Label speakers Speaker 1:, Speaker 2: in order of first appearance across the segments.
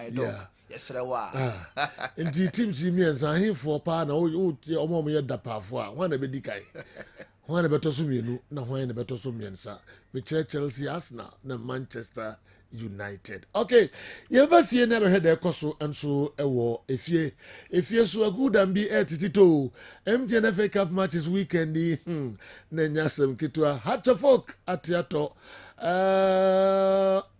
Speaker 1: my dog. Yes, there were.
Speaker 2: Indeed, teams me and Sahin for partner, oh, mom, you're the powerful one a bit decay. One a better sum, no, one a better sum, sir. With Chelsea, Arsenal, the Manchester United. Okay, you ever see never had a coso and so a war. If you so good and be at Tito, MTNFA Cup matches weekend, Nanyasam Kitua, Hatchafok at Yato.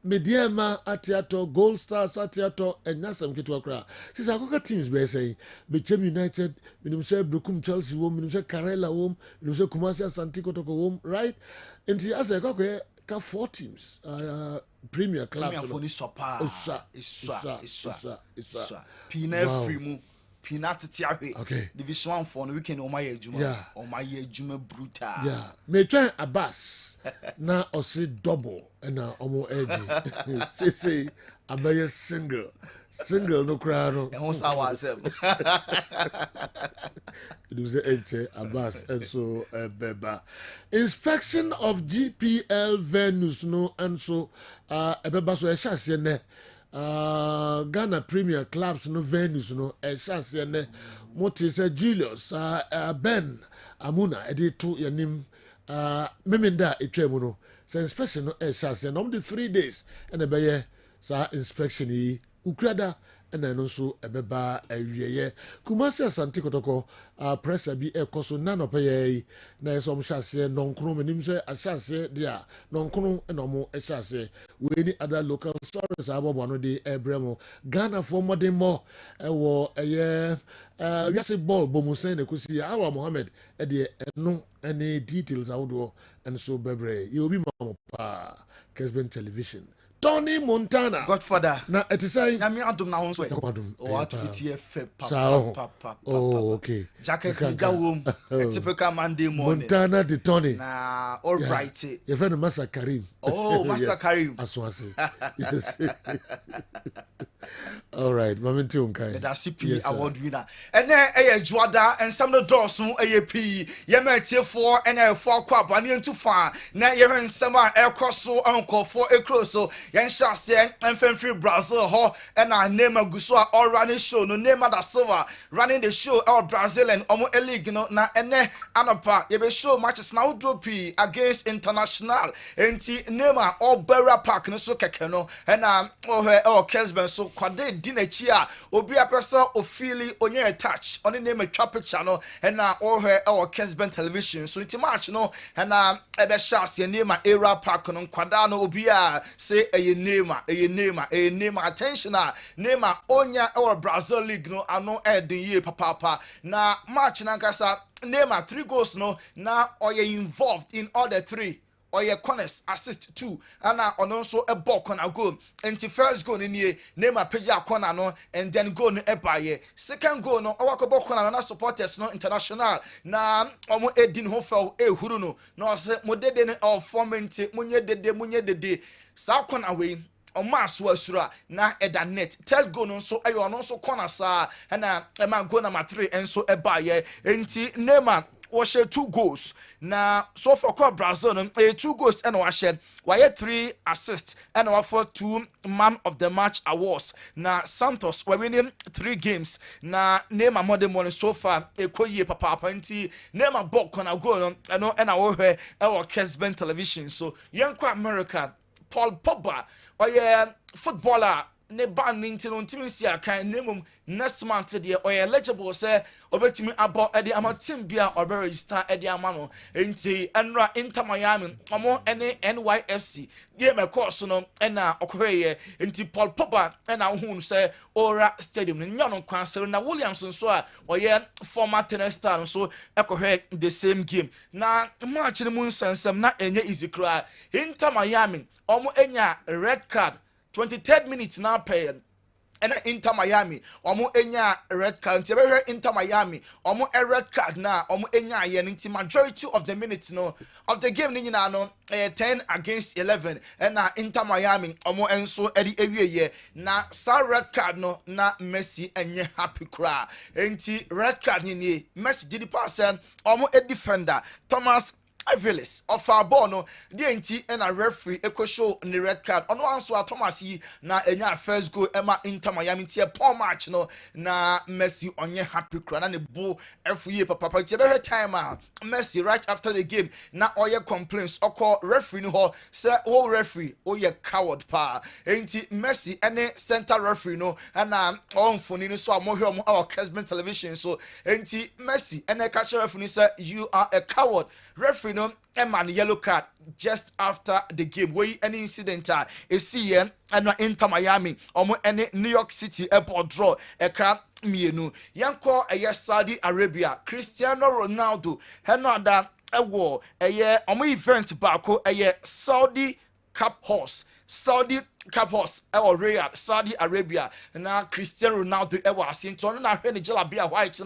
Speaker 2: Mediama atiato, Gold Stars atiato, and Nasam Kitwakra. Since I got teams by say, Bechem United, Minimse Brukum Chelsea home, Minimse Karela home, Minimse Kumasi Santico Toko home, right? And the as I got 4 teams, Premier clubs.
Speaker 1: Pina free Pinat
Speaker 2: okay.
Speaker 1: Division 1 for the weekend. Oh my Juma brutal.
Speaker 2: Yeah, may try a bus now or say double and now almost edgy. Say, I buy a single no crowd.
Speaker 1: And what's ourselves?
Speaker 2: It was a bus and so beba inspection of GPL venues no and so a beba so a chassis Ghana Premier clubs no venues no a chance yene Motis Julius Ben Amuna editu yanim memenda etwemuno so inspection no a chance yene the 3 days and a beye sa inspection yi ukrada and then also a beba awieye Kumasi Asante Kotoko press bi ekoso nano pay na some chance non-krom nim say a chance dia non-krom and omo a chance we any other local stories abobo no de ebremo Ghana for modern more ewo yase ball bomusen ekusi awa Mohammed e de no any details awdo and so bebre you be mama pa Kessben television Tony Montana
Speaker 1: Godfather
Speaker 2: na etisai
Speaker 1: na me adom na won so
Speaker 2: o
Speaker 1: activity
Speaker 2: papa oh okay
Speaker 1: jacket ni gawom typical Monday morning
Speaker 2: Montana de Tony
Speaker 1: na all right
Speaker 2: your friend Master Karim
Speaker 1: Master Karim
Speaker 2: aswase yes all right momenti unkai
Speaker 1: the CP award winner and then juada and some the doors no AP yemetie for and for kwaba ne ntu fa na yehwen sama ekoso anko for ekroso yen shase en free Brazil ho and our name aguso all running show no name da Silva running the show our Brazil and omo league no na ene anopa ye be show matches na wodo p against international enti name all Barra Park no so keke no and our Kessben so kwade dinachi a obi apesa ofili onye touch on the name a picture no and our Kessben television so enti match no and ebe shase name era park no kwada no obi a say a name attention name onya our Brazil league no ano the year papa na match na kasa name 3 goals no na oye involved in all the 3 or your corners assist 2 and also a ball corner goal and the first goal in here name a page corner no and then go no ebaye second goal no our ball corner na supporters no international na omo edin ho fel ehuru no say modede ne all formant munye dede sa corner we omaso asura na eda net third goal no so ayo no so corner sa na e ma goal number 3 enso ebaye enti Neymar was 2 goals na so for Brazil no 2 goals and why 3 assists and for 2 man of the match awards na Santos were winning 3 games na Neymar more than so far ekoye papa nti Neymar ball na goal no and our Kessben television so young America Paul Pogba or footballer ne ban ninti no ntimi sia kan nemum next month de o eligible say obetimi abo e de amatim bia o be register e de amano enti enra Inter Miami omo ene NYFC game e course no na okoheye enti Paul Pogba na hu say ora stadium no nyano kwansere na Williams so a oye former tennis star so ekohwe the same game na match ni mun sansam na enye easy cry Inter Miami omo enya red card 23rd minute now pay and Inter Miami omo enya red card nti be Inter Miami omo a red card na omo enya ye nti majority of the minutes no of the game ni na no 10 against 11 and na Inter Miami omo enso edi ewieye na sa red card no na Messi enye happy cry nti red card ni Messi did pass omo a defender Thomas Avilis of our bono, DNT and a referee echo show in the red card. On one so Thomas na enya first goal Emma Inter Miami tia poor match no na Messi on your happy crown and the bull every year papa it's time Messi right after the game na all your complaints or call referee no say oh referee oh you coward pa ain't Messi any center referee no and on phone so I'm here on our Kessben television so ain't Messi and a catcher referee say you are a coward referee no man yellow card just after the game where any incident is CN and Inter Miami or any New York City airport draw a car mienu yanko a Saudi Arabia Cristiano Ronaldo henada a war a year event bako a Saudi Cup horse Saudi Capos or Riyadh, Saudi Arabia, na Cristiano Ronaldo ever seen to na hwe ni jela bia white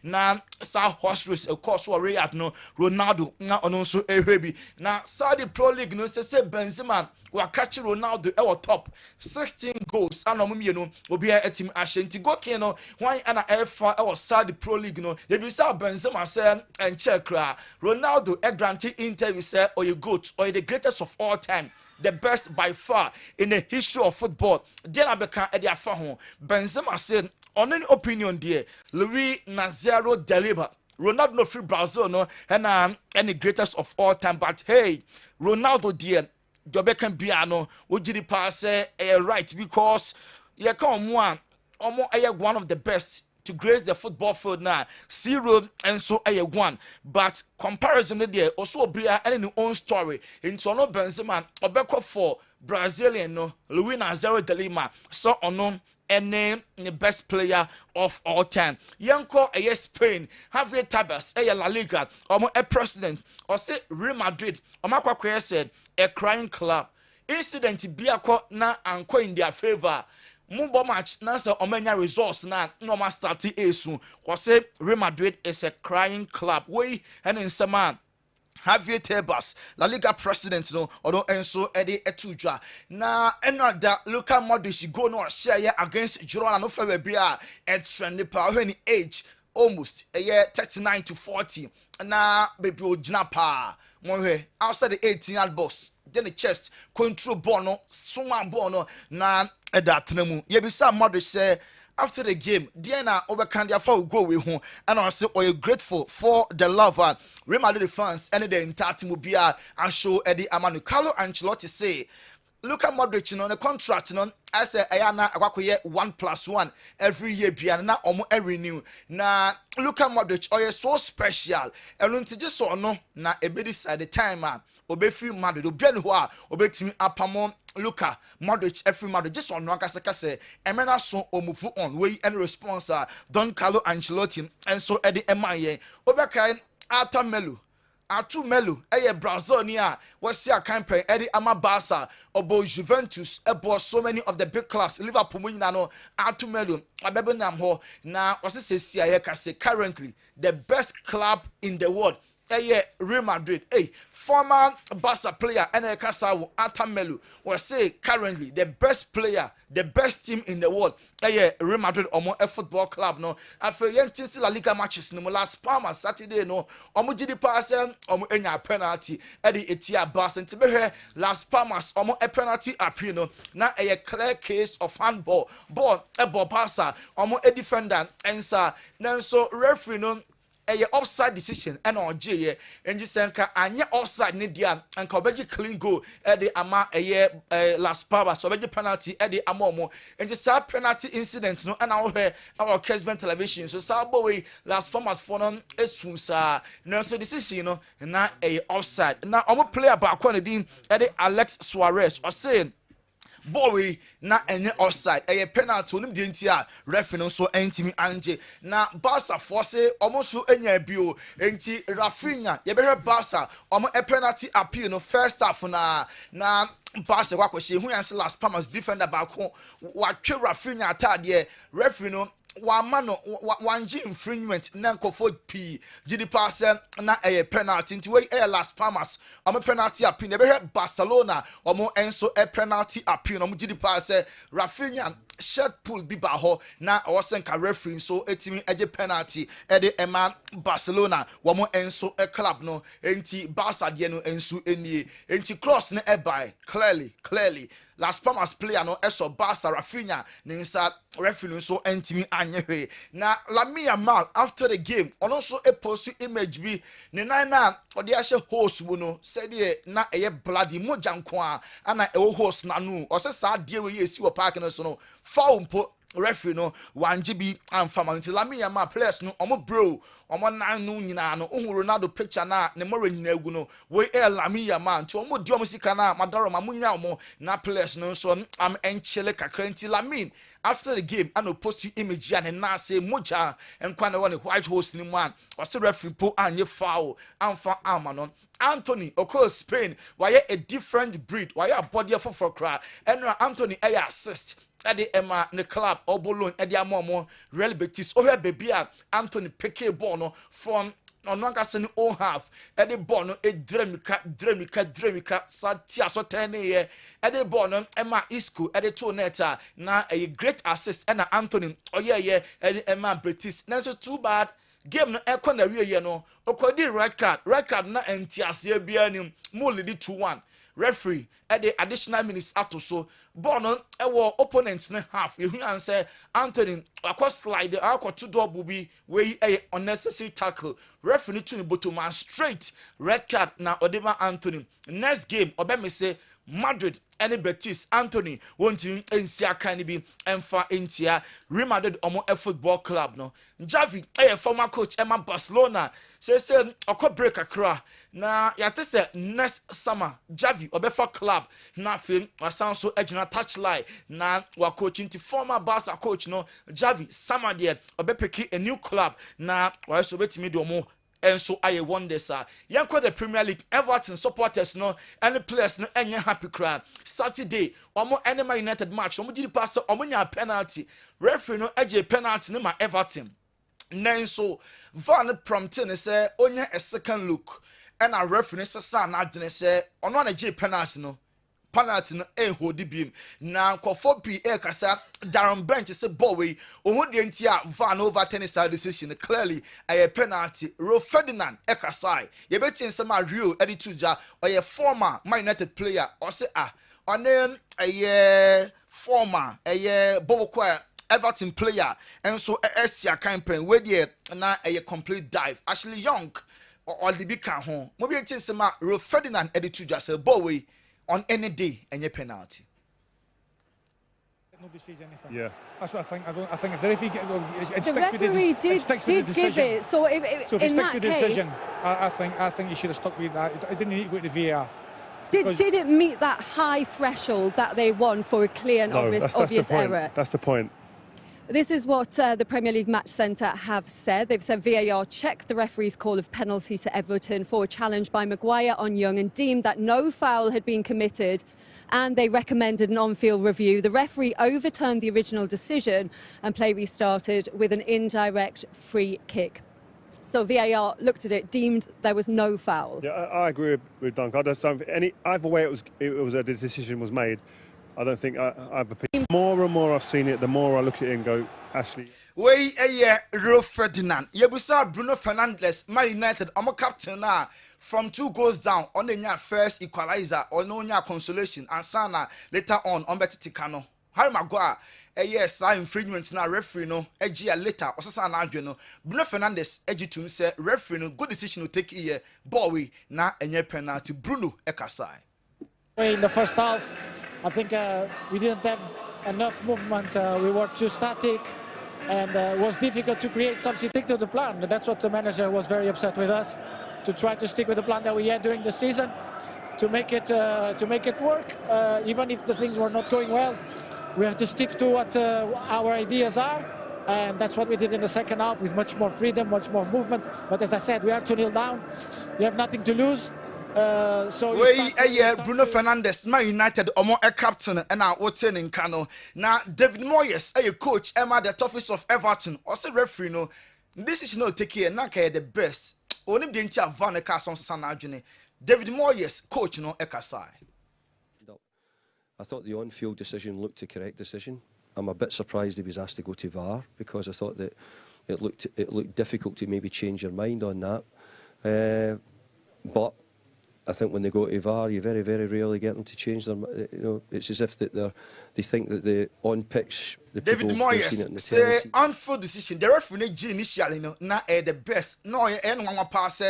Speaker 1: na sa horse race of course or Riyadh no Ronaldo na ono so ehwe na Saudi Pro League no say Benzema wa catch Ronaldo ever top 16 goals and omumie no obi a team ashanti go ken no wan ana efa ever Saudi Pro League no ye bi sa Benzema say en check Ronaldo e grant interview say or you goat or the greatest of all time, the best by far in the history of football. Then I became Eddie Afaho. Benzema said, on any opinion there, Louis Nazaro Deliba, Ronaldo no free Brazil no, and any greatest of all time. But hey, Ronaldo dear, Jobekan Biano, Ujidi pass right because you come one of the best to grace the football field now 0 and so one, but comparison there also be any own story into no Benzema obeko for Brazilian no Luis Nazaro de Lima so ono any the best player of all time. Yanko a Spain have a tabas a La Liga or a president or say Real Madrid or Macquarie said a crying club incident biako na anko in their favor. Mumbo match na say omenya results na no start esu say Real Madrid is a crying club we and in sama Javier Tebas, La Liga president no odo enso ede etudwa na enoda Luka Modric go no share against Girona no fair bia et trend pa when age almost a year 39 to 40 na baby ogina pa monwe outside the 18-yard box then the chest control ball no suma ball no na edatenemu ye bisa Modric say after the game Diana overcandia for go we home and I say are you grateful for the love Real Madrid fans and the entire team will be and show Eddie Amanu Carlo Ancelotti say Luka Modric no the contract no I say ayana akwakoye 1+1 every year bia na omo renew na Luka Modric oye so special elunti je so no na ebe decide the time obefiri Madrid obia ne ho a obetimi apamo Luka Modric every Madrid just on akase emena so omufu on we any response Don Carlo Ancelotti and so Eddie Emaye obekai Atu Melu Brazil nia wasi a campaign Eddie Ama Barca obo Juventus ebo so many of the big clubs Liverpool munyina no Atu Melu abebe nam ho na wasi se kase currently the best club in the world Real Madrid former Barca player and Kasawu Atamelu was say currently the best player, the best team in the world. Real Madrid omo a football club no. After yentin La Liga matches no last Palma Saturday no. Omo jidi pass omo enya penalty. Eddie etia Barca nti be Las Palmas omo a penalty appeal no. Na a clear case of handball. Ball Barca omo a defender ensa. Then so referee no offside decision and on J and just anya offside ni dia and obeji clean goal the ama Las Palmas so obeji penalty the amomo and just that penalty incident no and our Kessben television so sabo we Las Palmas for no esunsa no so decision no na offside na omo player back on the team Alex Suarez or saying boy na enye offside penalty onim de ntia ref no so entimi anje na Barca force almost enya bio enti Rafinha ye be Barca omo penalty appeal no first half na Barca kwakoshe hu yan Las Palmas defender back wa twe Rafinha atade ref no one infringement na nkofo p gidi pass na penalty nti we Las Palmas omo penalty appeal be Barcelona omo enso penalty appeal omo gidi pass Rafinha shot pull bi ba ho na osenka referee so etimi eje penalty de ema Barcelona womo enso club no enti Barca de no enso enie enti cross na by clearly Las Palmas player no eso Barca Rafinha ninsa referee so entimi anyehwe na Lamine Yamal after the game on also a post image bi ne nan na ode ahye host wo no said na eye bloody moja nko a ana e host na no o se sa de we yesi wo park no so no foul mpo referee no wanje bi amfama nti Lamine Yamal players no omo bro omo nan no nyina no ohun Ronaldo picture na ne moro nyina egu no we Lamine Yamal nti omo di omo sika na madaro mamunya omo na players no so am enchele kakra nti Lamine after the game ano post image and na say moja enkwa na one white host ni man o se referee po anye foul amfa amano Anthony oko Spain why a different breed why a body for cry and Anthony assist Ede Emma the club Obolon Ede Amomo Real Betis oh baby Anthony Peke ball no from on one person own half Ede ball no e dremika satia so 10 ye Ede ball no Emma Isco Ede to neta na a great assist and Anthony oh yeah Ede Emma Betis na so too bad game no ekọ na wie no okodi red card na entiase bia nim mo lead 2-1 referee at the additional minutes after so bono ewo opponents na half you and say Anthony akọ slide akọ to double bi we unnecessary tackle referee to the bottom man straight red card na odema Anthony next game obeme say Madrid any Betis Anthony wanting NCA kind be emfa entia Real Madrid omo football club no Javi former coach Emma Barcelona say okọ break akra na yate say next summer Javi obefa club na film wasan so agina touchline na wa coach into former Barca coach no Javi summer there obepeki a new club na wa so betimi do omo and so I wonder sir yanko the Premier League Everton supporters no any players no any happy crowd Saturday omo enema United match omo di pass omo nya penalty referee no eje penalty no ma Everton then so Van prompting say onye a second look and a referee say na adene say ono na je penalty no penalty no hodi bim na nkofo p kasa Darren Bench say ball we ohun de ntia Van over tennis decision clearly a penalty Ro Ferdinand ekasai ye beti nsema Rio edituja or former Man United player or say onen a former a Bobokwa Everton player and so Esia campaign where there na a complete dive Ashley Young or the big can home mo be nsema Ro Ferdinand edituja say ball we on any day and your penalty.
Speaker 3: Nobody says anything.
Speaker 4: Yeah,
Speaker 3: that's what I think. I think if the referee
Speaker 5: the referee did give it. So if
Speaker 3: he
Speaker 5: in
Speaker 3: sticks
Speaker 5: that
Speaker 3: with the
Speaker 5: case,
Speaker 3: decision, I think he should have stuck with that. It didn't need to go to the VAR.
Speaker 5: Did it meet that high threshold that they want for a clear and obvious error?
Speaker 4: That's the point.
Speaker 5: This is what the Premier League Match Centre have said. They've said VAR checked the referee's call of penalty to Everton for a challenge by Maguire on Young and deemed that no foul had been committed, and they recommended an on-field review. The referee overturned the original decision and play restarted with an indirect free kick. So VAR looked at it, deemed there was no foul.
Speaker 4: Yeah, I agree with Duncan. I just don't think either way the decision was made. I don't think I've opinion. More and more I've seen it, the more I look at it and go, Ashley.
Speaker 1: We Ro Ferdinand. Yebusa Bruno Fernandes, Man United, I'm a captain now. From 2 goals down, on the first equalizer, or no consolation, and Sana later on Betikano. Harry Maguire, yes, infringement now referee no, a later, or Sana no. Bruno Fernandes, to say referee no, good decision to take here, Bowie, now a penalty. Bruno Ekasai.
Speaker 6: In the first half, I think we didn't have enough movement. We were too static, and it was difficult to create something. Stick to the plan. That's what the manager was very upset with us, to try to stick with the plan that we had during the season, to make it work. Even if the things were not going well, we have to stick to what our ideas are, and that's what we did in the second half with much more freedom, much more movement. But as I said, we are 2-0 down. We have nothing to lose. So you
Speaker 1: Wey
Speaker 6: start
Speaker 1: Bruno
Speaker 6: to-
Speaker 1: Fernandes, Man United, omo a captain, and now what's in Kano. Now David Moyes, coach, Emma the toughest of Everton, also referee no. This is not take care, not the best. Only the entire Van de Casson Sanajune. David Moyes, coach no Ekasai.
Speaker 7: I thought the on-field decision looked the correct decision. I'm a bit surprised he was asked to go to VAR because I thought that it looked difficult to maybe change your mind on that. But I think when they go to VAR, you very, very rarely get them to change their. It's as if that they think that the on-pitch.
Speaker 1: David Moyes say on-field decision. The referee initially na the best. No, one pass.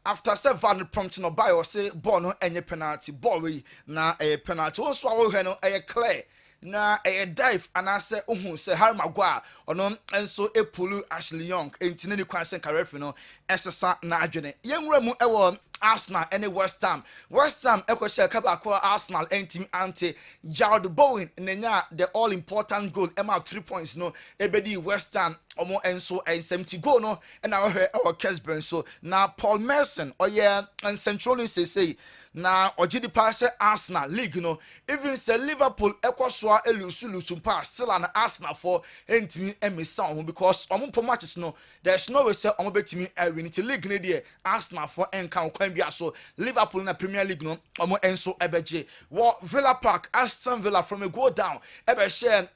Speaker 1: After seven prompting or by or say ball no any penalty, ball we na a penalty. Also, I will a clear. Na a dive and I say say Harry Maguire or no and so a pulu Ashley Young in Tinini Quansen Carefino SSA na adwene young Remu ewo Arsenal any West Ham Echo Shell Kabakwa Arsenal and team anti Jared Bowen nenya the all important goal Emma 3 points no ebedi West Ham omo enso and 70 goal no and our Kessben so now Paul Merson and Central say na ojidi pass Arsenal league no even say Liverpool ekoswa elusu pass still an Arsenal for entimi emisa because omo matches no there's no way say omo betimi win it league ne there Arsenal for enkan kwan bia so Liverpool na Premier League no omo enso ebeje wo Villa Park Aston Villa from a goal down ebe share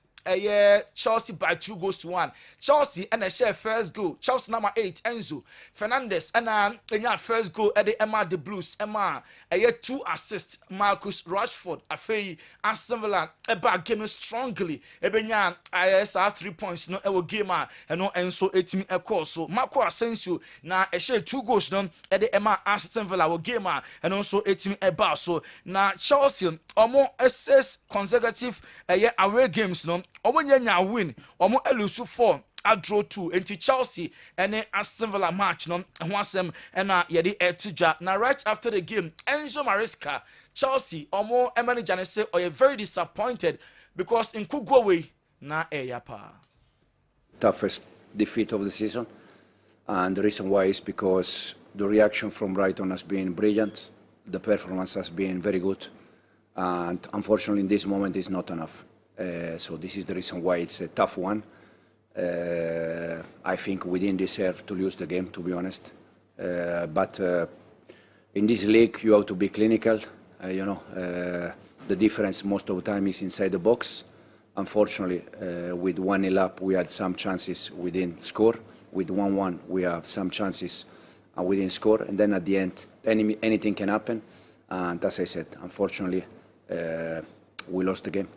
Speaker 1: Chelsea by 2-1. Chelsea and a share first goal. Chelsea number 8 Enzo Fernandes and first goal at the Emma the Blues. Emma 2 assists. Marcus Rashford afei Aston Villa eba game strongly. Ebenya ISR 3 points no ewo game and no Enzo 18 equal so Marco Asensio na a share 2 goals no at the Emma Aston Villa wo game and also 18 eba so na Chelsea omo SS consecutive away games no omo nya win omo elusu 4 a draw 2 enti Chelsea and Aston Villa match no ho asem na yede etija na right after the game Enzo Maresca Chelsea omo manager say very disappointed because in Kugwe na yapa
Speaker 8: toughest defeat of the season, and the reason why is because the reaction from Brighton has been brilliant, the performance has been very good, and unfortunately in this moment it's not enough. So this is the reason why it's a tough one. I think we didn't deserve to lose the game, to be honest. But in this league you have to be clinical. The difference most of the time is inside the box. Unfortunately, with 1-0 up, we had some chances we didn't score. With 1-1, we have some chances and we didn't score. And then at the end, anything can happen. And as I said, unfortunately, we lost the game.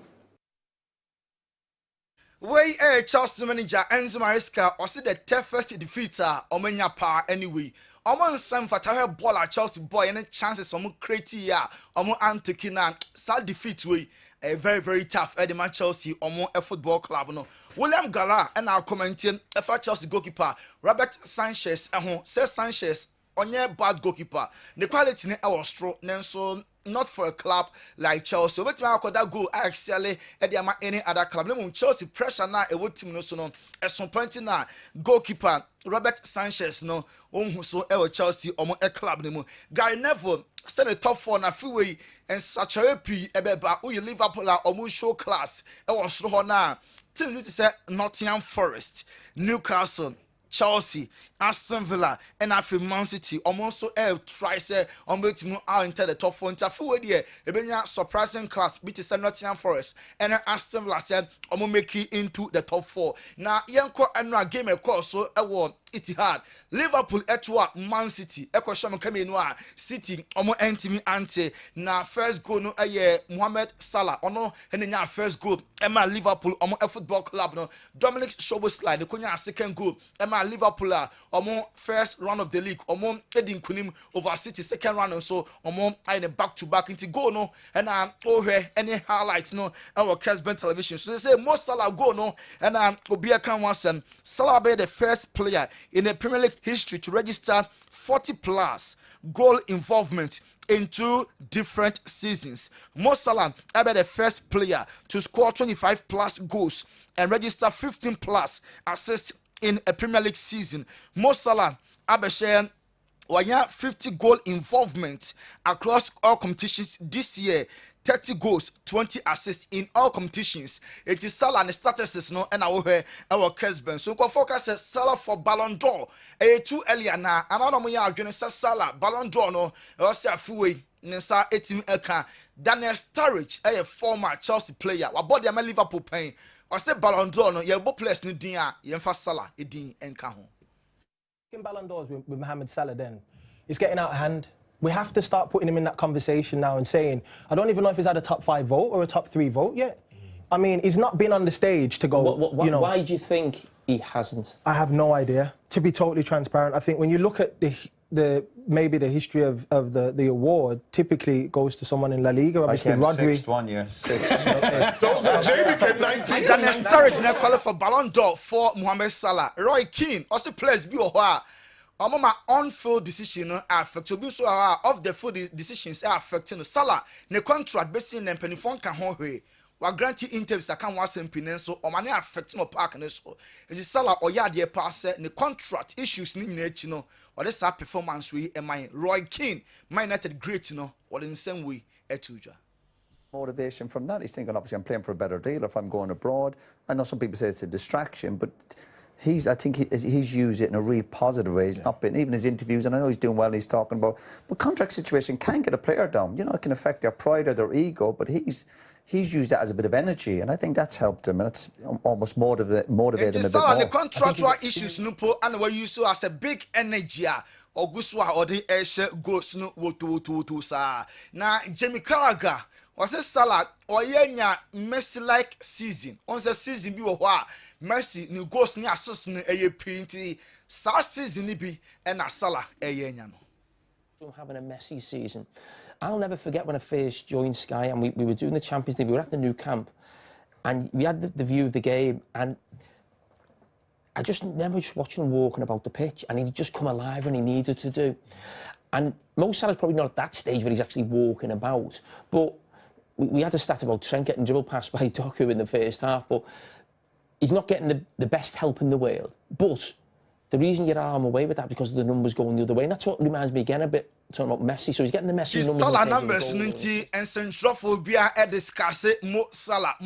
Speaker 1: Way Chelsea manager Enzo Maresca or see the toughest defeater omenya pa anyway. Omo nsam fatahe ball at Chelsea boy any chances omo create ya omo antiki na sad defeat way very very tough at the Chelsea omo a football club no. William Gala and our commenting for Chelsea goalkeeper Robert Sanchez says Sanchez onye bad goalkeeper. The quality ne was strong nenso not for a club like Chelsea. But I could that go actually at the any other club. No Chelsea pressure now a wood team no so no at some point now goalkeeper Robert Sanchez no who so Chelsea a club no Gary Neville said the top 4 na freeway and such a p ebeba who you Liverpool or show class was so now team you to say Nottingham Forest, Newcastle, Chelsea, Aston Villa, and after Man City, almost try say almost enter the top 4. There, a surprising class, which is Nottingham Forest, and Aston Villa said, "I'm make it into the top 4." Now, Yanko and game a course so award. It's hard. Liverpool etwa Man City. Eko shamo kame noa City omo entimi ante na first goal no Mohamed Salah ono enya first goal ema Liverpool omo a football club no Dominic Szoboszlai de konya second goal ema Liverpool omo first round of the league omo edin kunim over City second round so omo in back to back into goal no and any highlights no our Kessben television so they say Mo Salah goal no and obi aka wansem Salah be the first player in the Premier League history to register 40+ goal involvement in 2 different seasons. Mo Salah be the first player to score 25+ goals and register 15+ assists in a Premier League season. Mo Salah be share Wanya 50 goal involvement across all competitions this year. 30 goals, 20 assists in all competitions. It is Salah and the statuses no and our Kessben. So go focus Salah for Ballon d'Or. Too earlier now. Another one ya arguing Salah Ballon d'Or no. Also a fuwe. Nsa etim eka. Daniel Sturridge, a former Chelsea player. Wabodi ama Liverpool paying. Or say Ballon d'Or no. Yebo players ni diya. Yemfa Salah edin enka ho.
Speaker 9: Ballon d'Ors with Mohamed Salah then. It's getting out of hand. We have to start putting him in that conversation now and saying, I don't even know if he's had a top 5 vote or a top 3 vote yet. I mean, he's not been on the stage to go,
Speaker 10: Why do you think he hasn't?
Speaker 9: I have no idea. To be totally transparent, I think when you look at maybe the history of the award, typically it goes to someone in La Liga. Obviously, Rodri.
Speaker 11: 6th 1 year. 6th.
Speaker 2: Jamie came 19.
Speaker 1: Daniel Sturridge now qualified for Ballon d'Or for Mohamed Salah. Roy Keane also players be my on-field decision affect obi so off the field decisions affecting Salah ne contract basing na penifon kan ho hwe wa grant interviews aka wa sempinen so o mane affect no park ne so e Salah o ya de pass ne contract issues ni nyina echi no o de sa performance we e man Roy Keane Man United great no o in same way etuja
Speaker 11: Motivation from that. He's thinking, obviously, I'm playing for a better deal if I'm going abroad. I know some people say it's a distraction, but I think he's used it in a real positive way. He's not been, even his interviews, and I know he's doing well, he's talking about, but contract situation can get a player down. You know, it can affect their pride or their ego, but he's used that as a bit of energy, and I think that's helped him, and it's almost motivated him a bit more.
Speaker 1: The contractual issues, and what you saw as a big energy, Augustua or the Asia goes no wotu sa. Now, Jamie Carragher was a Salah or yenya Messi like season. On the season, be Messi new goes near assassin a painty. Sa season be and a Salah a yenya.
Speaker 10: Having a messy season. I'll never forget when I first joined Sky and we were doing the Champions League. We were at the new camp and we had the view of the game, and I just never just watching him walking about the pitch, and he'd just come alive when he needed to do. And Mo Salah's probably not at that stage where he's actually walking about, but we had a stat about Trent getting dribble passed by Doku in the first half, but he's not getting the best help in the world. But the reason you're arm away with that because the numbers going the other way, and that's what reminds me again a bit talking about Messi. So he's getting the Messi numbers.
Speaker 1: Salah numbers ninety and central phobia e discuss Mo Salah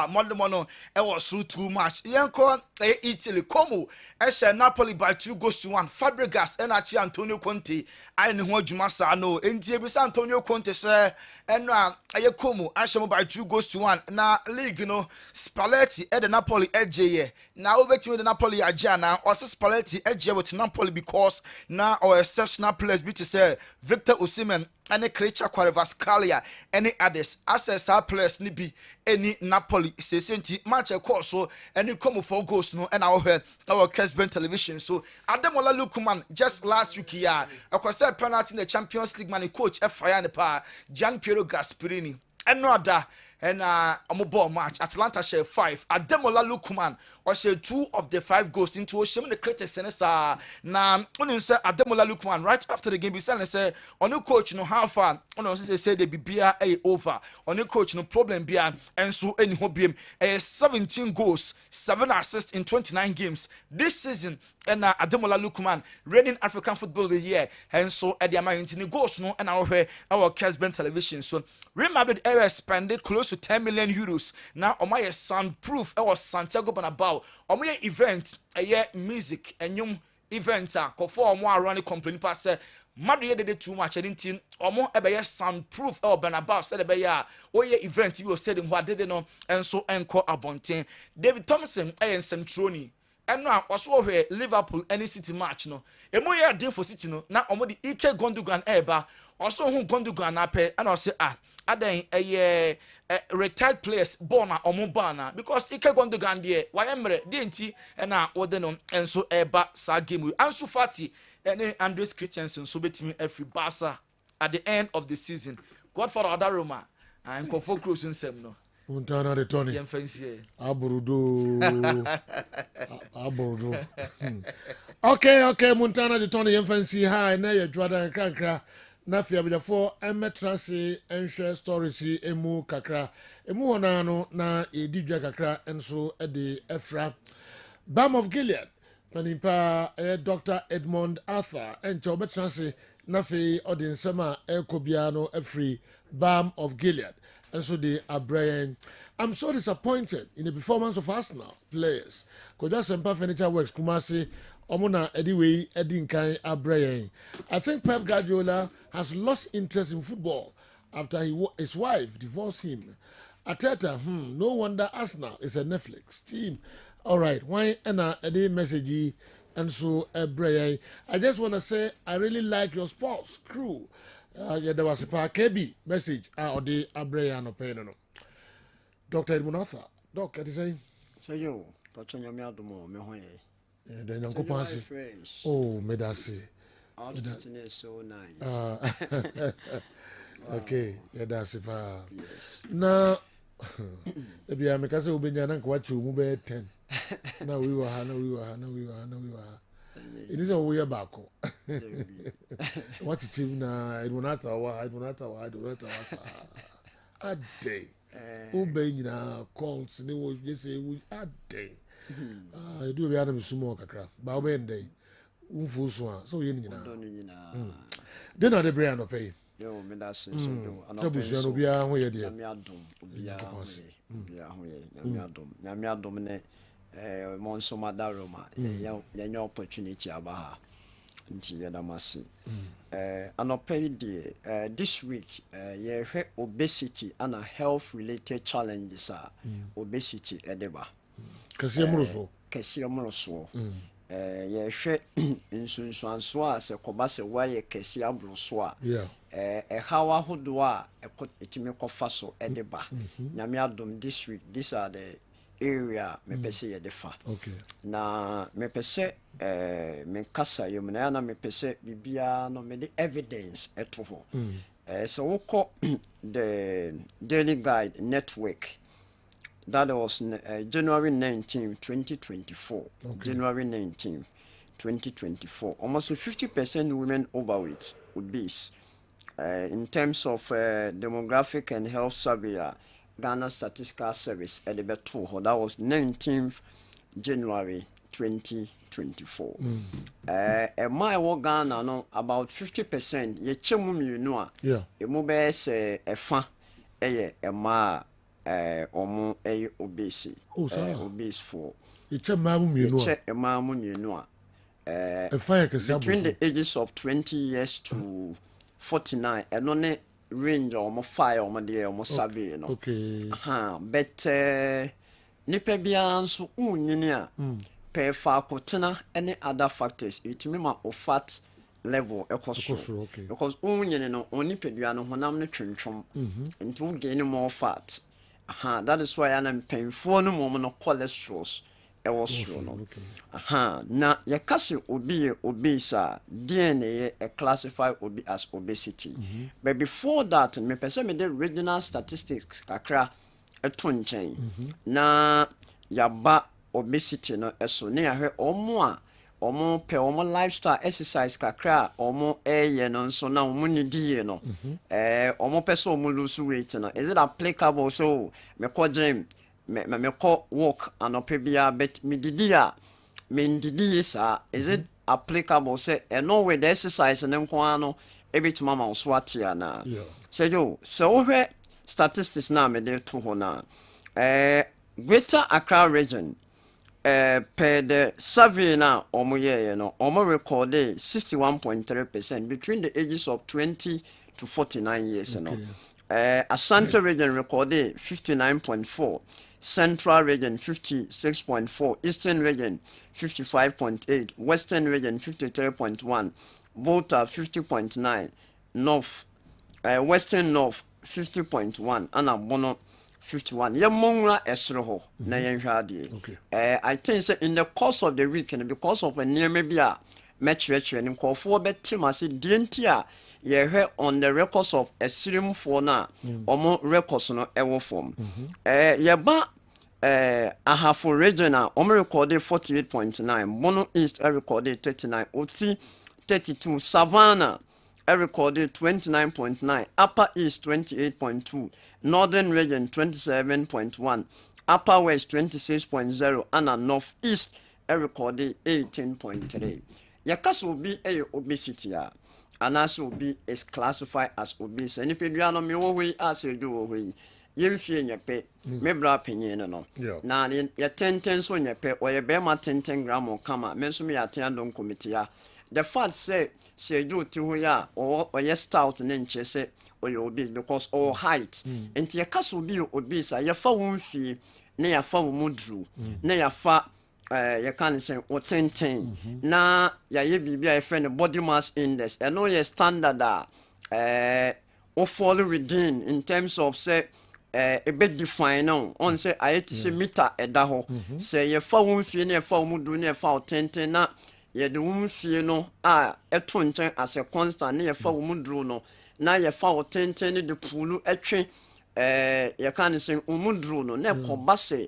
Speaker 1: mono e was through too much. Yanko Italy Como e Napoli by 2-1. Fabregas and Achi Antonio Conte I ne ho adwuma sa no enti e Antonio Conte say eno aye Como ashemo by 2-1 na league no Spalletti e the Napoli ejeye na obetimi the Napoli aja na o Spalletti ejeye with Napoli because na or exceptional players be to say Victor Osimhen any creature Kvaratskhelia any others access our players ni be any Napoli sesenti match course so any come for goals no and our Kessben television so Ademola Lookman just last week here across a penalty in the Champions League man coach fire ne pa Gian Piero Gasperini and no other and ball match Atlanta share 5 Ademola Lookman or share 2 of the 5 goals into Oshim the creators senesa na when say Ademola Lookman right after the game be say on the coach no how far on say they be beer over on the coach no problem beer and so any hobby 17 goals 7 assists in 29 games this season and Ademola Lookman reigning African football of the year and so at the amount in goals no and our Kessben television so Real Madrid spending close to 10 million euros now on my soundproof was Santiago Bernabeu on my event a year music and young events for more running company pass Madrid did too much I didn't think or more ebe soundproof or Bernabeu said ebe ya o ye event you said in what did no and so encore abontin David Thompson and Centroni and now also where Liverpool any City match no e mo ye din for City no na omo di Ike Gundogan eba also hu Gundogan na pe and I say adan retired players born na omo bana because Ike Gundogan there why emre dey nti na wode no enso eba sa game Ansu Fati and Andres Christensen so betimi every Barca at the end of the season God for other Roma and Kofo Cruz nsem no
Speaker 2: Montana de Tony Aburudo Okay Montana de Tony yemfansi ha na ye dwada kakra na fiabelefo emetrase enhwe stories emu kakra emu hona no na edidwa kakra enso e de efra Balm of Gilead Panimpa Dr. Edmond Arthur and Chobetrasi Nafi Odinsema Kobiano a free Balm of Gilead. And so they are Brian. I'm so disappointed in the performance of Arsenal players. Koja Sempa Furniture Works Kumasi Omona Ediway Edinkai Abraham. I think Pep Guardiola has lost interest in football after his wife divorced him. Ateta, no wonder Arsenal is a Netflix team. All right, why a day message and so Abraham. I just want to say I really like your sports crew. There was a KB message or the Abraham opinion. Dr. Edmund Arthur, Doc, what is saying?
Speaker 12: Say yo, but you me adumo me hoye.
Speaker 2: Then you go pass. Oh, medasi.
Speaker 12: Everything is so nice.
Speaker 2: Okay, yeah, that's it.
Speaker 12: Yes.
Speaker 2: Now, if you are making us obey, you watch you move 10. Now we were. It is a way back. What it is now? I do not know. A day. Obey now calls. They will just say a day. I do be Adam Sumo Kakra. Bawben day. Unfuswa. So you know. Then are the brand of pay.
Speaker 12: Yo, me that's so do.
Speaker 2: So busuano bia ho ye de.
Speaker 12: Me adom bia ho ye. Me adom ne monso madaroma. Ya opportunity abaha. Nti ya damasi. Anopay de this week ye hwe obesity and health related challenges are obesity edeba. Kese amroso. Ye hwe nsunsuanso a se koba se wa ye kese abroso a. Hawa hodo a etimi kofa so edeba. Nyame adom this week these are the area me pese ye defa.
Speaker 2: Okay.
Speaker 12: Na me pese me kasa yem na na me pese bibia no me the evidence eto ho. So we call the Daily Guide Network. That was January 19, 2024. Okay. January 19, 2024. Almost 50% women overweight, obese. In terms of demographic and health survey, Ghana Statistical Service, that was 19th January 2024. My work Ghana no about 50%. Ye chemu you know.
Speaker 2: Yeah.
Speaker 12: You move say a fan. Ma omo obese. Obese for.
Speaker 2: You check mamu you know.
Speaker 12: Check mamu you know.
Speaker 2: Between
Speaker 12: the ages of 20 years to 49, and on a range or fire or dear or survey, no.
Speaker 2: Okay.
Speaker 12: But nipe biansu uninia per fakotena any other factors. It means of fat level equal because union no only peduano honam ne twentwom into gain more fat. That is why I'm paying for no moment of cholesterol. Na yakasi obese DNA classified as obesity. But before that, me person me the regional statistics kakra etonchen. Na yaba obesity no eso ne ahwe omo pe omo lifestyle exercise kakra omo eye no nso na omo nidie no omo person omo lose weight no. Is it applicable so me call gym me call walk anopebia bet me didia me ndidi sa is it applicable say no way the exercise and nko no ebituma ma so atia na say yo so we statistics na me dey to ho na Greater Accra region per the survey na omoye no omo recorded 61.3% between the ages of 20 to 49 years no. Ashanti region recorded 59.4, Central region 56.4, Eastern region 55.8, Western region 53.1, Volta 50.9, North Western North 50.1, and Abono 51. Yamongra esroho na yenhwade. I think say in the course of the week and because of a near maybe a match and call for betima say dientia ye hwe on the records of a serum for na omo records no ewo form. Ye ba Ahafo regional omo recorded 48.9, Bono East recorded 39, Oti 32, Savannah recorded 29.9, Upper East 28.2, Northern Region 27.1, Upper West 26.0, and North East recorded 18.3. Yakas will be a obesity, and as will be is classified as obese. Any pediano me way as you do away. You feel your pay, me bra opinion no. Now, your 10 so your pay or your bema 10 gram or come out, mention me at Tiandon committee. The fact say do to ya or your stout and inches say or you obese because all height. And your castle be obese, your phone fee, near phone mudru, near fat. You can't say or 10. Na ya be a friend body mass index. I know your standard or follow within in terms of say a bit define on say I to say meter a daho. Say your phone fee near phone do near foul 10 na ye the woman fee no a 20 as a constant near phone mudru no. Na ye foul 10 the pool a train you can't say umudru no ne kobase.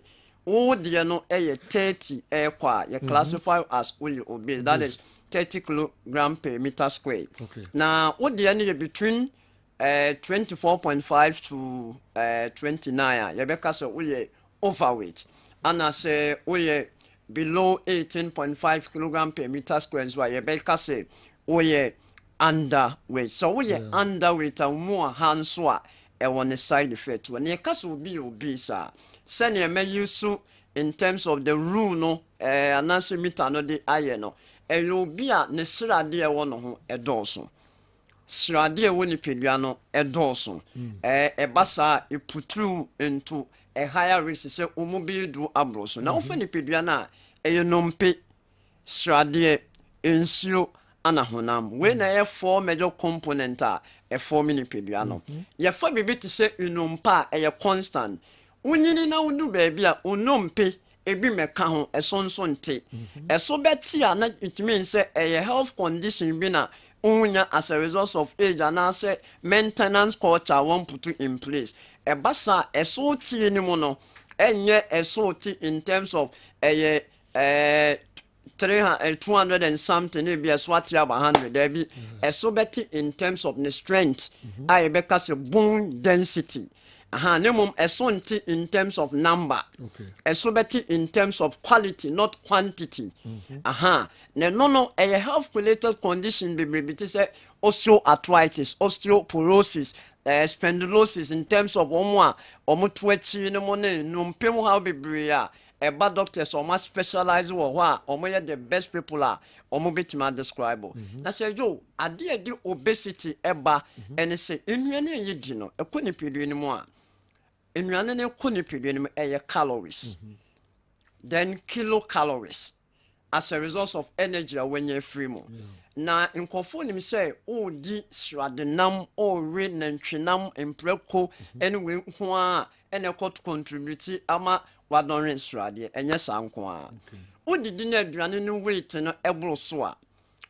Speaker 12: Oh, dear, no, 30 air qua, you classify as will obey. That is 30 kilogram per meter square. Now, what the end between 24.5 to 29, you because we overweight. And I say we below 18.5 kilogram per meter square, so you because we underweight. So we underweight and more hands swat. On the side effect when your castle will be obese. Send your menu in terms of the rule no and answer meter no de iron no and you'll be a nesra dear one a dawson. Sradia Winnipediano a dawson. A bassa you put through into a higher risk say umubi do abroso. Now Winnipediana a nompe sradia insio anahonam when I have 4 major components are a 4 Winnipediano. Your 4 baby to say unumpa a constant. Unyini na udu baby a unompe ebi meka ho esonson te. Eso beti a na it means say a health condition bi na unya as a result of age and say maintenance culture won put in place. E basa eso ti ni mo no enye eso ti in terms of 200 and something maybe a swat ya 100 there be eso beti in terms of the strength I be say bone density. Nemum esonti in terms of number. Esobeti in terms of quality, not quantity. No, a health related condition be say osteoarthritis, osteoporosis, spondylosis in terms of omutwechi no money, numpemu how be bria. A bad doctors or much specialized or the best people are or mobitima describe. Na say yo, I did obesity eba and say in any yidino, a quinipede anymore. In running a quinipede a calories. Then kilocalories as a result of energy when you're free more. Na in conformity say, oh, di sradenam or rain and chinam and preco anyway, and a court contribute ama. What don't restore and yes, uncle. What did dinner running weight and able soa?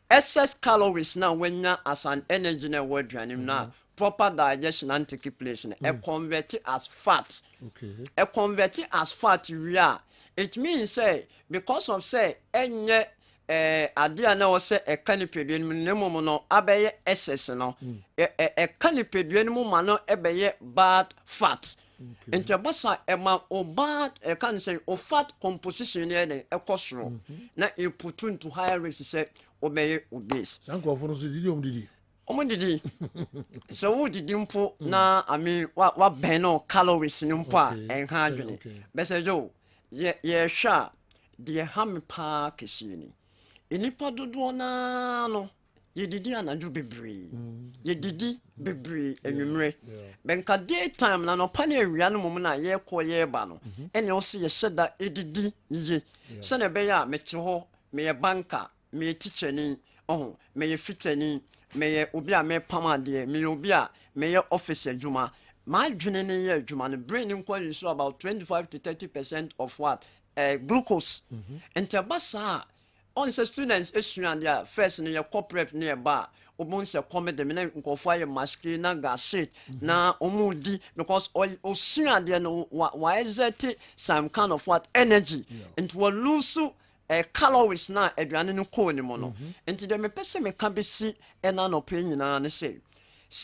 Speaker 12: Excess calories now when you as an energy in a word running now. Proper digestion and take place in a convert it as fat. A convert it as fat you are. It means say because of say any idea now say a canopy minimum no abe excess no a canopy minimum no ebe bad fat. Into basa ema o bad can say o fat composition ne e kosro na you put into higher risk say obey obese
Speaker 2: sanko for no didi
Speaker 12: omudidi so wo didi mpo na I mean wa ben no calories ni mpo a enha adwene bese jo ye hwa de ham pa kesini enipa dodo na no ye didi anaju bebre ye didi bebre enwumre benka daytime na no pane awia no mum na ye kɔ ye ba no ene o se ye hyeda edidi ye se na be ya mete ho me ye banka me ye teacheni me ye fitani me ye obi a me pamade me ye obi a me ye office adwuma my dwene ne ye adwuma no brain inquiry so about 25 to 30% of what glucose entebasa on the students esuan dia first ne ye corporate ne ba obon se comedy me na nkofo aye maske na gaset na omudi because osuan dia no wa exert some kind of what energy into a lose calories na aduane no ko ni mo no enti de me pese me ka besi na no pe nyina ne se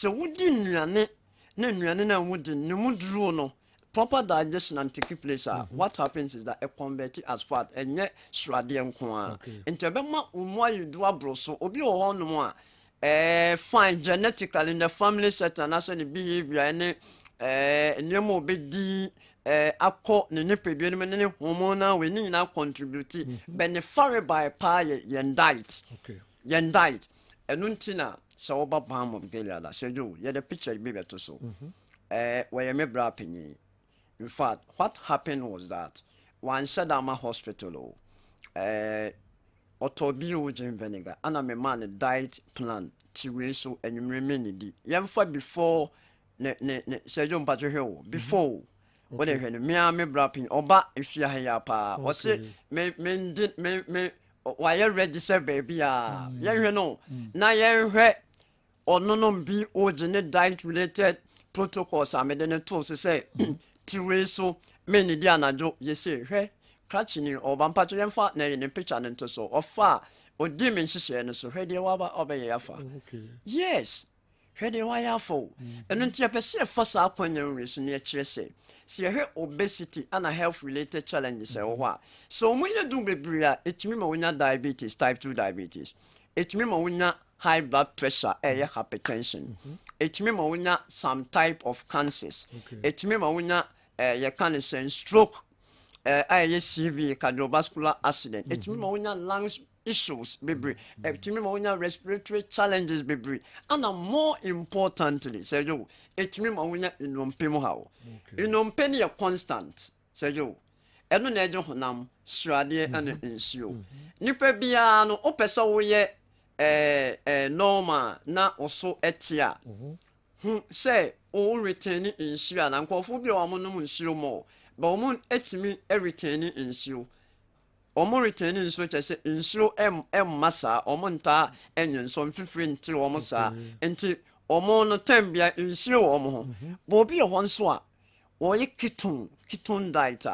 Speaker 12: wudi nnuane na nnuane na wudi ne muduru no proper digestion and take place, what happens is that a convert as fat and yet shradian kwa. Into bema umwa you do a broso, obi o on more. Fine genetically in the family set and as any behavior any nemo be akọ ne ne pedue ne ne hormonal we ni na contribute benefare by pa yen diet enuntina so oba bam of Gilead say you the picture be better so where me bra penyi. In fact what happened was that one said I'm a hospital otobio gin vinegar and I'm a man diet plan to so and you remain di yemfa before ne say you mpacho here before what they me brapping oba if you here pa or say me why you register baby you know na you or no be original diet related protocols are made in tools say to so many dianajo you say he catching or bampacho yemfa na in picture and to so of far or dimension so ready waba obey yafa yes ready why for and until person first up when you reason near say see obesity and health related challenges so when you do baby it mean when diabetes type 2 diabetes it mean when high blood pressure hypertension it mean when some type of cancers it mean when you can say stroke CV cardiovascular accident it mean when lungs issues baby it mean when respiratory challenges baby and more importantly say you it mean when inompemo how inompeni a constant say you eno na ejo honam srade and insio nipa bia no opese wo ye normal na oso etia say o retain insio na nkofo bi o mo no insio mo ba o mo etimi retain insio omo retain nso chese nso masa omo nta enyen so mfifiri nti omo sa enti omo no tambia nso omo ho bo bi ho nso a wo ye ketone diet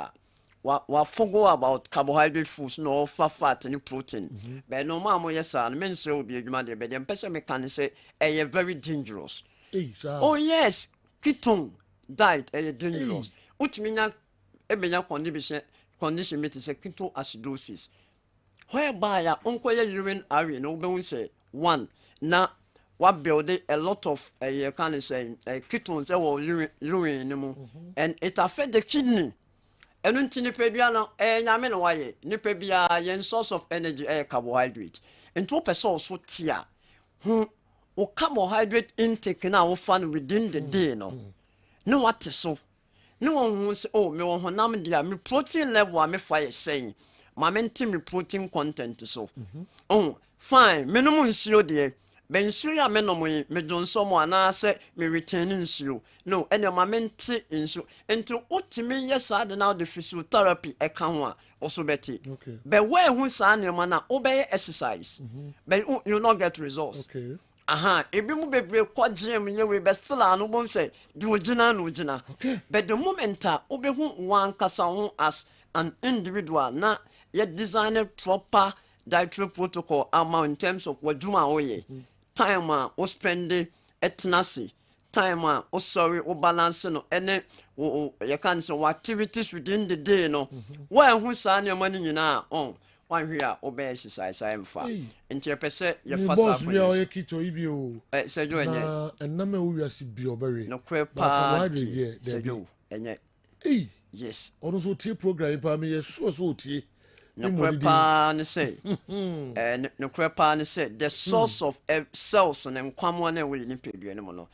Speaker 12: wa forgo about carbohydrate foods no fat and protein but no ma mo yesa no men say obi adwuma de be dem pese me kan say very dangerous oh yes ketone diet dangerous utiminya ebenya condition meet is a ketoacidosis whereby unkoye urine area no be say one na what build a lot of you can say ketones urine and it affect the kidney and untini pebia no nyame no waye ni pebia yen source of energy carbohydrate and to person so tia o carbohydrate intake na wo fan within the day no what so no one say oh me won honam dia me protein level me fire saying ma menti me protein content so oh fine me no nsio de ben nsio ya me no me don so mo ana say me retain nsio no ene ma menti nsio ento otimi yesa de now the physiotherapy e kan ho a also beti but where hu sa na ma na obey exercise but you not get results ebi mu bebre kwagem ye we be still anu bon say di ogina no ogina but the moment obehu wan kasa ho as an individual na ye design a proper dietary protocol in terms of what duma oye time o spend etnasi time o sorry o balance no ene you can say activities within the day no why hu sa na mani nyina one here obey exercise I am far nti pese ye fasa
Speaker 2: for you ye kito ibi o
Speaker 12: se jo enye
Speaker 2: na me wo wiase bi obere
Speaker 12: no kwepa se jo enye yes
Speaker 2: ono so tie program pa me ye so tie
Speaker 12: no kwepa ne say no kwepa ne say the source of cells and nkwamo na we ni pedue ne mo no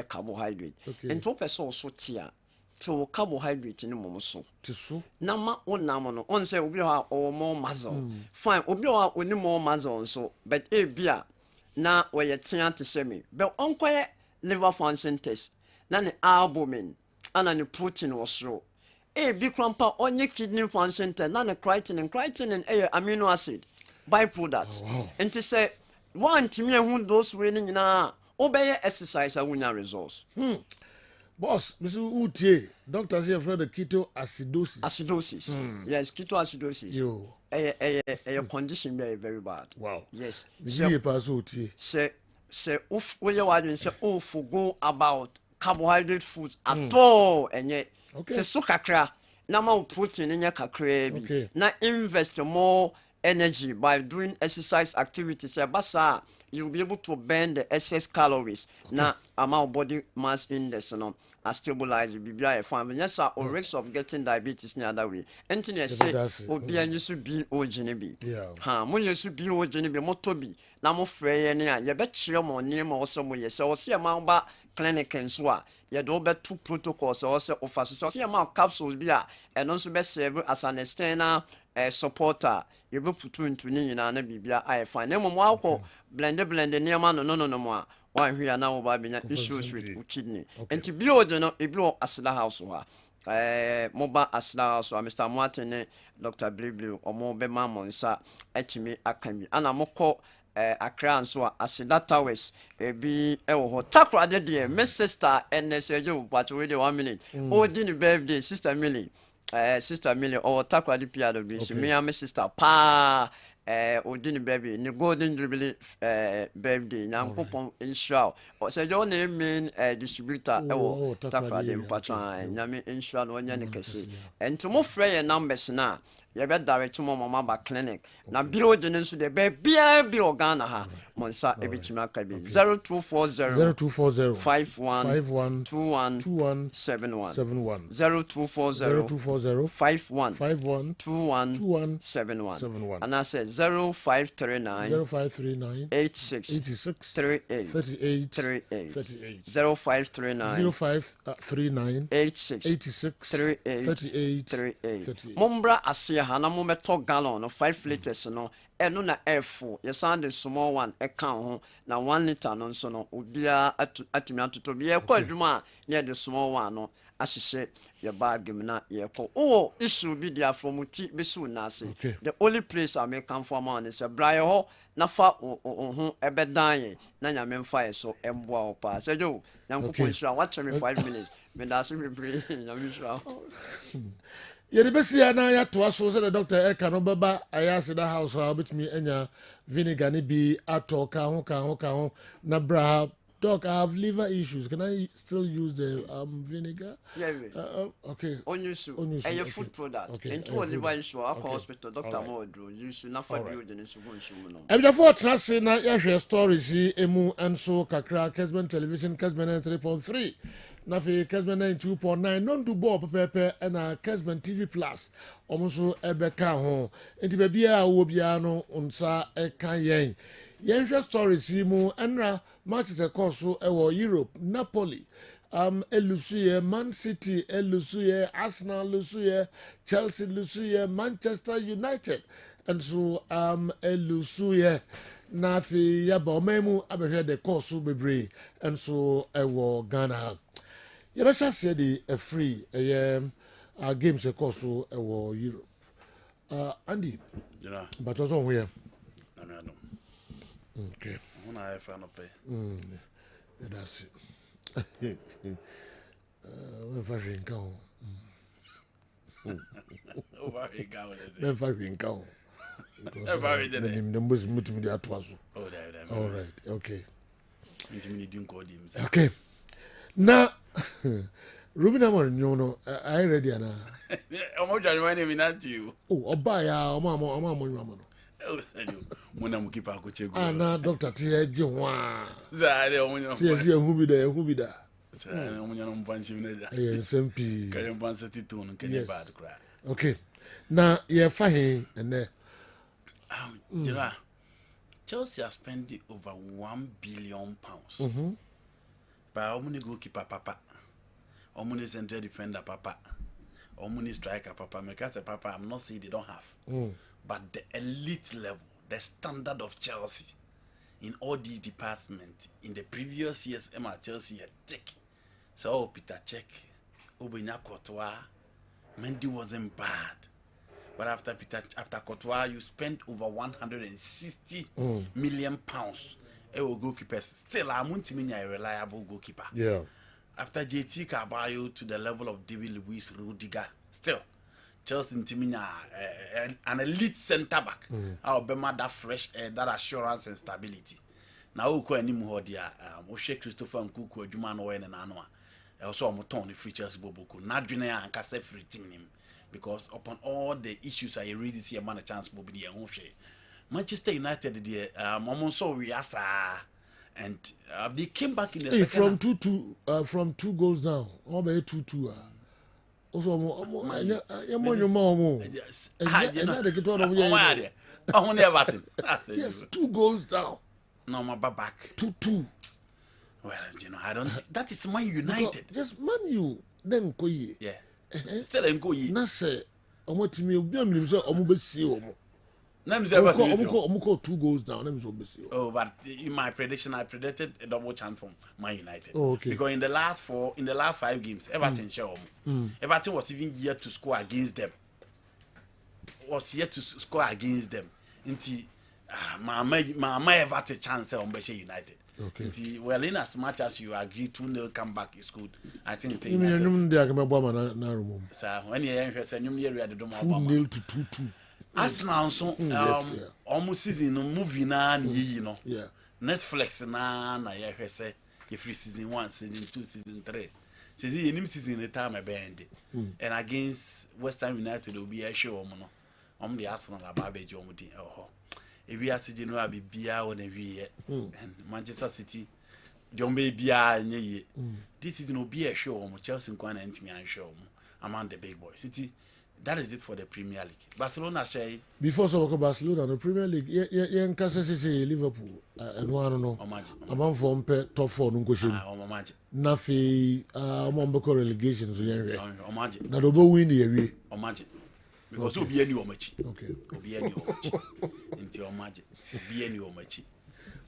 Speaker 12: carbohydrate nti pese so tie to carbohydrate ni mom so na ma onam no on say obi ha o more muscle fine obi ha oni more muscle so but bia na we ye tia to say me but onkoye liver function test na ne albumin ana ne protein was so bi krampa onye kidney function test na ne creatinine amino acid byproduct and to say one timi ehun those we ni nyina obey exercise awunya results
Speaker 2: boss, Mr. Utie, doctor say for the ketoacidosis.
Speaker 12: Acidosis. Yes, ketoacidosis.
Speaker 2: Yo.
Speaker 12: A condition very, very bad.
Speaker 2: Wow.
Speaker 12: Yes.
Speaker 2: Say
Speaker 12: if we are say forgo about carbohydrate foods at all and yet Okay. Se so kakra na ma protein nya kakra bi na invest more energy by doing exercise activities. Basa you'll be able to burn the excess calories. Na amount body mass index no a stabilize bibia e fine. Yes, or risk of getting diabetes the other way. Anything say obi an you be ogene bi. Ha mo you be ogene bi moto bi na mo frɛ ne a ye be kyerɛ mo ne mo so mo ye se o se ma ba clinic nso a ye do be two protocols or se offer so se ma capsules bi a eno nso be serve as an external supporter. You be put into ni na bibia I fine. Na mo akọ blend ne ma no mo a one here now ba benya issues with kidney. And to be no e bi asida house ho a moba asida house Mr. Martin Dr. Blibli omo be ma mo nsa etimi akami ana mokọ Accra nso asida towers ebi ewo ho takra de my sister NSJ but we dey 1 minute odi ni birthday sister Millie or takra de pia do bi si me and my sister pa Odin baby, ni golden jubilee birthday. Now coupon insure. Or say your name mean distributor. Oh, takra dem patron. Nami insure no nya nekese. And to mo frey numbers na. You be direct to mama ba clinic. Na build nso de be bi organa ha. Monsa ebitima ka bi 0240 51 2171 0240 51 2171 and I said 0539 86 38 0539 86 38 Mombra asia ha na mo meto gallon no 5 liters no eno na F4 ye sound the small one e kan ho na 1 liter no nso no obia atumi atoto bi e kwa adwuma na the small one no asise ye bag na ye ko issue bi dia from ti be so na ase the only place I make come for man is braye ho na fa ho ebedan ye na nyame mfa ye so emboa opa se jo nyankopon shira watch me 5 minutes me da se me pray nyame shira
Speaker 2: Yedi besi ya na ya to aso se the doctor eka no baba ayase da house ha betimi enya vinegar ni bi atoka ho na bra doc, I have liver issues. Can I still use the vinegar?
Speaker 12: Yeah.
Speaker 2: Okay.
Speaker 12: Onyusu. And your food product. Okay. And two liver issue. Our hospital, Dr. Modro. You should not forget the insurance.
Speaker 2: And therefore, trust in na share stories. Emu and so kakra Kessben television Kessben 3.3. Nafi Kessben 2.9. Non do ball pepe and Kessben TV Plus. Almost ebeka ho. Enti bebia wobiano unsa ekanyen. Yenhwe stories mu enra matches ekoso ewo Europe Napoli elusuye Man City elusuye Arsenal elusuye Chelsea elusuye Manchester United and so elusuye na fi yaba omemu abehwe de course bebre and so ewo Ghana yebesha se de free games ekoso ewo Europe Andy but also here okay.
Speaker 1: When I found a pay.
Speaker 2: That's it. When fashion go. All right. Okay. Okay. Now, Ruben Amon, you know, I ready now.
Speaker 1: I'm not trying to you.
Speaker 2: Oh, Obaya, Mama. Na doctor tie je wa
Speaker 1: za de omunyo
Speaker 2: si hu bi da
Speaker 1: za omunyo no mpanchi mnaja
Speaker 2: SMP
Speaker 1: ka yo mpansa titu no kene bad kra
Speaker 2: okay na ye fa he ene
Speaker 1: Chelsea has spent over £1 billion by omuni goalkeeper papa omuni central defender papa omuni striker papa because papa I'm not saying they don't have but the elite level, the standard of Chelsea in all these departments in the previous years, Chelsea had take. So Peter Cech, Obinya Courtois, Mendy wasn't bad. But after Courtois, you spent over £160 million. Goalkeepers still I'm a reliable goalkeeper.
Speaker 2: Yeah.
Speaker 1: After JT Carvalho to the level of David Luiz Rudiger, still. Chelsea Timina an elite centre back. I'll be that fresh air, that assurance and stability. Now who ko anim ho dia Christopher Nkuku adwuma no we na no
Speaker 13: also I'm torn the free Chelsea Boboku. Not doing an cast free team him because upon all the issues I really see a man a chance Bobby and Manchester United the so we and they came back in the second
Speaker 2: from 2 goals down. All by 2-2. Also, yes, 2 goals down.
Speaker 13: No, my back
Speaker 2: 2-2.
Speaker 13: Well, you know, I don't. That is Man United.
Speaker 2: Just Man U. Then go ye.
Speaker 13: Yeah. Still and go ye.
Speaker 2: Na say, omo timi obi am say omo be see omo.
Speaker 13: Na me say about
Speaker 2: omo 2 goals down. Na me say omo be see.
Speaker 13: Oh, but in my prediction, I predicted a double chance from Man United.
Speaker 2: Oh, okay.
Speaker 13: Because in the last 5 games, Everton show omo. Everton was even yet to score against them. Until my Everton chance on Manchester United.
Speaker 2: Okay.
Speaker 13: Well, in as much as you agree 2-0 comeback is good, I think it's
Speaker 2: United.
Speaker 13: So when you hear say you hear the
Speaker 2: 2-0 to 2-2.
Speaker 13: Arsenal so almost season movie na you know.
Speaker 2: Yeah.
Speaker 13: Netflix na hear say if season 1, season 2, season 3. Season the time I bend. And against West Ham United will be a show no. The Arsenal about be jomo di if we are sitting no be bia on every year and Manchester City don't be bia nye this is no be a show Chelsea nkwan and me and show among the big boys City. That is it for the Premier League. Barcelona say
Speaker 2: before so about Barcelona the Premier League yeah say Liverpool and one no among form top 4 no go shame na fe among relegation so yen na do bo win the area
Speaker 13: because obi any omachi.
Speaker 2: Okay.
Speaker 13: Obi any omachi. Inti omaji. Obi any omachi.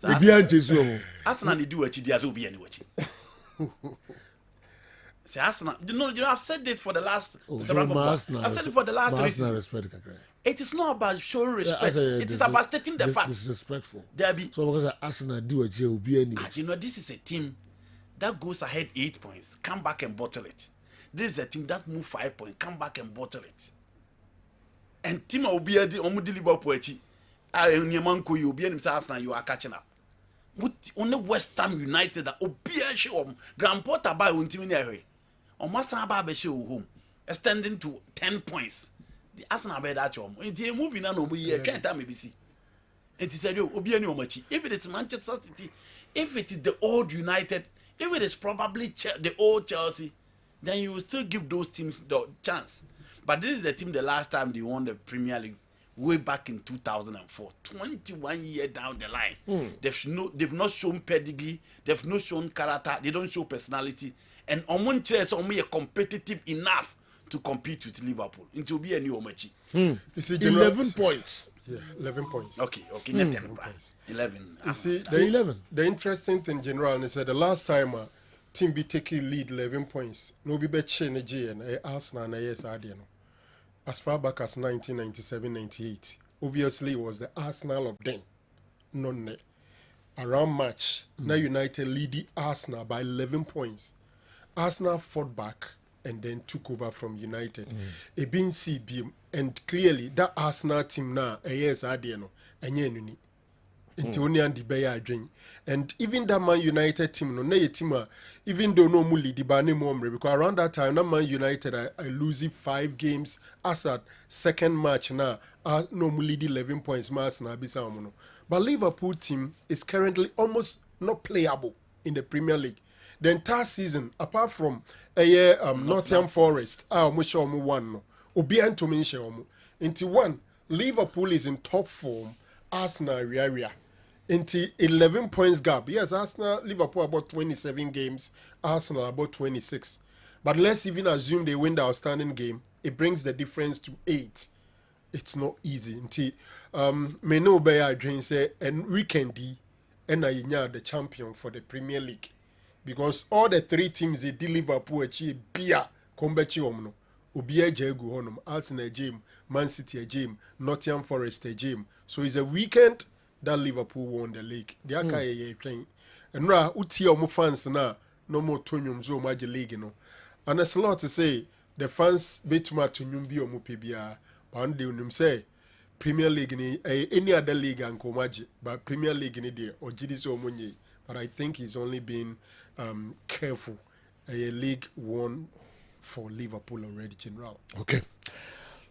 Speaker 2: Obi antesu omo.
Speaker 13: Arsenal dey do achi dia so obi any wachi. Say Arsenal, you know I've said this for the last I've said it for the last 3 seasons. It is not about showing respect. It is about stating the facts.
Speaker 2: Disrespectful.
Speaker 13: So
Speaker 2: because Arsenal do achi obi any.
Speaker 13: You know this is a team that goes ahead 8 points, come back and bottle it. This is a team that move 5 points, come back and bottle it. And team will be on the Liverpool. I am Yamanko, you be Arsenal, you are catching up. Only West Ham United that Obia show Grand Porter by Untiminary. On Masaba show home, extending to 10 points. The Arsenal by that home. It's a movie on over here, can't maybe see. It is a Obia no much. If it is Manchester City, if it is the old United, if it is probably the old Chelsea, then you will still give those teams the chance. But this is the team the last time they won the Premier League way back in 2004. 21 years down the line. They've not shown pedigree, they've not shown character, they don't show personality. And Omonche is only competitive enough to compete with Liverpool. It will be a new Omachi.
Speaker 2: 11 points.
Speaker 14: Yeah, 11 points.
Speaker 13: Okay, not 10 points. 11.
Speaker 14: You see, the
Speaker 2: 11.
Speaker 14: The interesting thing, General, is that the last time team be taking lead 11 points, no be betche neje and Arsenal na yes adiano. As far back as 1997-98, obviously it was the Arsenal of then. None. Around March, now United lead the Arsenal by 11 points. Arsenal fought back and then took over from United. A been CBM, and clearly that Arsenal team now, yes adiano, and yenuni. Only and the Bayer drink. And even that Man United team, no team, even though no muli the bani momre, because around that time, that Man United I losing 5 games as at second match now, no muli the 11 points mas na bisa omono. But Liverpool team is currently almost not playable in the Premier League. The entire season, apart from Nottingham Forest, one no. Obi Antomin Sheomu. Into one, Liverpool is in top form. Arsenal area. Into 11 points gap. Yes, Arsenal, Liverpool about 27 games, Arsenal about 26. But let's even assume they win the outstanding game. It brings the difference to 8. It's not easy. Until Meno Beya Drain say and weekend and I the champion for the Premier League. Because all the 3 teams they deliver Liverpool achieve Bia Combechi Omno. Ubia Jegu Honum, Arsenal Jim, Man City a Jim, Nottingham Forest a Jim. So it's a weekend that Liverpool won the league. The Aka playing. And now uti omo fans na no more tonyum zo maji league no. And it's a lot to say the fans betuma tonyum bi omo pebia. But they unim say Premier League ni any other league anko maji, but Premier League ni de or GDC omo nye. But I think he's only been careful a league won for Liverpool already, General.
Speaker 2: Okay.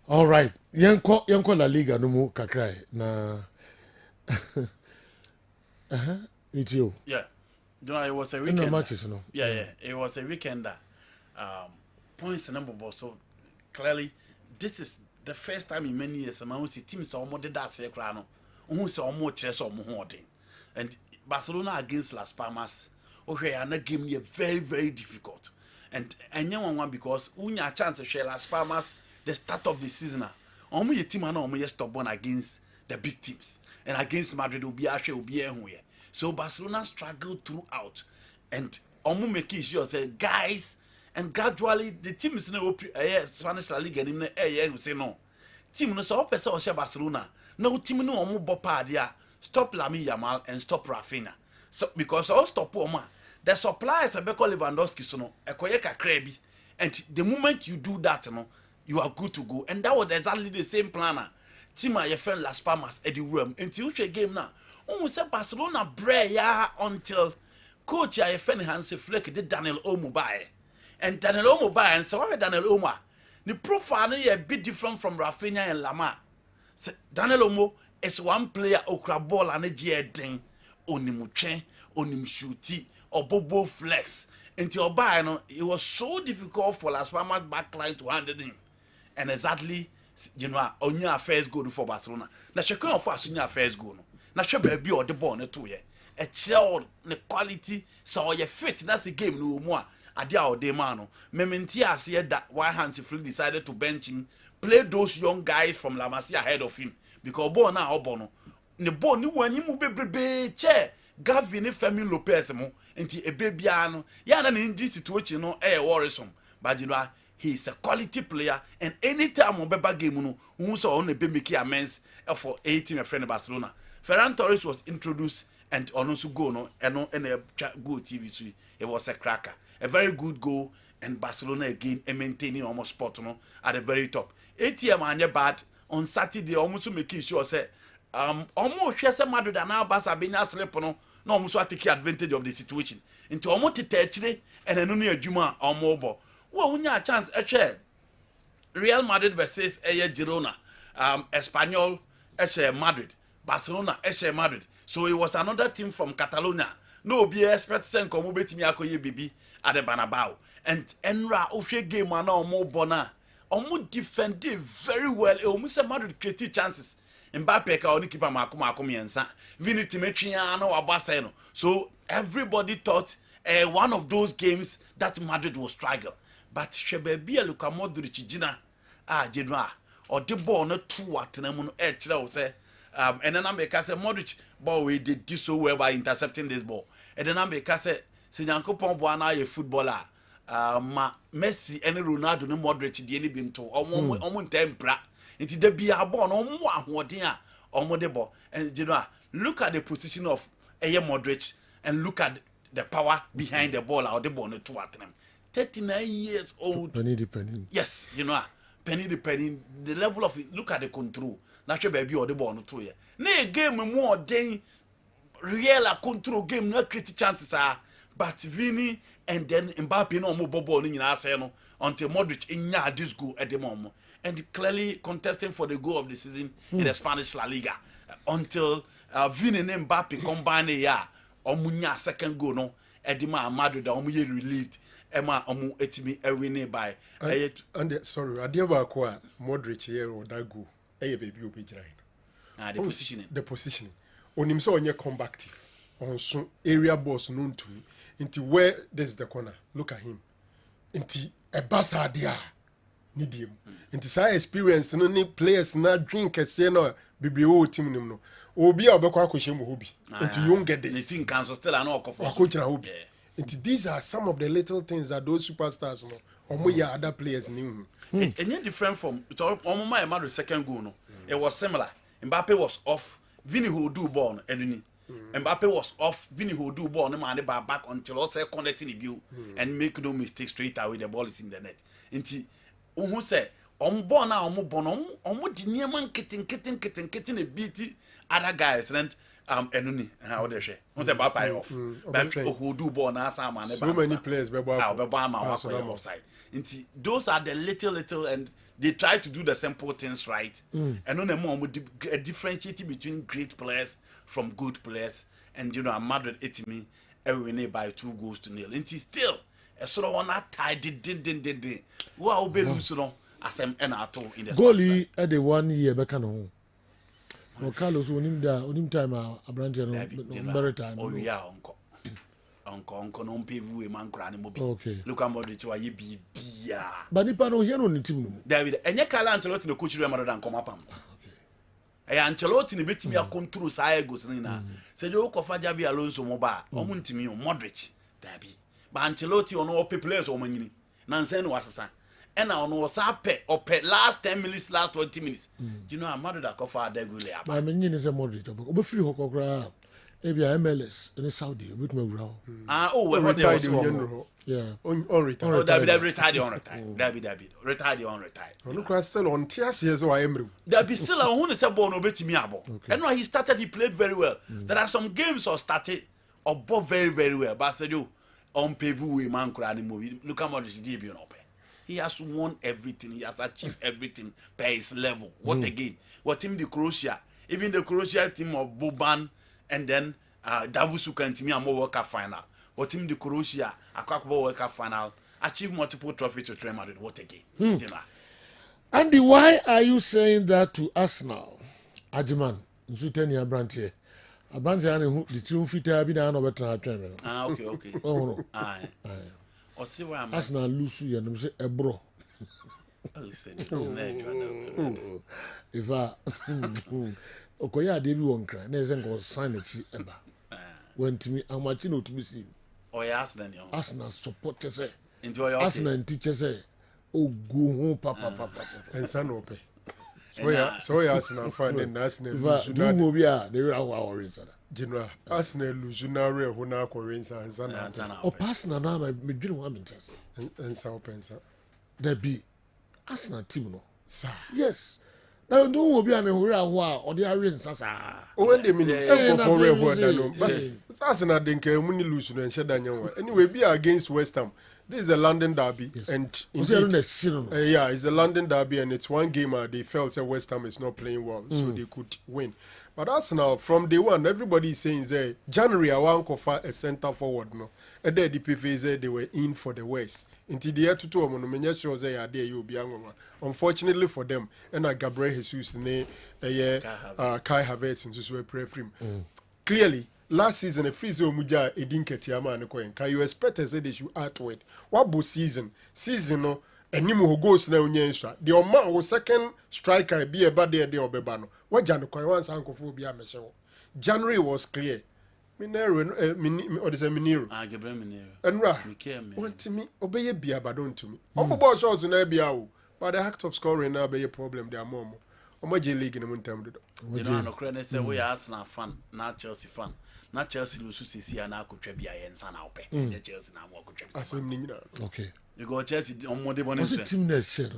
Speaker 2: All right. Yanko La Liga no mu kakrai na. With you.
Speaker 13: Yeah. No, it was a
Speaker 2: No
Speaker 13: weekend.
Speaker 2: matches, no.
Speaker 13: Yeah. It was a weekend. Points number, so clearly, this is the first time in many years. I see teams almost did that. Say, "Crano, who say almost chess or more and Barcelona against Las Palmas. Okay, and that game here very, very difficult. And you one because when you chance to share Las Palmas, the start of the season, only your team and only stubborn against the big teams and against Madrid will be actually will be anywhere. So Barcelona struggled throughout, and Omu make sure say guys, and gradually the team is now Spanish La Liga and you say no. Team no so person or Barcelona. No team no Omu bopa stop Lamine Yamal and stop Rafinha. So because all stop Oma, the suppliers are Beko Lewandowski so no ekoyeka krebi, and the moment you do that no, you are good to go, and that was exactly the same planner. Team your friend Las Palmas at the room until you game now. Oh, say Barcelona break ya until coach your friend Hansi Flick did Daniel Olmo buy, and Daniel Olmo buy, and so why Daniel Olmo? The profile is a bit different from Rafinha and Lama. So Daniel Olmo is one player okra ball and a ding onimuche onimshuti or bobo flex until buy no, it was so difficult for Las Palmas backline to handle him, and exactly. You know, on your first goal for Barcelona. Now, she can't force your first goal. Now, she be or the ball, too. A child, the quality, so you fit. That's a game, no more. A dia or de mano. Mementia said that why Hansi Flick decided to bench him, play those young guys from La Masia ahead of him. Because ball now, Bono. The ball, you want you be chair. Gavin, Femi Lopez, and a babyano. Yana in this situation, no air worrisome. But you know, he is a quality player, and anytime on Beba game, who saw only be making amends for 18 a friend of Barcelona. Ferran Torres was introduced and also go no and a good TV. It was a cracker, a very good goal, and Barcelona again maintaining almost spot no at the very top. ATM and bad on Saturday, almost making sure say almost share some Madrid and now Barca being asleep no almost take advantage of the situation. Into almost 30 and then only a Juma or mobile. Well, when you have a chance, Real Madrid versus Girona, Espanyol, Madrid, Barcelona, Madrid. So it was another team from Catalonia. No, be expect send come over to me akoye baby at the Bernabeu. And Enra Oshe game and more bona. Omo defended very well. Omo say Madrid created chances. Mbappe ka only keeper Makuma Yensa. Vini Timetriano Abaseno. So everybody thought one of those games that Madrid will struggle. But Shebebia Luka Modric Gina Genoa or the ball not true at Namun say and then I say Modric ball we did this so well by intercepting this ball. And then I say Sinyanko Pombuana a footballer Messi and Ronaldo no Modric the any been to almost tempera into the be a born on one dear or modebo and Genoa look at the position of Modric and look at the power behind the ball or the ball not two at them. 39 years old.
Speaker 2: Penny depending.
Speaker 13: Yes, you know, penny depending. The level of it, look at the control. Natural baby or the ball no 2 years. Nay game more than real control game, no create chances are. But Vini and then Mbappe no more ball in Arsenal until Modric in this goal at the moment. And clearly contesting for the goal of the season in the Spanish La Liga. Until Vini and Mbappe combine a year or Munya second goal no at the Madrid or relieved. Emma omu etimi ewine by
Speaker 14: and sorry adia ba ko a Modric here or that go baby obi giran
Speaker 13: the
Speaker 14: positioning onim so onye combative on so area boss known to me into where there's the corner look at him into a basa dia medium into say experience no ni players na drink say no bibio team nim no obi a obekwa akohye mo hobi into you get this
Speaker 13: the team can so still an okofo
Speaker 14: akohira hobi. These are some of the little things that those superstars know. Other players knew.
Speaker 13: And you're different from my Madrid second goal. No, it was similar. Mbappe was off. Vini who do ball and Mbappe was off. Vini who do ball. No man back until also connecting the view and make no mistake straight away. The ball is in the net. Inti who say ball now born the near man kitten a beat other guys and enuni how they share on say buy off but who do ball na sama ne
Speaker 14: so many players be
Speaker 13: offside. Those are the little and they try to do the simple things right and on the more differentiating between great players from good players and Madrid 80 me winning by 2-0 and still a sort of one tie did wow be lose no asem and at all in the
Speaker 2: goalie at the 1 year back no Carlos onim time abrante no very time
Speaker 13: oh yeah uncle no pevu e man kra ne mobi
Speaker 2: okay
Speaker 13: look at Modric wa ye bibia
Speaker 2: but nipa no here no ni team no
Speaker 13: David enye Carlo Ancelotti no coach Real Madrid and come up Ancelotti ne betimi akontrol saa egos ni na se je ukofa Jabi Alonso mo ba omo ntimi o Modric David ba Ancelotti ono o players o manyini na nsen no wasesa ena ono wo sa pe last 10 minutes last 20 minutes Madrid akofa adegule aba
Speaker 2: ba manyini se Modric obefiri hokokra ebia MLS in Saudi obetuma wura
Speaker 13: we hold the
Speaker 2: yeah
Speaker 14: on retired
Speaker 13: David retired on retired retired on retired
Speaker 14: no cross sell on tias years o emru
Speaker 13: David still who say ball no betimi abo and when he started he played very well there are some games or started or ball very well but said you on pevu we man kra ni movie look at Modric dey be on up he has won everything he has achieved everything per his level what again what team the Croatia even the Croatia team of Boban and then Davusuka and Timmy World Cup final. What team the Croatia, Akakbo World Cup final, achieve multiple trophies to Real Madrid. What again?
Speaker 2: Andy, why are you saying that to Arsenal? Ajiman, Zuteni Abrantie. Abrantie and the two feet have been on over train.
Speaker 13: Okay.
Speaker 2: Oh no.
Speaker 13: Aye. Or see where I'm
Speaker 2: Arsenal lose you and say a bro. If Okoya Debi won cry, Nezen go sign a eba. When to me, I'm watching to me see.
Speaker 13: Oh, yes, then
Speaker 2: Arsenal supporters say.
Speaker 13: Enjoy your
Speaker 2: Arsenal and teachers say, oh, go home, papa.
Speaker 14: And son open. So Arsenal finding Arsenal.
Speaker 2: Do mobile, they are our reason.
Speaker 14: General, Arsenal lose now, who now Koreans and Zana.
Speaker 2: Or Arsenal now, my dream one interest.
Speaker 14: And so pensa.
Speaker 2: There be Arsenal team, no.
Speaker 14: Sir.
Speaker 2: Yes. Now do will be an or the Arian Sasa.
Speaker 14: Oh, when they mean for real, but Arsenal didn't care when you lose and shed down. Anyway, be against West Ham. This is a London derby, and indeed, it's a London derby, and it's one game they felt that West Ham is not playing well, so they could win. But Arsenal, from day one, everybody is saying that January I want to find a centre forward, no, and then the PFA said they were in for the West. Until the year 2 I'm sure they are there. You'll be unfortunately for them, and Gabriel Jesus, Kai Havertz, and just were pray for him. Clearly, last season a free zone muja edinketiama and coin. Can you expect to say they should add to it? What about season no? And Nimu who goes now nyensha. The Oma was second striker be a bad day or bebano. What Janu Kaiwan's uncle for be a mesho. January was clear. Minero or the Minero.
Speaker 13: Gabriel Minero.
Speaker 14: And Ra, want to me, obey a beer, but don't to me. Omo shots in Abiao, but the act of scoring now be a problem, there are more. Omaji League in the Muntam.
Speaker 13: No credit say we are Arsenal fan, not Chelsea fan. Not Chelsea lose to see and I could trebia and San Alpe. Chelsea now more could trebia.
Speaker 2: Okay.
Speaker 13: You go Chelsea on Monday morning.
Speaker 2: What's the team that said?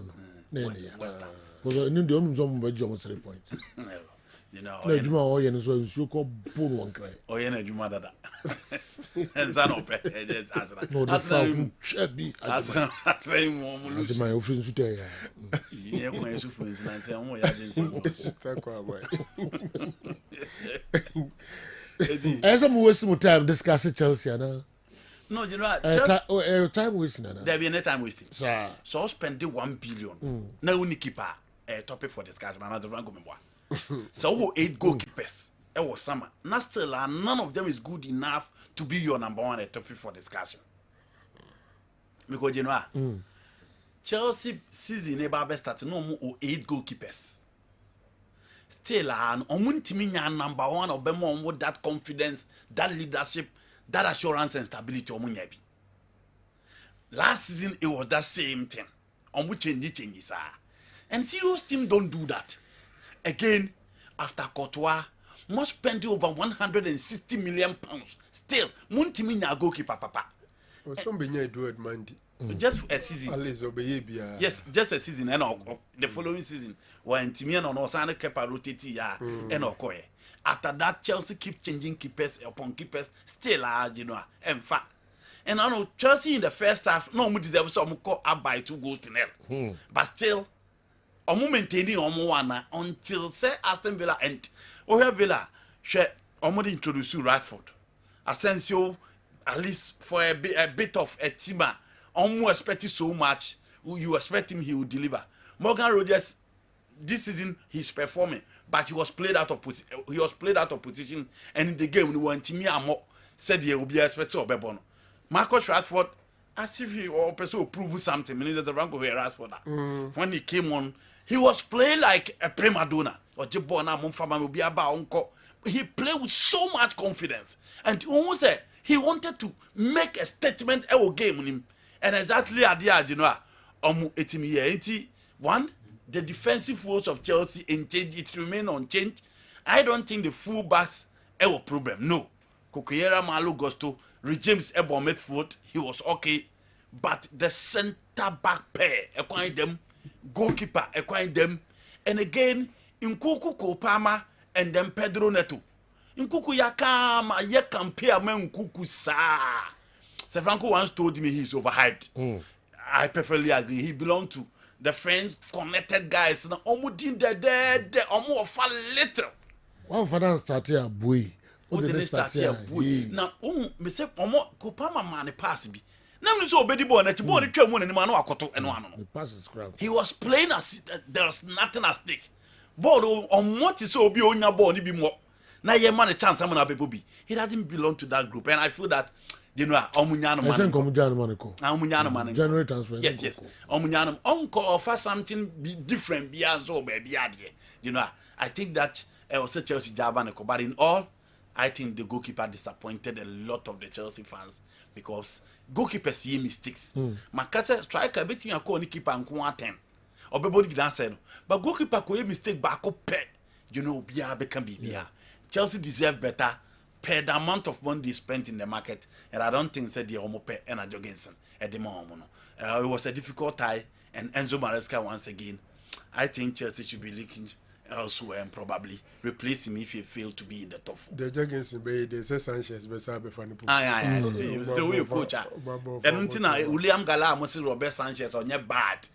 Speaker 13: West Ham.
Speaker 2: Because I knew the only by John 3 points.
Speaker 13: You know,
Speaker 2: Juma Oyen is what you call Bull one cry.
Speaker 13: Oyen Juma Dada. And San Alpe.
Speaker 2: No, the foul should be.
Speaker 13: That's very more.
Speaker 2: My office today.
Speaker 13: Yeah, when you for instance, I'm more.
Speaker 2: As I'm wasting time discussing Chelsea now.
Speaker 13: No, you know,
Speaker 2: time wasting.
Speaker 13: There be any time wasting.
Speaker 2: Sir.
Speaker 13: So spend the 1 billion. Now we keep a topic for discussion. Another one go me. So 8 goalkeepers. It was summer. Not still, none of them is good enough to be your number one topic for discussion. Because you know, Chelsea season never started no more 8 goalkeepers. Still, number one of them with that confidence, that leadership, that assurance and stability. Last season it was that same thing. Changes. And serious team don't do that. Again, after Courtois, must spend over 160 million pounds. Still, Muntiminya goalkeeper, papa. Just a season. Yes, just a season. And the following season, when Timian on Osana kept a rotating and Okoye. after that Chelsea keep changing keepers upon keepers still you know in fact and I know Chelsea in the first half no we deserve some call up by 2 goals to nil but still omo maintaining omo one until say Aston Villa and Villa share omo introduce Rashford Asensio at least for a bit of a team omo expecting so much you expect him he will deliver. Morgan Rogers this season he's performing but he was played out of position and in the game we want Timmy Amo said he will be expected or Bebono. Marcus Rashford as if he or person will prove something. There's a rank of Rashford when he came on he was playing like a prima donna or Jibona Mumfama will be about uncle. He played with so much confidence and almost said he wanted to make a statement our game on him and exactly at the end you know etimi 81 the defensive woes of Chelsea unchanged it remain unchanged. I don't think the full backs a problem no Coquillera Malo Gusto James Ebo Midfield he was okay but the center back pair acquiring them goalkeeper acquiring them and again Nkuku Kopama and then Pedro Neto Nkuku yakama ye compare men Nkuku sa Franco once told me he's overhyped. I perfectly agree. He belonged to the French connected guys. Now, almost in the almost far little.
Speaker 2: One father started a boy.
Speaker 13: What the next started a boy. Now, me say, Kopama man pass me. Now, me so obedi boy. Na chibo ni twa mu na ma na akoto eno ano.
Speaker 2: The pass is crap.
Speaker 13: He was playing as there was nothing at stake. Ball on what is so obi onya ball ni bi mo. Na ye man a chance am na people be. He doesn't belong to that group and I feel that you know, Omunyano man.
Speaker 2: January transfer.
Speaker 13: Yes. Omunyano uncle offer something different beyond so baby. You know, I think that also Chelsea Jabaneko. But in all, I think the goalkeeper disappointed a lot of the Chelsea fans because goalkeepers see mistakes. Makasa striker betting a corner keeper and 10. Or everybody can say no. But goalkeeper could mistake back up pet. You know, can be. Chelsea deserve better. Per the amount of money they spent in the market, and I don't think said the homo per and Jorgensen at the moment. It was a difficult tie, and Enzo Maresca once again. I think Chelsea should be looking elsewhere and probably replace him if he failed to be in the top 4.
Speaker 14: The Jorgensen they say Sanchez be sabe for the
Speaker 13: still your coach. And until William Gala must Robert Sanchez on your bad.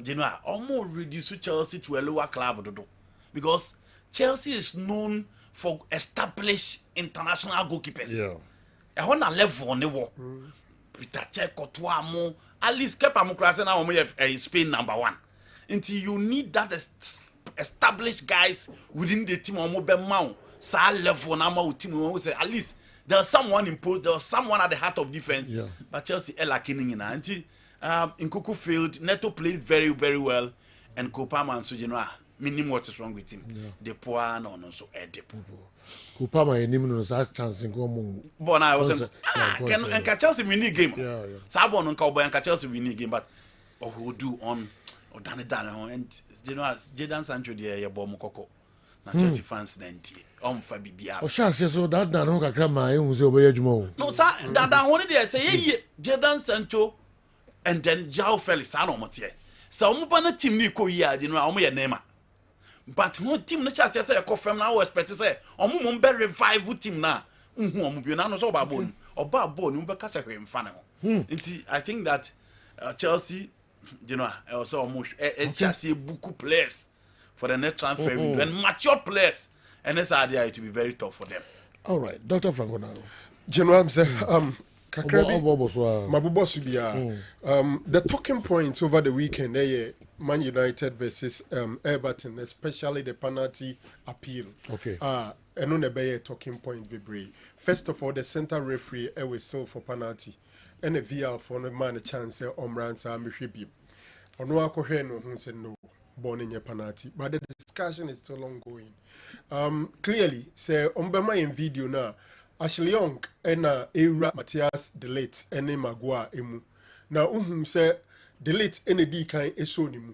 Speaker 13: You know, almost reduce Chelsea to a lower club because Chelsea is known for established international goalkeepers. Yeah. On a level on the wall. Peter Cech, Courtois, at least Kepa Mukrasa now we Spain number 1. Until you need that established guys within the team or mobile mount. Sa level now team we say at least there's someone imposed, there's someone at the heart of defense. Yeah. But Chelsea lacking in until Nkuku failed. Neto played very, very well, and Kopama and Sujinwa. Minimum what is wrong with him. The poor no so Depo.
Speaker 2: Kupama enim no such chance in go mu.
Speaker 13: But I was can Chelsea win the game. Yeah. Sabon on Cowboy and Chelsea win the game but who do on or Dan and you know Jadon Sancho there bomb koko. Na Chelsea fans 90 for bibia.
Speaker 2: O chance so that Dan ho kakra ma ehun se oboye adwuma o.
Speaker 13: No sir that one there say Jadon Sancho and then João Felix no motie. So omo ba na team ni ko yi ade no omo ye nema. But one team no chance say confirm now expect say omo be revive team na omo bi na no so ba bone oba bone no be ka say hwemfa ne ho. I think that Chelsea you know also almost Chelsea beaucoup players for the next transfer window and mature players and this idea it will be very tough for them.
Speaker 2: All right, Dr. Franco now.
Speaker 14: General say Kakrabi Mabubosu bia the talking points over the weekend Man United versus Everton, especially the penalty appeal.
Speaker 2: Okay.
Speaker 14: And on the talking point be first of all, the center referee was still for penalty. And a VR for the man a chance Omran Samishibi. Ono akoheno who said no, born in your penalty. But the discussion is still ongoing. Clearly, say Ombema in video now. Ashley Young and Era Matthias Delete and Magua emu. Now say Delete any D kind esonimu.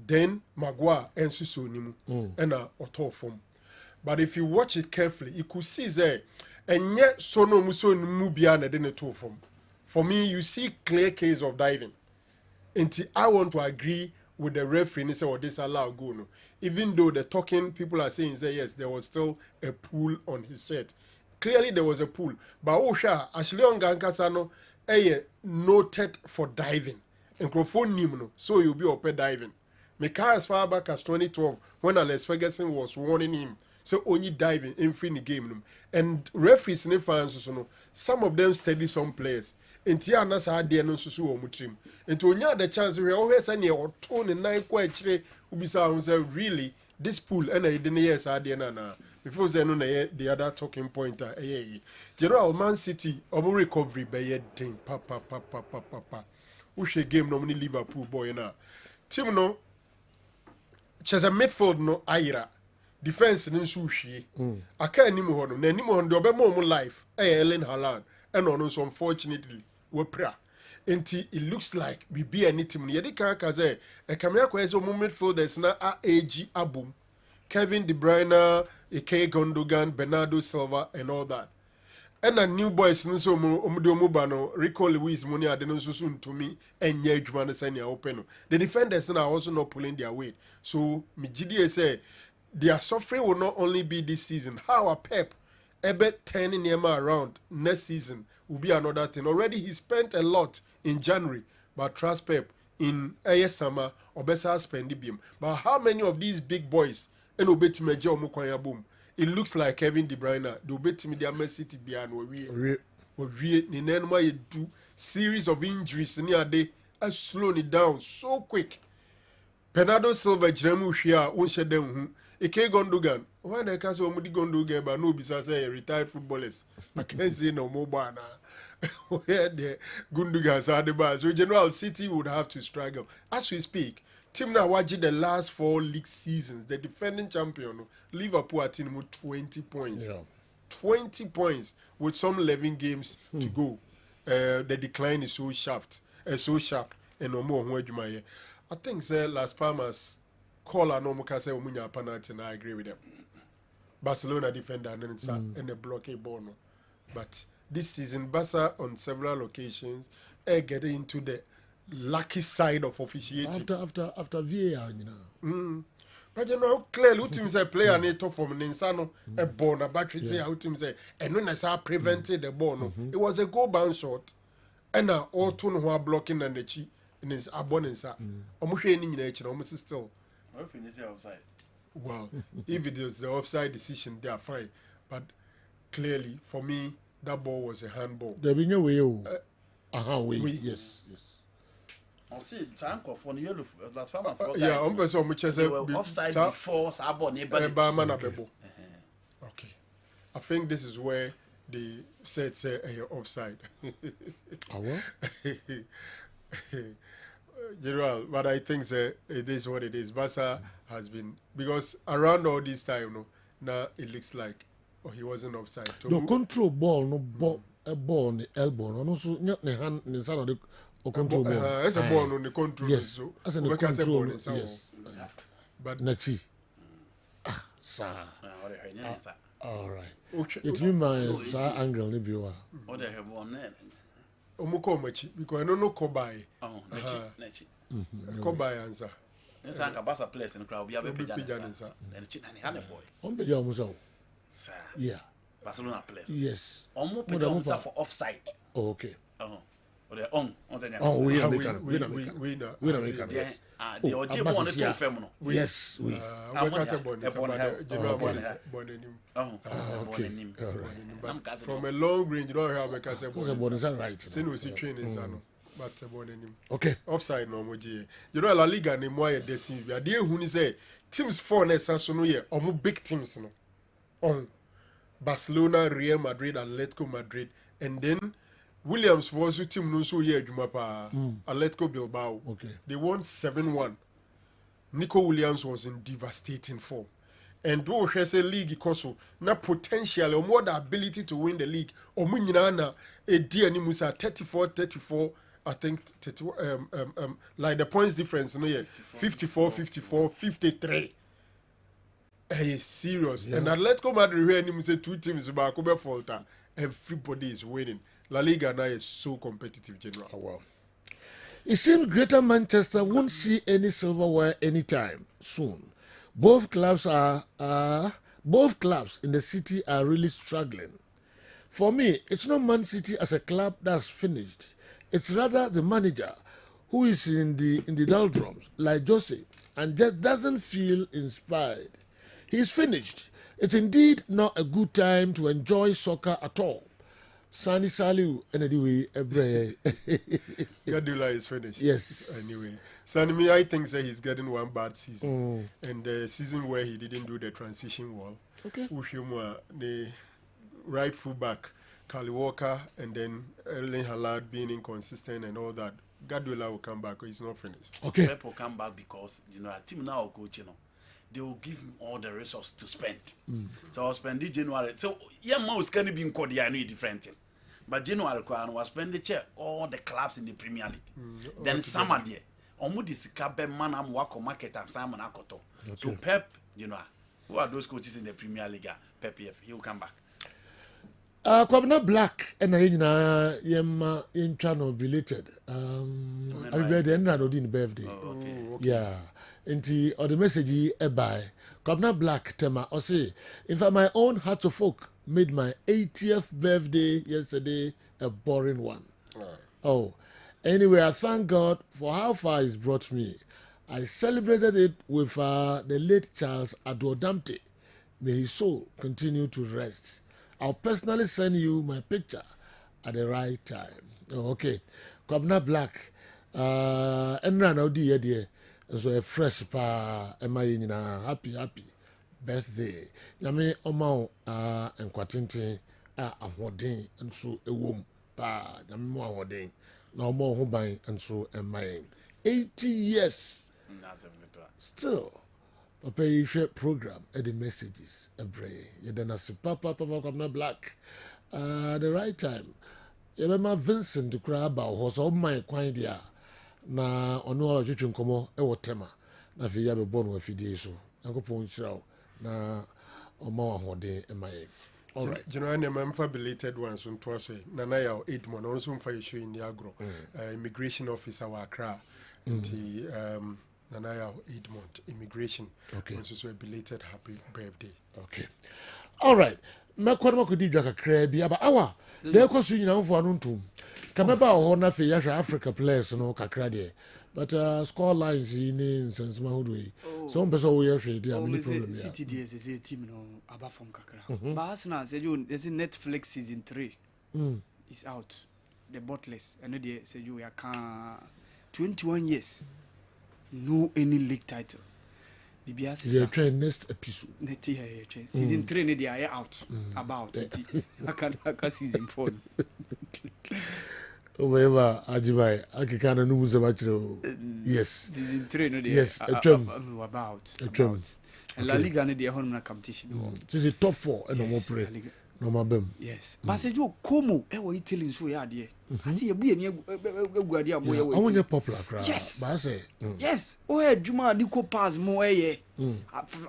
Speaker 14: Then Magua and Susonimu and auto form. But if you watch it carefully, you could see there and yet sono muson mubiana than a two form. For me, you see clear case of diving. And I want to agree with the referee and say, "Oh, this allow go." No, even though the talking people are saying, "Say yes, there was still a pull on his shirt." Clearly, there was a pull, but Osha Ashley Ongankasano, noted for diving. And no, so you'll be up diving. Meka as far back as 2012 when Alex Ferguson was warning him, so only diving in the game. And referees and fans, some of them steady some players. And Tiana had the announcers who were trim. And to only the chance we always any or tone and 9 quite really this pool and I didn't yes I didn't before they know the other talking point. General Man City recovery by thing papa. Which a game normally Liverpool boy na. Team no. Chess a midfield no Ira. Defense in sushi. I can't anymore. Anymore on the Obama life. Ellen Haaland. And also unfortunately, we're prayer. It looks like we be any team. Yedi Kankaze. A Kamia Queso midfielders na AG Abum. Kevin De Bruyne, Ike Gundogan, Bernardo Silva, and all that. And a new boys so Mubano, recall Luis Munia, the soon to me, and Yedman Sanya open. The defenders are also not pulling their weight. So, Mijidi say, their suffering will not only be this season. How a Pep, Ebert turning Nema around next season will be another thing. Already he spent a lot in January, but trust Pep in summer or better spend him. But how many of these big boys and obey Major Mukwaya boom? It looks like Kevin De Bruyne. The obey their Man City beyond we do series of injuries near day has slowed it down so quick. Bernardo Silva Jeremu Shia won't shed them. Ike Gundogan. Why the case of Mudi Gundogan but no besides retired footballers. I can't say no more banner. Where the Gundogans are the bars. So General City would have to struggle. As we speak, Team Nawaji the last 4 league seasons, the defending champion, Liverpool are team with 20 points. Yeah. 20 points with some 11 games to go. The decline is so sharp. And no more. I think Las Palmas call a normal case Umunya penalty, and I agree with them. Barcelona defender and a blockade ball. But this season, Barca on several occasions getting into the lucky side of officiating.
Speaker 2: After VAR, you know.
Speaker 14: But you know, clearly, who teams play an eto from Ninsano, a ball, a battery say how teams say, and when I saw prevented the ball, it was a goal bound shot, and all two who are blocking and the chi in his abundance. Almost any nature, almost still.
Speaker 13: Offside.
Speaker 14: Well, if it is the offside decision, they are fine. But clearly, for me, that ball was a handball.
Speaker 2: There be no way. Yes.
Speaker 13: I see time for the yellow last time.
Speaker 14: Yeah, I'm going to
Speaker 13: offside before Sabo neighbor.
Speaker 14: Okay. I think this is where they said offside. General, but I think it is what it is. Barca has been, because around all this time, now it looks like he wasn't offside.
Speaker 2: The control ball, a ball on the elbow, and also not the hand inside of the control ball.
Speaker 14: It's a ball on the control.
Speaker 2: Yes,
Speaker 14: so
Speaker 2: as in the control.
Speaker 14: Yes. But
Speaker 2: Nachi. Sir. All right. It means my angle, maybe you are.
Speaker 13: What they have one there.
Speaker 14: Omukomachi, because I don't know Kobai.
Speaker 13: Oh, Nechi.
Speaker 14: Kobai answer.
Speaker 13: It's like a Bassa place in the crowd. We have a pigeon. And a chicken and a boy.
Speaker 2: On the Yamuso.
Speaker 13: Sir.
Speaker 2: Yeah.
Speaker 13: Barcelona place.
Speaker 2: Yes.
Speaker 13: Almost pigeon for offside.
Speaker 2: Oh, okay.
Speaker 13: Oh. They're on.
Speaker 2: We
Speaker 14: know.
Speaker 13: The OJ born to feminine.
Speaker 2: Yes, we.
Speaker 14: From a long range, you don't have a case
Speaker 2: of right.
Speaker 14: But
Speaker 2: okay.
Speaker 14: Offside no moji. You know La Liga ni mo ye desi. We dey hu ni say teams 4 na so no ye omo big teams no. On Barcelona, Real Madrid, Atletico Madrid, and then Williams was team no so ye adwuma pa. Atletico Bilbao.
Speaker 2: Okay.
Speaker 14: They won 7-1. Nico Williams was in devastating form. And though she say league koso na potential or more the ability to win the league or munyina na e dia ni musa 34 I think like the points difference no yeah 54 53 serious. Yeah. And Atletico Madrid here ni say 2 teams ba ko be falter, everybody is winning. La Liga now is so competitive, General.
Speaker 2: Oh, wow. It seems Greater Manchester won't see any silverware anytime soon. Both clubs in the city are really struggling. For me, it's not Man City as a club that's finished. It's rather the manager who is in the doldrums, like Jose, and just doesn't feel inspired. He's finished. It's indeed not a good time to enjoy soccer at all. Sani Saliu, anyway,
Speaker 14: Guardiola is finished.
Speaker 2: Yes.
Speaker 14: Anyway, Sani, I think that he's getting one bad season, and the season where he didn't do the transition well.
Speaker 2: Okay.
Speaker 14: The right fullback, Kali Walker, and then Erling Haaland being inconsistent and all that. Guardiola will come back. He's not finished.
Speaker 2: Okay.
Speaker 13: Pep will come back because a team now coach, they will give him all the resources to spend. So I'll spend it January. So yeah, mouse can be in Kodia, different thing. But January was spend the chair all the clubs in the Premier League. Then summer there, Omudi Sikabe Manam Wako Market and Simon Akoto. So Pep, who are those coaches in the Premier League? Pep, he will come back.
Speaker 2: Kwabena Black and I in channel related. I read the end of the birthday.
Speaker 13: Okay.
Speaker 2: Yeah. Inti or the message by Kwabena Black tema or say, in fact, my own heart of folk made my 80th birthday yesterday a boring one. Oh, anyway, I thank God for how far He's brought me. I celebrated it with the late Charles Adodamte. May his soul continue to rest. I'll personally send you my picture at the right time. Oh, okay. Kwabena Black. And now dear. So a fresh pa. Am I in a happy birthday? Yami Omao and Quatintin a hoarding and so a womb. Pa. Yami more hoarding. No more hobbying and so am I. 80 years. Still. Papa you share program and the messages a bray. You then say Papa Kwabena Black. The right time. You remember Vincent to cry about was all my quine dia. Na ono ajuju nkomo e wotema. Na fi ya be born we fidie so. Na ko pon chirawo na omo ahode e mai. All right.
Speaker 14: General name for belated ones on twice. Nana ya 8 months also for issue in the agro. Immigration officer wa Accra. Nanaya 8 month immigration.
Speaker 2: Okay.
Speaker 14: Also a belated happy birthday.
Speaker 2: Okay. All right. Mekwadama kudi dwa kakra bi aba awa. De ko so nyina mfo anu ntum. Kameba ho na fe ya Africa players no kakra de. But score lines in Sansma Hoodway. Some person we have the problem.
Speaker 15: City DS is a team no aba from kakra. But Arsenal said you there's Netflix season 3. It's out. The Botless and they said you are 21 years. No any league title. BBS is
Speaker 2: train next episode.
Speaker 15: Season 3 they are out about it. I can season 4.
Speaker 2: Whatever Ajibai Akikana news about yes.
Speaker 15: Season 3 no
Speaker 2: yes,
Speaker 15: about. And La Liga no dey home na competition.
Speaker 2: This is top 4 and no more pray. No more bem.
Speaker 15: Yes. But say you como e wo Italy so ya de. I see ebu eni eguade amo ye wo.
Speaker 2: I want you popular crowd.
Speaker 15: Yes.
Speaker 2: But I say
Speaker 15: yes. O adwuma adiko pass mo eye.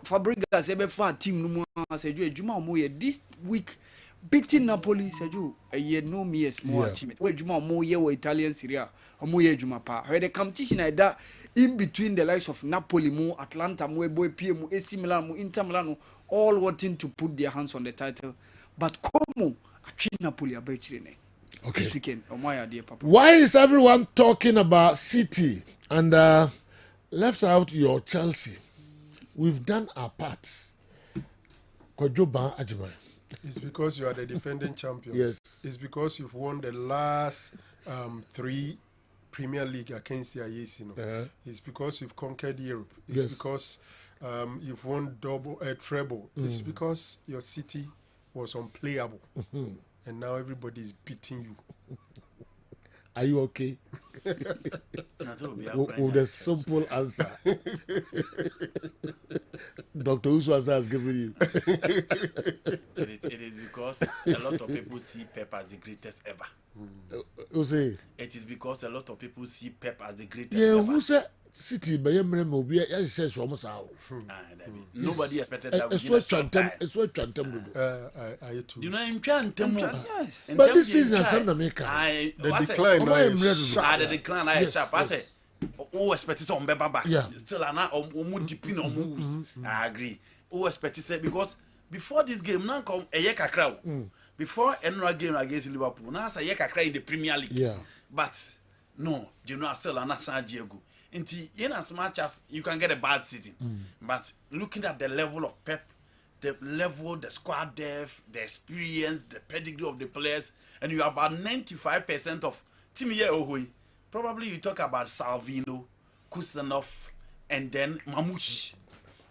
Speaker 15: Fabregas e be fa team no mo say you adwuma mo ye this week beating Napoli say you a no me small achievement. O adwuma mo ye wo Italian Serie A. Omo ye adwuma pa. Where the competition like that in between the likes of Napoli mo Atlanta mo boy PM AC Milan mo Inter Milan all wanting to put their hands on the title. But como Napoli okay. This weekend, Papa.
Speaker 2: Why is everyone talking about City and left out your Chelsea? We've done our parts.
Speaker 14: It's because you are the defending champions.
Speaker 2: Yes.
Speaker 14: It's because you've won the last 3 Premier League against the Ayesino. It's because you've conquered Europe. It's because you've won treble. It's because your City was unplayable, and now everybody is beating you.
Speaker 2: Are you okay? With a simple answer. Dr. Usu has given you.
Speaker 13: It is because a lot of people see Pep as the greatest ever. It is because a lot of people see Pep as the greatest ever.
Speaker 2: Who said City by Nobody
Speaker 13: expected that.
Speaker 2: Do
Speaker 13: you know him? Yes.
Speaker 2: But this season, the
Speaker 13: decline. The decline. I say, who expected some back? Still, I agree. Who expected because before this game, now come a yeka crowd. Before another game against Liverpool, now say yeka crowd in the Premier League.
Speaker 2: Yeah.
Speaker 13: But no, you know, still an San Diego. In as much as you can get a bad season, but looking at the level of Pep, the level, the squad depth, the experience, the pedigree of the players, and you are about 95% of team here. Probably you talk about Salvino, Kusanov, and then Mamouchi.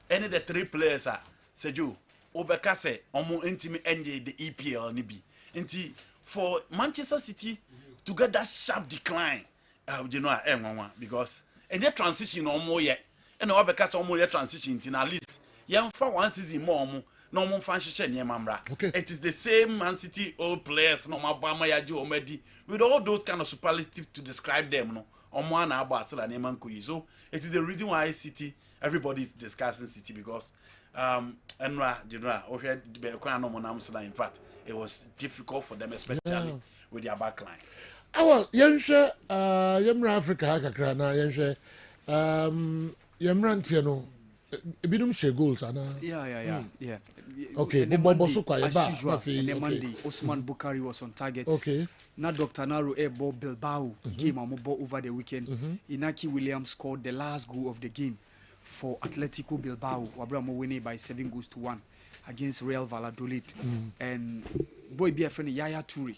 Speaker 13: Any of the three players are Sergio Obekase, Omo Intimi NJ the EPL Nibi. Inti for Manchester City to get that sharp decline, you know, because and the transition Omo yet, and Obekase Omo yet transition in at least for one season more. No more function, okay. It is the same Man City old players, no Bama Yaji Omedi, with all those kind of superlatives to describe them, no. Omwana Basel and Eman Kuyi. So it is the reason why City, everybody is discussing City because in fact it was difficult for them, especially with their back line.
Speaker 2: Well, Yemsha Yemra Africa Hakakrana, Yemsha Yemrantiano. Bidum she goals ana.
Speaker 15: Yeah.
Speaker 2: Okay,
Speaker 15: Monday, Osman Bukari was on target.
Speaker 2: Okay.
Speaker 15: Now Dr. Naro ball Bilbao game over the weekend. Inaki Williams scored the last goal of the game for Atletico Bilbao. Wabramo winning by 7-1 against Real Valladolid. And boy be a friend Yaya Toure.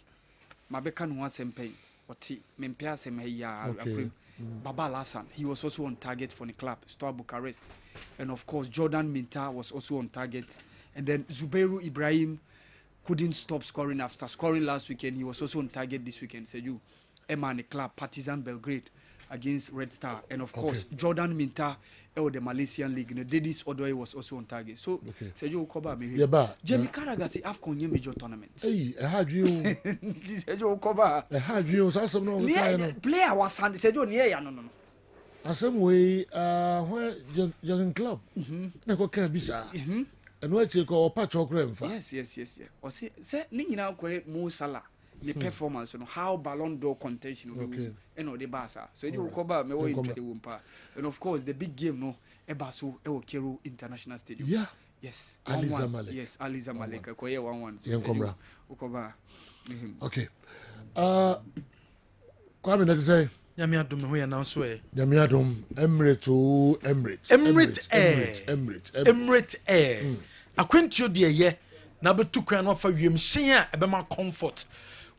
Speaker 15: Mabeka no sempe. Oti mempea semheya. Baba Lassan, he was also on target for the club, Steaua Bucharest. And of course, Jordan Minta was also on target. And then Zubairu Ibrahim couldn't stop scoring after scoring last weekend. He was also on target this weekend. Seju Emma the club, Partizan Belgrade against Red Star. And of course, Jordan Minta, the Malaysian League. Dedis Odoi was also on target. So, Seju Okoba, maybe. Jamie Carragher, say AFCON major tournament.
Speaker 2: Hey, I had you.
Speaker 15: Seju Okoba.
Speaker 2: I had you. So no
Speaker 15: player was Seju near no.
Speaker 2: Some way, where young club. Never can be sir. And what you call patch or grandfa.
Speaker 15: Yes. Or say Nina Mo Salah. The performance, how Ballon d'Or contention will be, the Barca. So you will cover me and of course the big game, no, Ebaso, Keru International Stadium.
Speaker 2: Yeah.
Speaker 15: Yes.
Speaker 2: Ali Zamalek.
Speaker 15: Yes, Ali Zamalek. Koye 1-1.
Speaker 2: Okay. Kwame, let's say.
Speaker 16: Yamiadum, who announced way.
Speaker 2: Yamiadum, Emirates.
Speaker 16: Emirates Air. Acquaint dear, yeah. Number 2 crown offer you a bema comfort.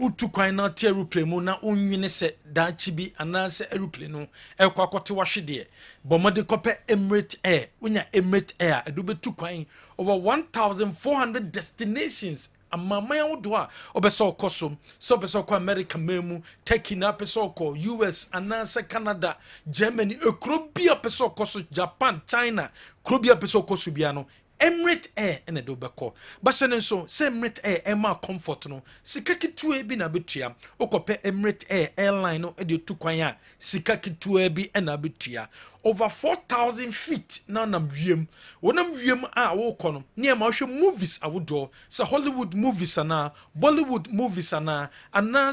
Speaker 16: Utu kwina tie aeroplane mu na onwene se da chibi anase aeroplane no ekwakote wahwe de bomode kope Emirates Air unya Emirates Air edubetu kwan over 1400 destinations amamaya wodo a obese okoso so obese okọ America memu Turkey na pese okọ US anase Canada Germany ekrobia pese okoso Japan China krobia pese okoso bia no Emirates Air ene do beko basene so se Emirates Air ema comfort no sika kitue bi na betua okope Emirates Air airline no e de tu kwan a sika kitue bi ena betua over 4,000 feet na nam wiem wonam wiem a wo kono ne ma hwe movies awodo se Hollywood movies ana Bollywood movies ana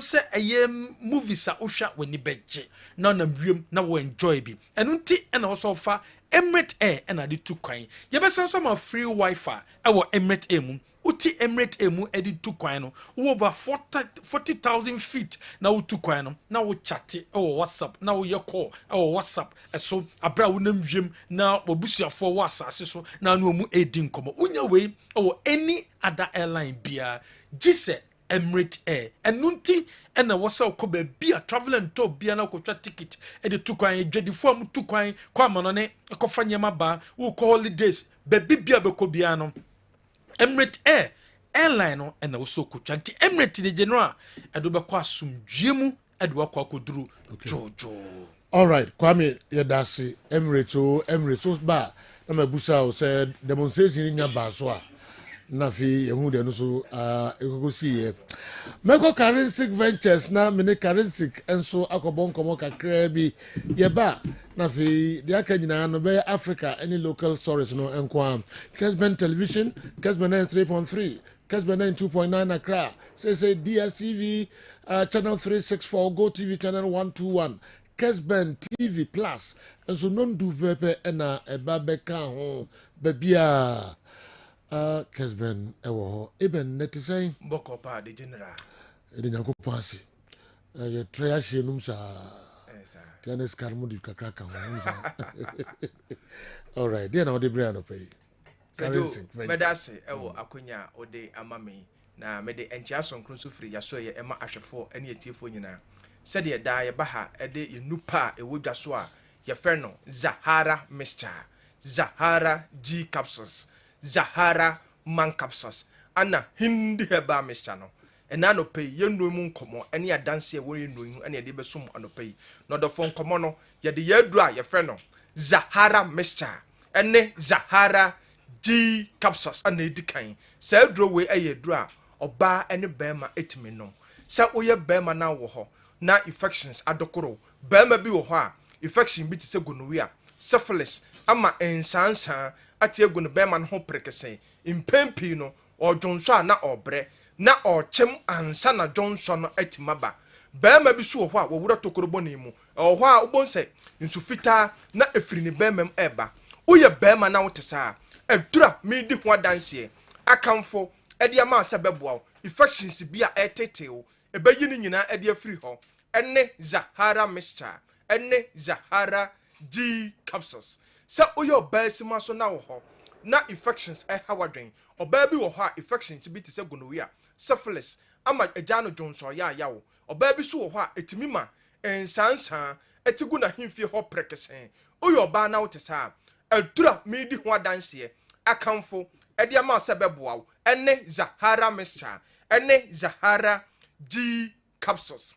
Speaker 16: se eye movies a ohwa wani beje na nam wiem na wo enjoy bi eno nti ena wo so fa Emirates Air and I did 2 coin. You better some free Wi-Fi. Our Emirates Air mu. Uti Emirates Air mu edit 2 coin. Over 40,000 feet. Now 2 coin. Now we chat or WhatsApp. Now we call or WhatsApp. So abra unam jim now obusia for WhatsApp. So now no mu edin komo. Unya way or any other airline bia. Jise Emirates Air and nunti and na wasa ko be bia traveling to bia na ko twa ticket e de 2 kwan dwedi form 2 kwan kwa mono ne ko fanya maba wo ko holidays be bia be ko bia no Emirates Air airline no and na wo ko twa nti Emirates de general e do be ko asumdwemu e de wo ko akoduru jojo.
Speaker 2: All right, Kwame Yedasi Emirates ba na mabusa o said demonstration nya ba so a na fi yehu de no so ekoko siye meko Karensic Ventures na mene Karensic enso akobon komo kakra bi ye ba na fi de aka nyina no be Africa any local stories no enko Kessben television Kessben 3.3 Kessben 2.9 Accra say DSTV channel 364 Go TV channel 121 Kessben TV Plus enso non du pepe na eba beka ho babia Kessben ewo eben netisay
Speaker 16: boko pa de general
Speaker 2: ede nyanko pasi ye treya hyenum sa tianes karmu di kakraka ho all right then now the brand no pay
Speaker 16: medase ewo akonya ode amame na mede enchia sonkron so free yaso ye ema ahwefo ene etiefo nyina sede da ye baha ede ye nupa ewo dwaso a ye frɛ no Zahara Mixture Zahara G capsules Zahara man capsules ana hindi heba mixture no ena no pay ye no mu nkomo ene adanse e wo ye no hu ene de besom ano pay no do fo nkomo no ye de ye duru a ye frɛ no Zahara Mixture ene Zahara G capsules ana edikan sa duro we eye duro a oba ene bema etimi no sa oye bema na wo ho na infections adokoro bema bi wo ho a infection bi ti se gonorrhea syphilis ama ensansan ati egu no bema no ho prekese impempi no odwonso na obre na ochem ansa na dwonso no atimaba bema bi so ho a wo wura tokorobo ne mu ho a ubonse nsufita na efiri ne bema eba uye bema na wotesa edura midi ho adanse akamfo ede ama asebeboa infections bia eteteo ebeyi ni nyina ede afiri ho ene Zahara Mixture ene Zahara G capsules sa uyo basima so na wo ho na infections hawadwen oba bi wo ho a infections bi te se gonorrhea syphilis ama ejano jonso ya yawo oba bi so wo ho a etimi ma ensansan etigu na himfie ho prekesen uyo oba na wo te sa adura midi ho adanse akamfo ede ama sebeboa ene Zahara Mixture ene Zahara G capsules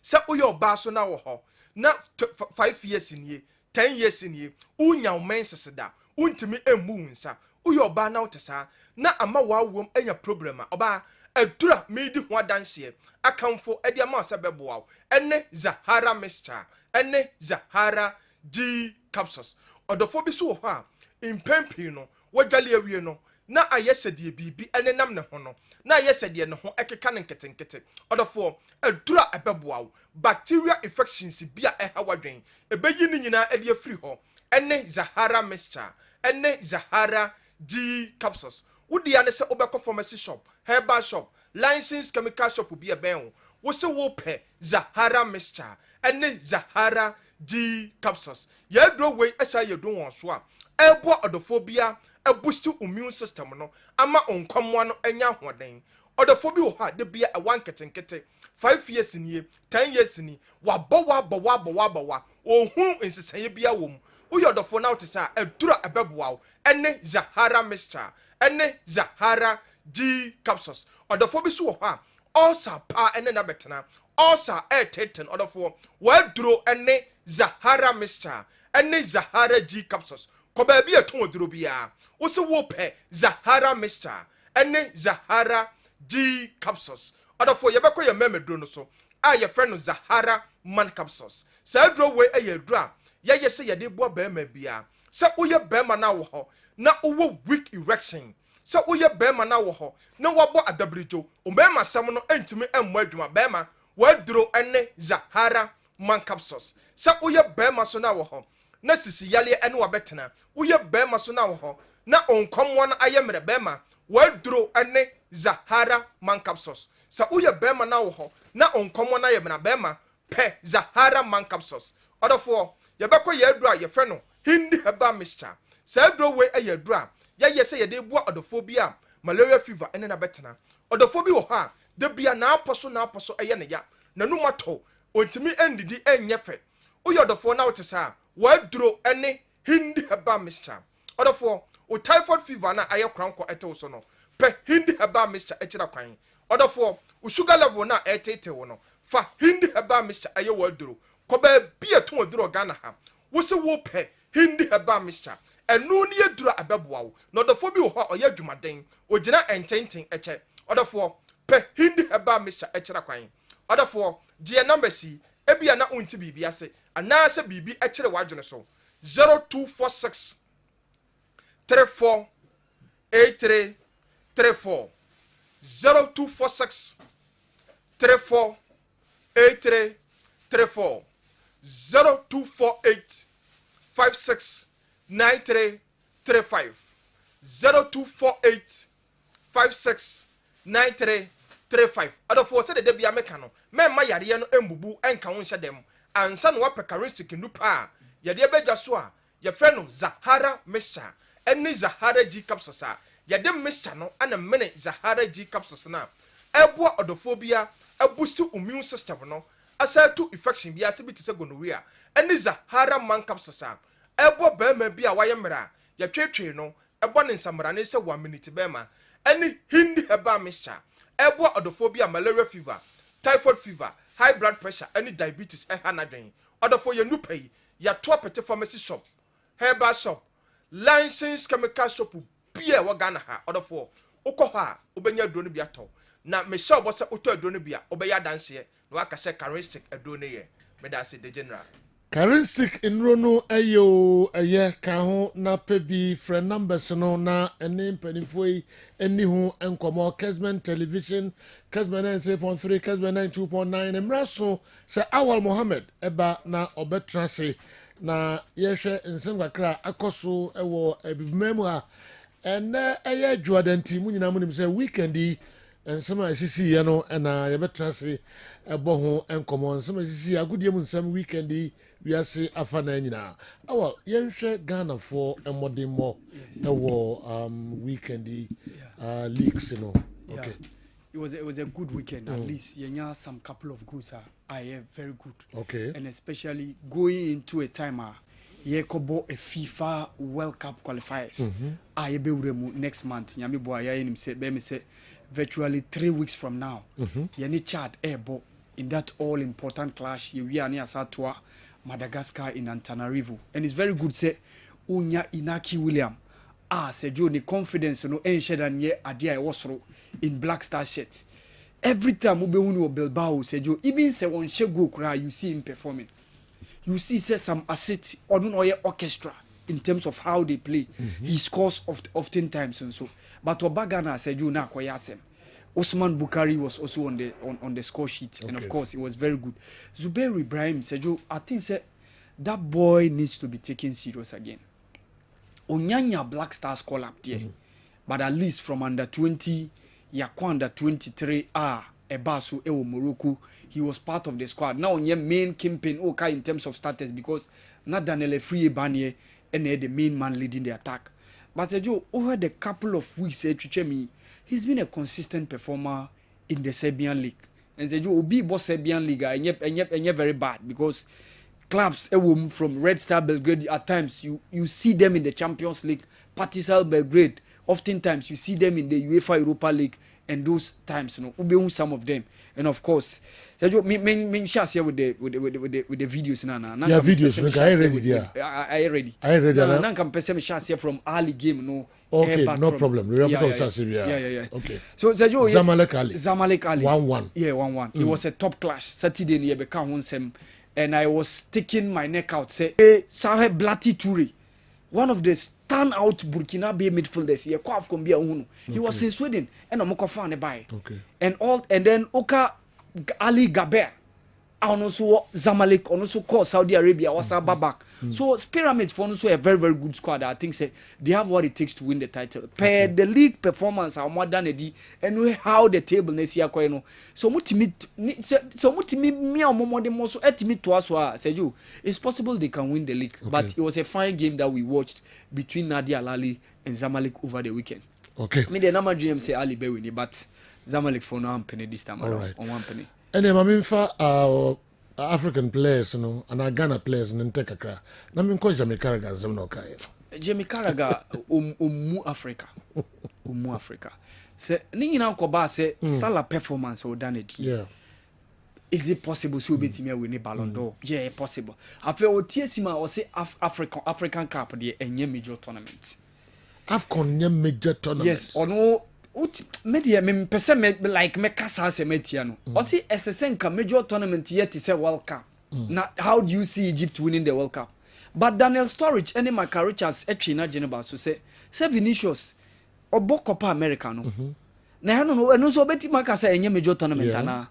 Speaker 16: sa uyo oba so na wo ho na 5 years in 10 years in ye unya umense da untimi emu nsa uyo oba na wotesa na ama wawom enya problem oba adura medi ho adanse akamfo ede ama asebeboa ene Zahara Mixture ene Zahara G capsules odofo bi so ho a impempi no wadwale awie no na ayesedie bibi ene nam ne ho no na ayesedie ne ho ekeka ne nketenkete odofo adura ebeboa bacteria infections bia hawadwen ebeyi ni nyina ede afiri ho ene Zahara Mixture ene Zahara G capsules wodi ya ne se obekọ pharmacy shop herbal shop licensed chemical shop bi eben wo se wo pe Zahara Mixture ene Zahara G capsules ye dro we esa ye do won so a ebo odofobia boost immune system no ama onkomwa no enya hoden odofo bi wo ha de bia e wan ketenkete 5 years ni 10 years ni wabwa ohun ensesanye bia wom uyo odofo na wotesa adura ebeboa ene Zahara Mixture ene Zahara G capsules odofo bi so wo ha ulcer pa ene na betena ulcer teten odofo waduro ene Zahara Mixture ene Zahara G capsules ko ba bi eton oduro bia wo se wo pe Zahara Mixture ene Zahara G capsules odofo ye beko ye memedro no so a ye frɛ no Zahara man capsules sa dro we ye dro ye se ye de bo ba ma bia se woye ba ma na wo ho na wo weak erection se woye ba ma na wo ho na wabo adabrijo o ba ma sam no antimi ammo adwuma ba ma wadro ene Zahara man capsules se woye ba ma so na wo ho na sisi yale ene wabetena woye ba ma so na wo ho na onkomwo no ayemre ba ma wadro ene Zahara man capsules sa uye bema na wo ho na onkomo na ye na bema pe Zahara man capsules odofo ye beko ye adura ye frɛ no hindi heba mixture sa aduro we ye adura ye se ye de bua odofo bi a malaria fever ene na betena odofo bi wo ha de bia na aposo eye ne ya nanu mato ontimi endidi enye fe uye odofo na wotesa wa aduro ene hindi heba mixture odofo o typhoid fever na aye kranko etewo so no pe hindi heba mixture echira kwan odofo o sugar level na etete wo no fa hindi heba mixture aye waduro ko ba bi eton oduro Ghana ha wo se wo pe hindi heba mixture
Speaker 17: ɛnu ni edura abɛboa wo na ɔdɔfo bi wɔ hɔ ɔyɛ adwumaden ogyina ɛntɛntɛn ɛkyɛ ɔdɔfo pɛ hindi herbal mixture ɛkyerɛ kwan ɔdɔfo gye number si ebia na unti bibi ase anaasɛ bibi ɛkyerɛ wadwene so 0246 34 83 34 0246 34 83 34 0248 56 93 35 0248 56 93 35 adofo se de bia meka no memma yare no embubu enka wo nhye dem ansa no wapɛ currency nupa a yɛde ebedwa so a yɛfrɛ no Zahara Misha ɛne Zahara G capsules a yɛde Misha no ana mene Zahara G capsules na ɛboa adofo bia boost immune system no asatu infection bia se bi te se gonorrhea ɛne Zahara man capsules a ɛboa bɛma bia wayɛ mra yɛtwetwe no ɛbɔ ne nsamra ne se 1 minute bɛma ɛne hindi herbal mixture ɛboa odophobia malaria fever typhoid fever high blood pressure any diabetes ɛhanadwen odofo ye nupa yi ya to apete pharmacy shop herbal shop licensed chemical shop bia wo Ghana ha odofo ukɔ hɔ a obenya aduro no bi atɔ na me sha obɔ sɛ utɔ aduro no bi a obeya danse na waka sɛ charistic aduro no ye me da se the general
Speaker 2: charistic inro no ayo aye ka ho na pebi friend numbers no na ene mpanimfo yi eni ho enkomo Kessben television Kessben 93.3 Kessben 92.9 emraso se Awal Mohammed eba na obetrase na yehwe nsem kakra akoso ewo ebimemu a ene eye juadanti mu nyina mu nim se weekend yi nsem asisi ye no na yebetrase ebo ho enkomo nsem asisi agudie mu nsem weekend yi we are see afana nyina awa yenhwe Ghana for emodimo ewo weekend leagues you know okay
Speaker 15: it was a good weekend at least yenya some couple of goals are very good
Speaker 2: okay
Speaker 15: and especially going into a time yekobo a FIFA World Cup qualifiers be next month nyame boa ya nim say be me say virtually 3 weeks from now yeni Chad airbo in that all important clash we are near Satwa Madagascar in Antananarivo and it's very good say unya Inaki William say Johnny confidence no enche than ye adia wasro in Black Star shirts every time ube unu Bilbao say Joe even say one shego kra you see him performing you see say some asset or no orchestra in terms of how they play he scores often times and so but Obagana said you na kwayasem Osman Bukari was also on the score sheet and of course it was very good. Zubair Ibrahim Sejo, I think that boy needs to be taken serious again. Onyanya Black Stars call up there, but at least from under 20, Yakwa under 23 Ebasu Ewo Morocco, he was part of the squad. Now onye main campaign okay in terms of status because not Daniel Free Banye and the main man leading the attack. But Sejo, over the couple of weeks, he's been a consistent performer in the Serbian league. And Sejo Obi boss Serbian league and very bad because clubs from Red Star Belgrade at times you see them in the Champions League, Partizan Belgrade. Oftentimes you see them in the UEFA Europa League and those times some of them. And of course, Sejo me share here with the videos na.
Speaker 2: Yeah, videos. I ready there.
Speaker 15: I ready. Now can person share here from early game no.
Speaker 2: Okay, no problem.
Speaker 15: Yeah.
Speaker 2: Okay.
Speaker 15: So Sejo
Speaker 2: Zamalek Ali
Speaker 15: 1-1. Yeah, 1-1. It was a top clash. Saturday near become one and I was sticking my neck out. Say, hey, Sahe Blati Toure, one of the standout Burkinabe midfielders. He was in Sweden and I'm fan by.
Speaker 2: Okay.
Speaker 15: And then Oka Ali Gaber. And also Zamalek, and also called Saudi Arabia was back. So Pyramids for also a very, very good squad. I think they have what it takes to win the title. Per the league performance are more than and how the table next year. So much me or more than most estimate to us said you it's possible they can win the league. But it was a fine game that we watched between Nadia Lali and Zamalek over the weekend.
Speaker 2: Okay.
Speaker 15: I mean the number GM say Ali be winning, but Zamalek for now penny this time around on 1 penny.
Speaker 2: And then I African players, and Ghana players, and take a crack. I mean, Jamie Carragher,
Speaker 15: Jamie Carragher, Africa. Africa. Say, Nina Koba say, Salah performance or done it.
Speaker 2: Yeah.
Speaker 15: is it possible so betimi win the Ballon d'Or? Yeah, possible. After o TSM o say African Cup dey enye major tournament.
Speaker 2: AFCON nye major tournament.
Speaker 15: Yes, ono media me pese me like me kasa se metia no. O say SSN major tournament yet is a World Cup. Now how do you see Egypt winning the World Cup? But Daniel Sturridge and Michael Richards etwi na Geneva so say Vinicius obo Copa America no. Na no so beti makasa enye major tournament na.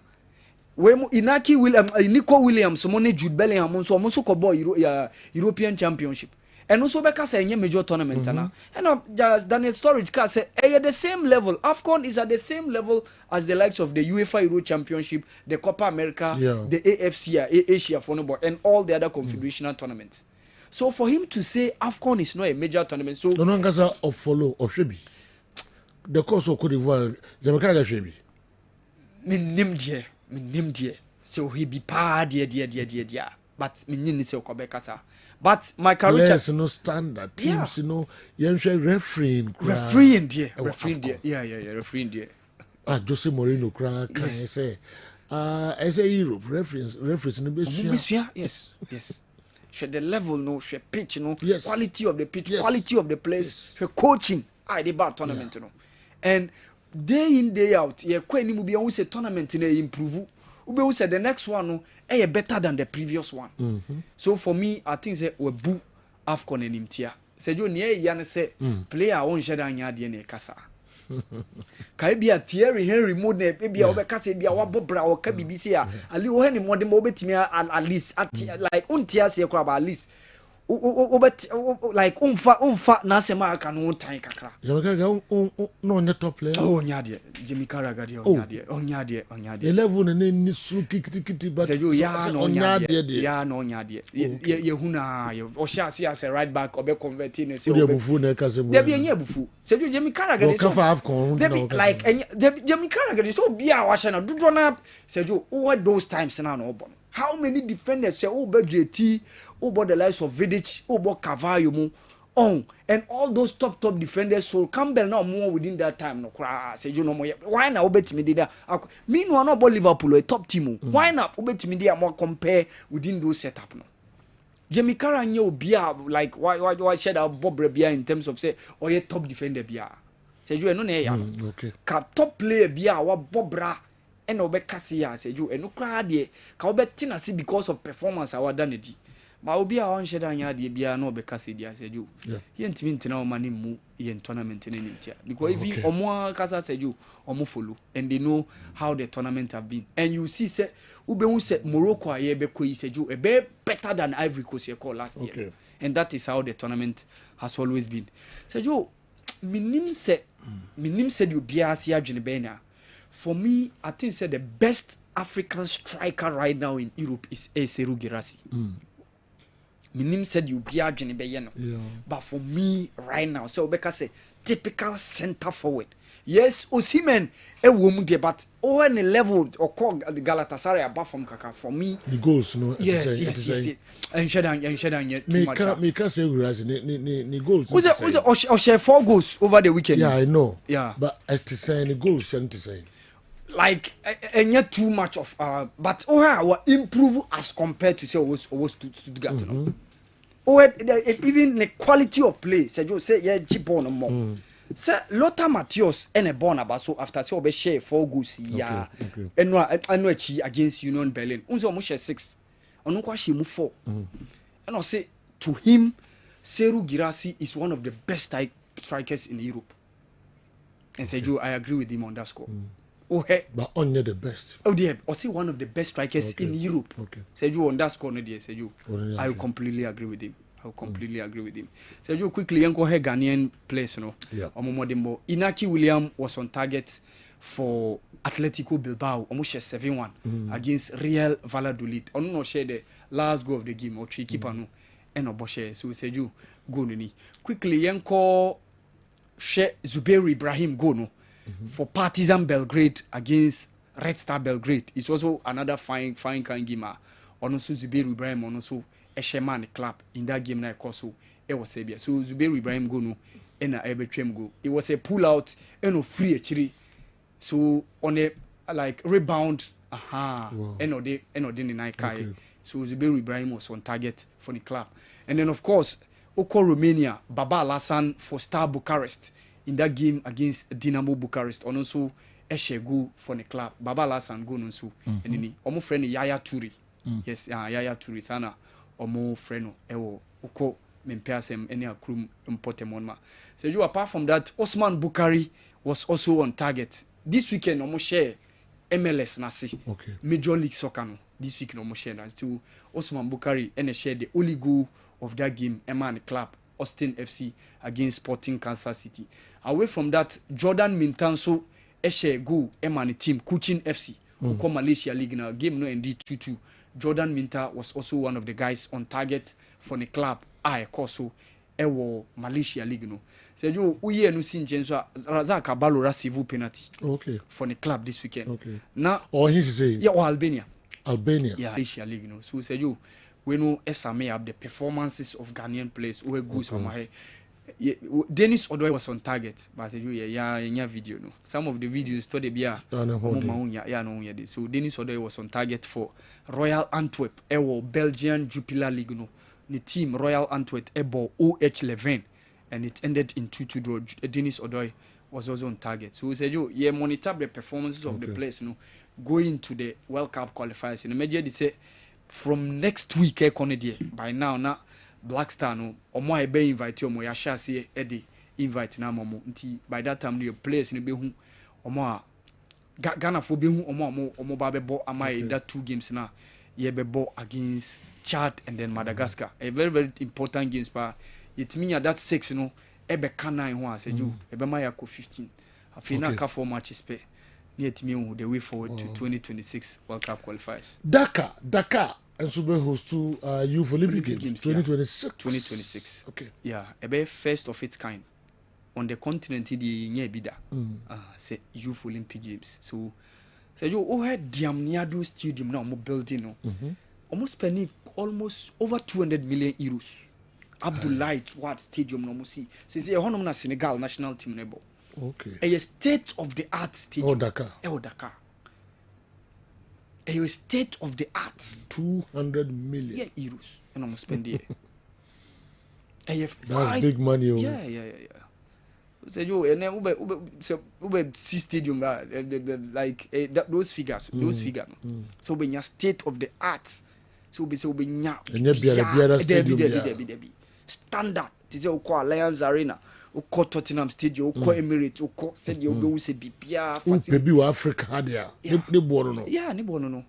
Speaker 15: We Inaki Williams, Nico Williams, Mone Jude Bellingham, so almost kobo European Championship. And also because a major tournament now. And just Daniel Sturridge can say at the same level. AFCON is at the same level as the likes of the UEFA Euro Championship, the Copa America, the AFC, Asia Football, and all the other confederational tournaments. So for him to say AFCON is not a major tournament, so
Speaker 2: no one of follow or should be the course of Cote d'Ivoire, Jamaica should be.
Speaker 15: Nim dear, so he be pa dear, but me say Okobekasa. But my Richards
Speaker 2: no standard teams, you know, refereeing
Speaker 15: dear. Yeah, refereeing dear.
Speaker 2: Jose Mourinho can say, I say Europe referees no be
Speaker 15: yes. Should the level no, should pitch no, quality of the pitch, quality of the players, coaching, the bad tournament no, and. Day in day out ye kwani mu bia wo say tournament na improve ube wo say the next one no better than the previous one. So for me I think say we bu AFCON animtia say jo ne ya ne say player won sheda anya de na kasa kai bia Thierry Henry mo na bia wo kasa bia wa bobra wo ka BBC a ali wo he mo de mo betimi at least like untia say kwa at least like umfa na sema aka no tan kakra
Speaker 2: Jimmy Carragher no on the top player
Speaker 15: nyade Jimmy Carragher nyade
Speaker 2: the level na ni su kiti but
Speaker 15: nyade ye huna o sha see as a right back obe convert in say
Speaker 2: obe bufu na ka se mo
Speaker 15: there be anya bufu say Jimmy Carragher
Speaker 2: so
Speaker 15: like Jimmy Carragher so bia wa sha na dodo na say what those times na no obo how many defenders say JT the likes of Vidic, Cavallo mu and all those top defenders so Campbell now more within that time no say you know why na obetimi dey meanwhile no about Liverpool a top team why na obetimi dey more compare within those setup no Jamie Carragher obia like why share that Bob Rebia in terms of say top defender bia say you no na ya
Speaker 2: okay
Speaker 15: ka top player bia wa Bobra and obekasi ya say you no kra de ka obetina see because of performance awada na di ma obi a on sheda anya de bia na obekasi dia say you ye ntimi ntina o mani mu ye tournament na nimtia because if omo kasa say you omo follow and they know how the tournament have been and you see say ube say Morocco aye be ko say you be better than Ivory Coast call last year and that is how the tournament has always been say you minim say you bia see adwene be na. For me, I think say the best African striker right now in Europe is Seru Girassi. Minim said you be adwene be ye no. But for me right now, so Obeka say typical center forward. Yes, Osimhen wo mu de but any level or call the Galatasaray above from Kaka for me.
Speaker 2: The goals no.
Speaker 15: Yes. And shedan too much.
Speaker 2: Me can say Girassi ni goals.
Speaker 15: Was share 4 goals over the weekend.
Speaker 2: Yeah, I know.
Speaker 15: Yeah.
Speaker 2: But as to say the goals shouldn't say.
Speaker 15: Like and yet too much of but our improve as compared to say was Stuttgart no. Even the quality of play say you say yeah cheap on more. Say Lothar Matthäus and a born about so after say obe share 4 goals yeah and no against Union Berlin. Unzo mo share 6. Onu kwa she mu 4. And I say to him Seru Girassi is one of the best strikers in Europe. And say I agree with him on that score.
Speaker 2: But only the best.
Speaker 15: Oh dear, or say one of the best strikers in Europe. Said you on that score, no dear. Said you, I will completely agree with him. Said you quickly and go ahead Ghanaian players, you know.
Speaker 2: Yeah.
Speaker 15: Omomodembo. Inaki Williams was on target for Atletico Bilbao, almost 7-1 against Real Valladolid. On no share the last goal of the game or three keeper no, and Oboshe. So said you go ni quickly yanko share Zubairu Ibrahim go no. For Partizan Belgrade against Red Star Belgrade. It's also another fine kind game. Also Zubairu Ibrahim also a Sheman club in that game na so it was Sabia. So Zubairu Ibrahim go no and a Ebetrem go. It was a pull out and no free actually. So on a like rebound And they in Kai. So Zubairu Ibrahim was on target for the club. And then of course, Oko Romania, Baba Alassane for Star Bucharest in that game against Dinamo Bucharest. And also Eshe go for the club. Baba Alassane go nonso. And then omo friend Yaya Toure. Yes, Yaya Toure sana omo friend ewo Oko Mempiasem any akrum importemon ma. So you apart from that, Osman Bukari was also on target. This weekend omo share MLS nasi.
Speaker 2: Okay.
Speaker 15: Major League Soccer no. This week no omo share na. So Osman Bukari and share the only goal of that game Eman club Austin FC against Sporting Kansas City. Away from that, Jordan Mintanso share goal Eman team Kuchin FC. Uko Malaysia League now game no indeed 2-2. Jordan Minta was also one of the guys on target for the club. So ewo Malaysia League no. So you uye no sin chenso Razak Abalo receive penalty.
Speaker 2: Okay.
Speaker 15: For the club this weekend.
Speaker 2: Okay.
Speaker 15: Now
Speaker 2: he's saying
Speaker 15: Albania.
Speaker 2: Yeah,
Speaker 15: Malaysia League no. So say you we know esame up the performances of Ghanaian players who goes from my Dennis Odoi was on target, but say you video no. Some of the videos study bia so Dennis Odoi was on target for Royal Antwerp, Belgian Jupiler League no. The team Royal Antwerp ebo OH11 and it ended in 2-2 draw. Dennis Odoi was also on target. So we said you monitor the performances of the players, going to the World Cup qualifiers. In the media they say from next week by now Black Star no omo ebe invite omo ya shase e invite na momo nti by that time the players ni be hu omo a Ghana fo be hu omo ba be bo ama in that 2 games na ye be bo against Chad and then Madagascar. A very, very important games, but it means that 6, ebe kana in one, said you, ebe maya ko 15. I feel na 4 matches pay. Near to me the way forward to 2026 World Cup qualifiers.
Speaker 2: Dakar, and Sube host to Youth Olympic Games 2026.
Speaker 15: 2026.
Speaker 2: Okay.
Speaker 15: Yeah, ebe first of its kind on the continent. The nye bida. Say Youth Olympic Games. So, said you, had Diamniado Stadium now, building almost spending almost over 200 million euros. Abdoulaye Wade Stadium no musi. Since you na Senegal national team nebo.
Speaker 2: Okay.
Speaker 15: A state of the art stadium.
Speaker 2: Dakar.
Speaker 15: Dakar. A state of the art.
Speaker 2: 200 million
Speaker 15: euros. And almost spend it.
Speaker 2: That's big money.
Speaker 15: Yeah. So you and then ube see stadium like those figures. So when you state of the art. So be nya standard ti say uko Alliance Arena uko Tottenham Stadium uko Emirates uko said you be say bibia
Speaker 2: baby wa Africa there they born no
Speaker 15: ne born no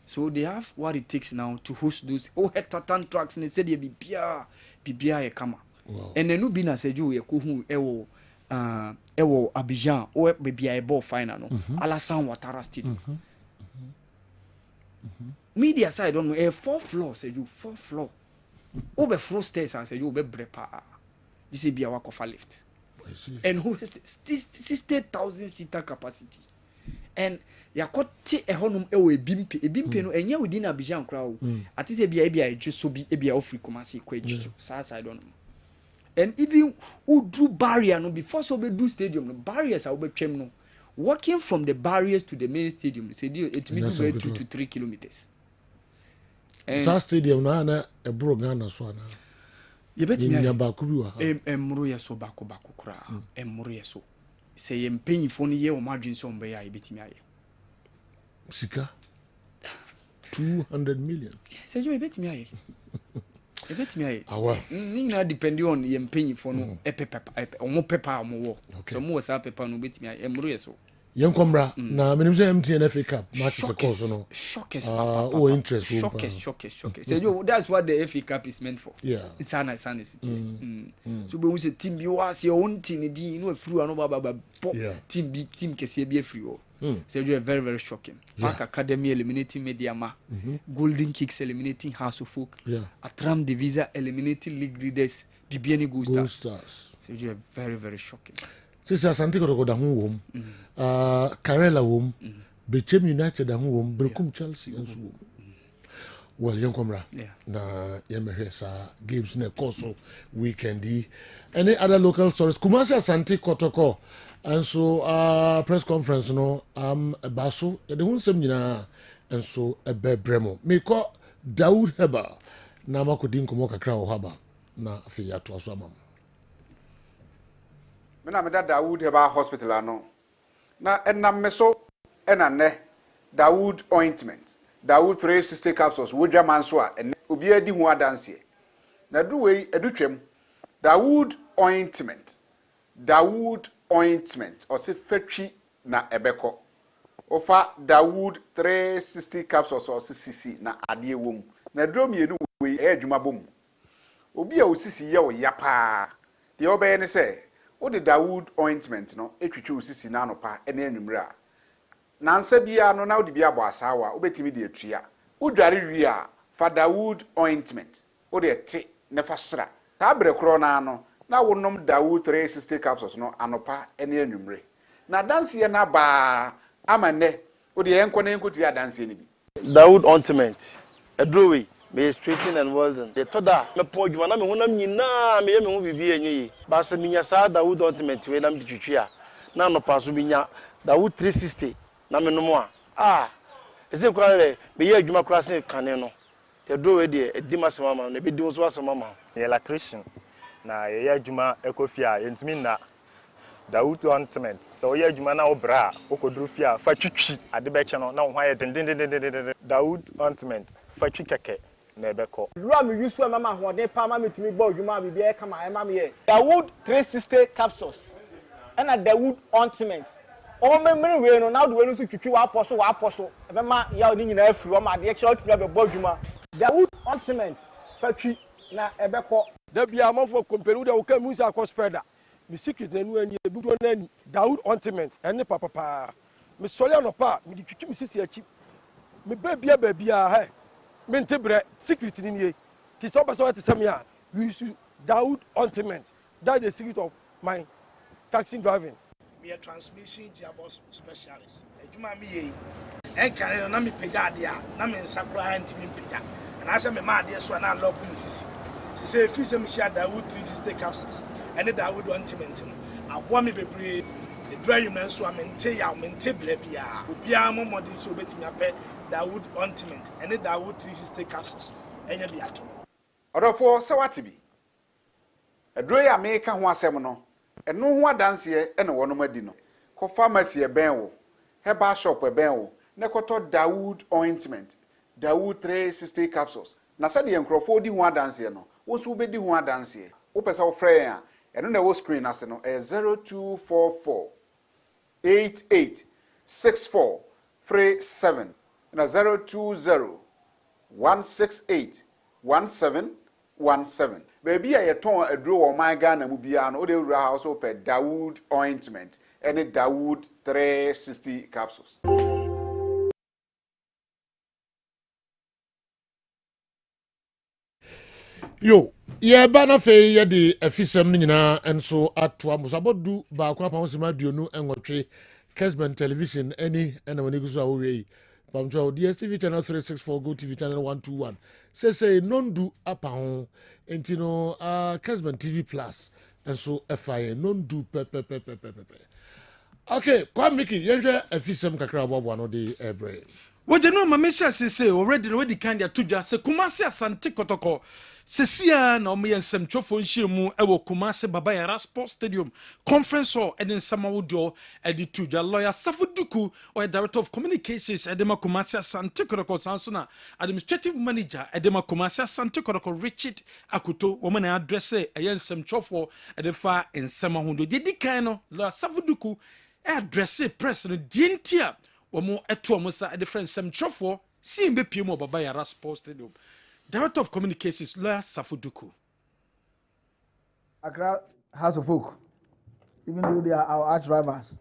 Speaker 15: so they have what it takes now to host those Tatan tracks and said bibia e kama and then no be na say you ko hu ewo Abidjan o bibia e ball final no Alassane Ouattara Stadium. Media side don't know a 4th floor say you 4th floor. Over floor stairs I say you be brepa. This is be our cover lift.
Speaker 2: I see.
Speaker 15: And who 60,000 seater capacity. And ya kote e honum e we bimpe no enye within Abidjan crowd. At is be a just so be a ofri commerce equation. I don't know. And even who drew barrier no before so be do stadium no barriers are be twem no. Walking from the barriers to the main stadium, it means 2 to 3 kilometers.
Speaker 2: Sa stadium na e bro Ghana so na.
Speaker 15: Ye betimi
Speaker 2: Nyabakubi wa.
Speaker 15: Emro ye so bako kra. Emro ye so. Se ye mpanyifo no ye o margin so mbe ya ye betimi aye.
Speaker 2: Sika 200 million.
Speaker 15: Se yo ye betimi aye. Ye betimi aye.
Speaker 2: Awa.
Speaker 15: Ni na depend on ye mpanyifo no omo pepa omo wo. So mo sa pepa no betimi aye. Emro ye so.
Speaker 2: Yankombra na menim say MTN FA Cup matches the course no.
Speaker 15: Shockers.
Speaker 2: Interest.
Speaker 15: Shockers. So that's what the FA Cup is meant for.
Speaker 2: Yeah.
Speaker 15: It's a nice So we say team bi was your own team di no free no baba team kese bi free o. So you are very, very shocking. Park Academy eliminating Mediama. Golden Kicks eliminating House of Folk. Atram Divisa eliminating League Leaders. Bibiani Gold Stars. So you are very, very shocking.
Speaker 2: Sisi Asante Kotoko da hu wom. Karela wom. Bechem United da hu wom. Brekum Chelsea enso wom. Well, Yankomra. Na yemehwe sa games na course weekend. Any other local stories? Kumasi Asante Kotoko and so press conference no baso yɛde ho nsɛm nyinaa nso ɛbɛbrɛ mo mekɔ Dawood Heba na makɔdi nkɔmmɔ kakra wɔ hɔ aba na afei yɛatoa so ama mo
Speaker 18: mena meda Dawood Heba hospital ano na ɛnam me so ɛna nnɛ Dawood ointment Dawood 360 capsules wodwa man so a ɛnɛ obi adi ho adanseɛ na duwei edutwam Dawood ointment ɔse fatwi na ɛbɛkɔ ofa Dawood 360 capsules ɔse sisi na adeɛ wɔ mu na duro mienu wei ɛyɛ adwuma bɔ mu obi a osisi yɛ ɔya paa deɛ ɔbɛyɛ ne sɛ wode Dawood ointment no etwitwi osisi na anopa ɛne anwumre a nansa bia no na wode bi abɔ asawa wobɛtimi de atua wodware wie a fa Dawood ointment wode ɛte ne fa sra saa bere koro na no na wonom Dawood 360 capsules no anopa ɛne anwumre na danseɛ na ba amane wode yɛnkɔ na yɛnkɔti adanseɛ ne bi
Speaker 19: Dawood ointment adrowe me straighten and welding the toda me po adwuma na me honam nyina me ho bibi enye ba sa minya sa Dawood ointment we na me twitwi a na anopa so binya Dawood 360 na me no mo a ese kwa re me ye adwuma kura se kane no te adrowe de edi masema ma na be di so asema ma
Speaker 20: electrician na ye adwuma ekofia yentimi na Dawood ointment so ye adwuma na obra okoduru fia fa twitwi ade be che no na ho aye dendendendendende Dawood ointment fa twi keke na ebeko
Speaker 9: Rua me use mama hoden pa ma metumi bo adwuma bibia e kama e ma me ye Dawood 360 capsules and Dawood ointment o memre we no na do we no so twitwi wa aposo e be ma ya oni nyina afiri o ma de extra tumi be bo adwuma Dawood ointment fa twi na ebeko
Speaker 21: da bia amafo company da wo ka mu sa akọ spreader mi secret na nu ani ebudo na ani Dawood ointment ene papa mi sole anopa mi di twitwi mi sisi achi mi bia he mi ntebre secret ni nie ti so person what say me a we use Dawood ointment that is the secret of my taxi driving
Speaker 22: me a transmission gearbox specialist ejuma mi ye en kan na mi pega ade a na me nsakura ntimi pega na ase me ma ade so na lock mi sisi say free say me share Dawood 360 capsules and the Dawood ointment no aboa me bebre the dry man so amente ya mente bla bia obia mo modern so betimi apɛ Dawood ointment and the Dawood 360 capsules enya bi ato
Speaker 18: odofo se wate bi aduro ya me ka ho asɛm no ɛno ho adanseɛ ɛne wɔnom adi no ko pharmacy ɛbɛn wo herbal shop ɛbɛn wo ne kɔtɔ Dawood ointment Dawood 360 capsules na sɛ de nkrɔfo di ho adanseɛ no wo so be di ho adanseɛ wo pɛ sɛ wo frɛ a ɛno na wo screen ase no 0244 88 64 37 na 020 168 1717 baby a yɛtɔn aduro wɔ man Ghana mu bia no wo de wura house wo pɛ Dawood ointment ɛne Dawood 360 capsules
Speaker 2: yo yɛba na fei yɛde afisɛm no nyinaa nso atoa musabɔdu baako apahosɛm aduonu nwɔtwe Kessben television ani ɛna wani guso a wɔwei pamtwa DSTV channel 364 Go TV channel 121 sese nondu apaho enti no Kessben TV plus nso ɛfa nondu pepepepepepe okay kwa miki yɛhwɛ afisɛm kakra aboaboa no de ɛbrɛ
Speaker 16: wogye no ma mehyɛ sese already no wadi kan de atodwa sɛ Kumasi Asante Kotoko sesia na ɔmo yɛ nsɛmtwɔfo nhyiamu ɛwɔ Kumasi Babayara Sports Stadium conference hall ɛde nsɛm awodoɔ ɛde todwa lawyer Safo Duku ɔyɛ director of communications ɛde ma Kumasi Asante Kotoko sanso na administrative manager ɛde ma Kumasi Asante Kotoko Richard Akoto wɔn na address ɛyɛ nsɛmtwɔfo ɛde fa nsɛm ahodoɔ de di kan no lawyer Safo Duku address press no die ntia wɔn ɛto wɔn sa ɛde frɛ nsɛmtwɔfo si mbe pie mu Babayara Sports Stadium. Director of Communications, Lawyer Safo Duku.
Speaker 23: Accra House of Folk, even though they are our arch rivals,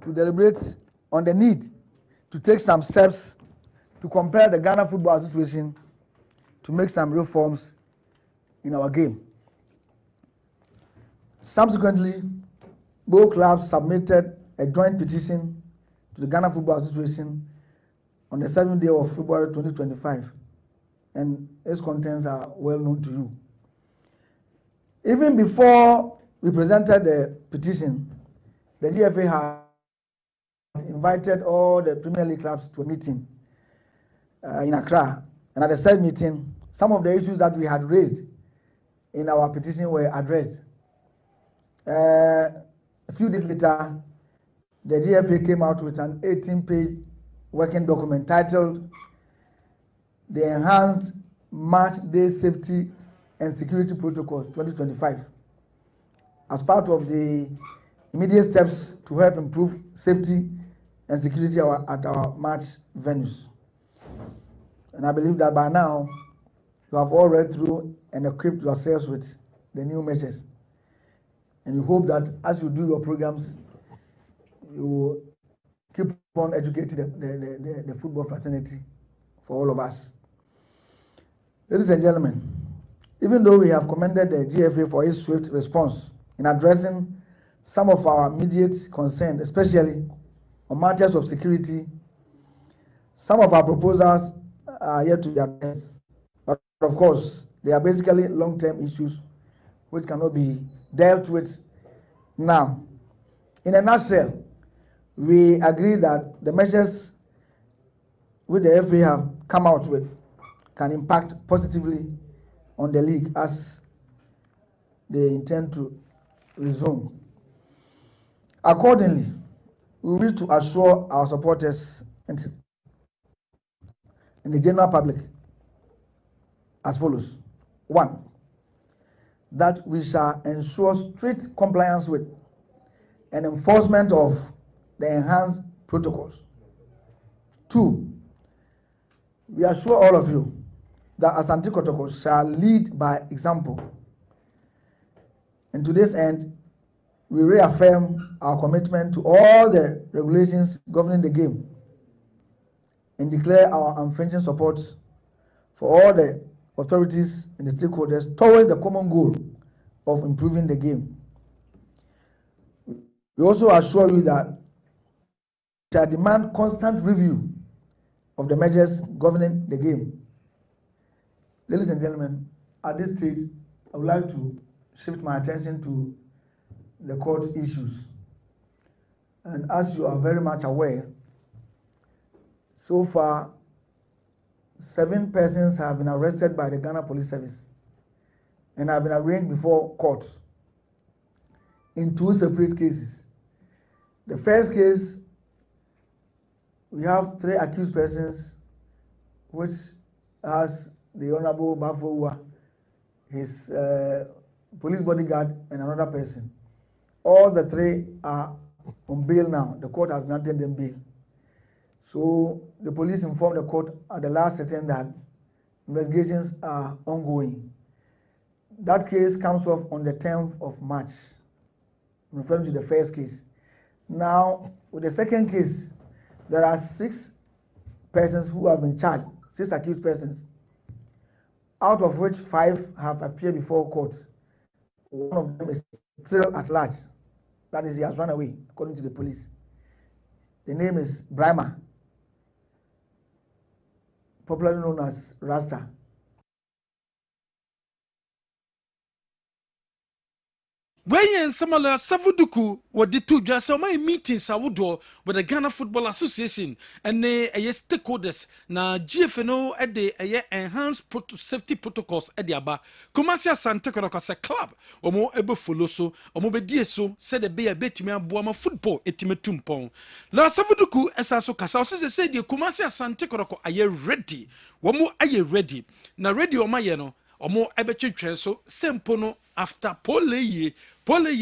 Speaker 23: to deliberate on the need to take some steps to compare the Ghana Football Association to make some reforms in our game. Subsequently, both clubs submitted a joint petition to the Ghana Football Association on the 7th day of February 2025. And its contents are well known to you. Even before we presented the petition, the GFA has invited all the Premier League clubs to a meeting in Accra. And at the said meeting, some of the issues that we had raised in our petition were addressed. A few days later, the GFA came out with an 18-page working document titled The Enhanced Match Day Safety and Security Protocols 2025 as part of the immediate steps to help improve safety and security at our match venues. And I believe that by now, you have all read through and equipped yourselves with the new measures. And we hope that as you do your programs, you will keep on educating the football fraternity for all of us. Ladies and gentlemen, even though we have commended the GFA for its swift response in addressing some of our immediate concerns, especially on matters of security, some of our proposals are yet to be addressed. But of course, they are basically long-term issues which cannot be dealt with now. In a nutshell, we agree that the measures which the FA have come out with can impact positively on the league as they intend to resume. Accordingly, we wish to assure our supporters and the general public as follows. 1, that we shall ensure strict compliance with and enforcement of the enhanced protocols. 2, we assure all of you that Asante Kotoko shall lead by example. And to this end, we reaffirm our commitment to all the regulations governing the game and declare our unflinching support for all the authorities and the stakeholders towards the common goal of improving the game. We also assure you that we shall demand constant review of the measures governing the game. Ladies and gentlemen, at this stage, I would like to shift my attention to the court issues. And as you are very much aware, so far, 7 persons have been arrested by the Ghana Police Service and have been arraigned before court in 2 separate cases. The first case, we have 3 accused persons, which has the Honorable Bafoua, his police bodyguard, and another person. All the 3 are on bail now. The court has granted them bail. So the police informed the court at the last sitting that investigations are ongoing. That case comes off on the 10th of March, referring to the first case. Now, with the second case, there are 6 persons who have been charged, 6 accused persons, out of which 5 have appeared before court. One of them is still at large. That is, he has run away, according to the police. The name is Brahma, popularly known as Rasta.
Speaker 16: When Samala Savuduku were the 2 just my meetings I would do with the Ghana Football Association and the stakeholders na GFNO at the enhanced safety protocols at the Aba. Kumasia Santa Korokasa club or more able follow so or more be so said the be a betimia boama football etimetumpon. La Savuduku Esaso Casa said the Kumasia Santa Koroko are you ready? One more are you ready? Na ready or mayeno or more ebetri so sempono after Pole ye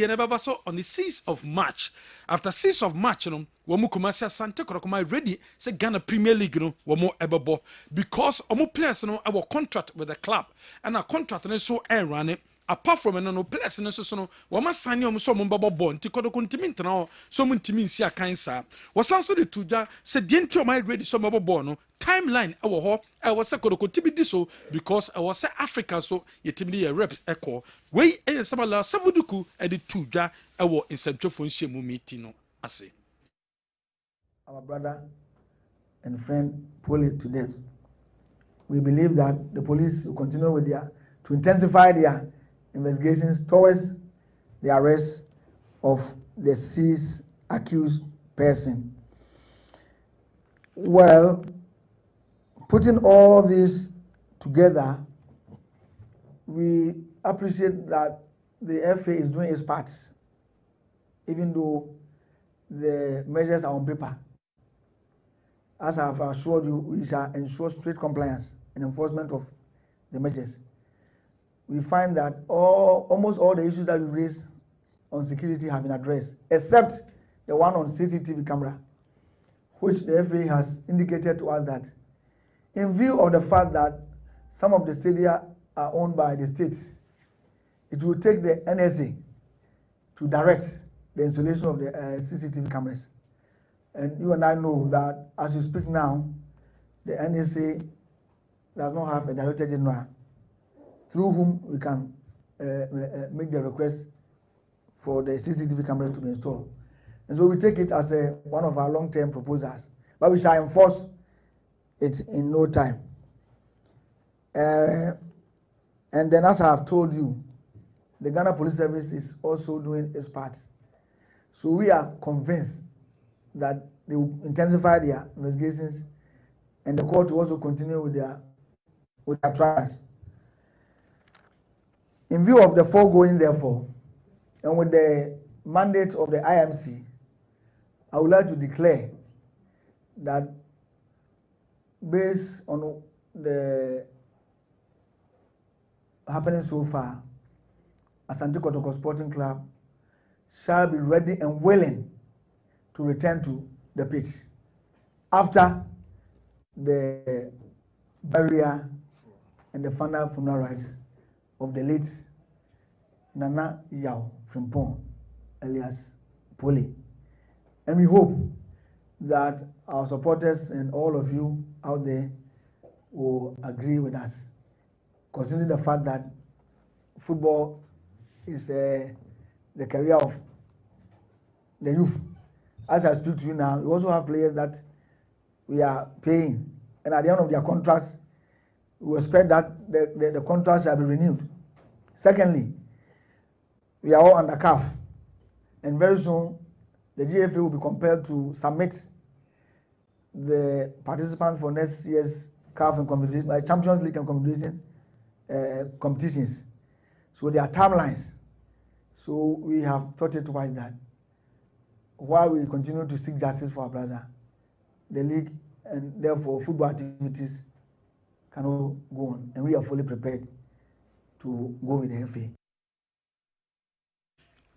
Speaker 16: never so on the 6th of March. After 6th of March, no, wamu Kumasi Sante Korokoma ready, say Ghana Premier League, no, wamo ebebo. Because omu players, no, our contract with the club. And our contract, no, so run it. Apart from no players, no, so no, wama sign you so mumbabo bon, tikodo kuntimint now, so muntimin sia kainsa. Was also the tuja, said, Dento my ready so mabo no. Timeline our ho I was a kodokotibi so because I was Africa so yetimidi a reps echo we samala savuduku e the tuja ewo in central phone shemu meeting no ase.
Speaker 23: Our brother and friend Poli to death. We believe that the police will continue with to intensify their investigations towards the arrest of the 6 accused person. Well, putting all this together, we appreciate that the FA is doing its part, even though the measures are on paper. As I have assured you, we shall ensure strict compliance and enforcement of the measures. We find that almost all the issues that we raised on security have been addressed, except the one on CCTV camera, which the FA has indicated to us that in view of the fact that some of the stadia are owned by the state, it will take the NSA to direct the installation of the CCTV cameras. And you and I know that as you speak now, the NSA does not have a director general through whom we can make the request for the CCTV cameras to be installed. And so we take it as one of our long-term proposals, but we shall enforce it in no time. And then, as I have told you, the Ghana Police Service is also doing its part. So we are convinced that they will intensify their investigations, and the court will also continue with their trials. In view of the foregoing, therefore, and with the mandate of the IMC, I would like to declare that based on the happening so far, Asante Kotoko Sporting Club shall be ready and willing to return to the pitch after the burial and the final funeral rites of the late Nana Yao Frimpong, alias Poli. And we hope that our supporters and all of you out there will agree with us, considering the fact that football is the career of the youth. As I speak to you now, we also have players that we are paying, and at the end of their contracts, we expect that the contracts shall be renewed. Secondly, we are all under CAF, and very soon the GFA will be compelled to submit the participants for next year's CAF and Confederation, like Champions League and Confederation competitions. So there are timelines. So we have thought it twice that while we continue to seek justice for our brother, the league and therefore football activities cannot go on, and we are fully prepared to go with the FA.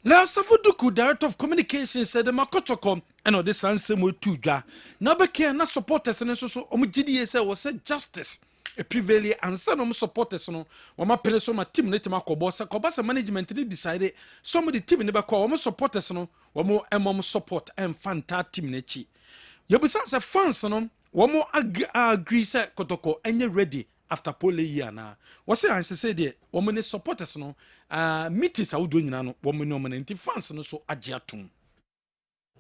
Speaker 16: Now, Safuduku, Director of Communications, said the Makotoko, and all this answer more to Ga. Nabeke, na supporters, and so GDS was said justice. A prevailing and some supporters, no, or my person, my team, let Kobasa management decided some of the team never call almost supporters, no, or more and support and fanta team nechi. Yabusans a fans, no, one more agree, say Kotoko, and you're ready. After Pole Yana, was I say, dear, woman is supporters, no, meetings are doing no, woman nominating fans, no, so adjatum.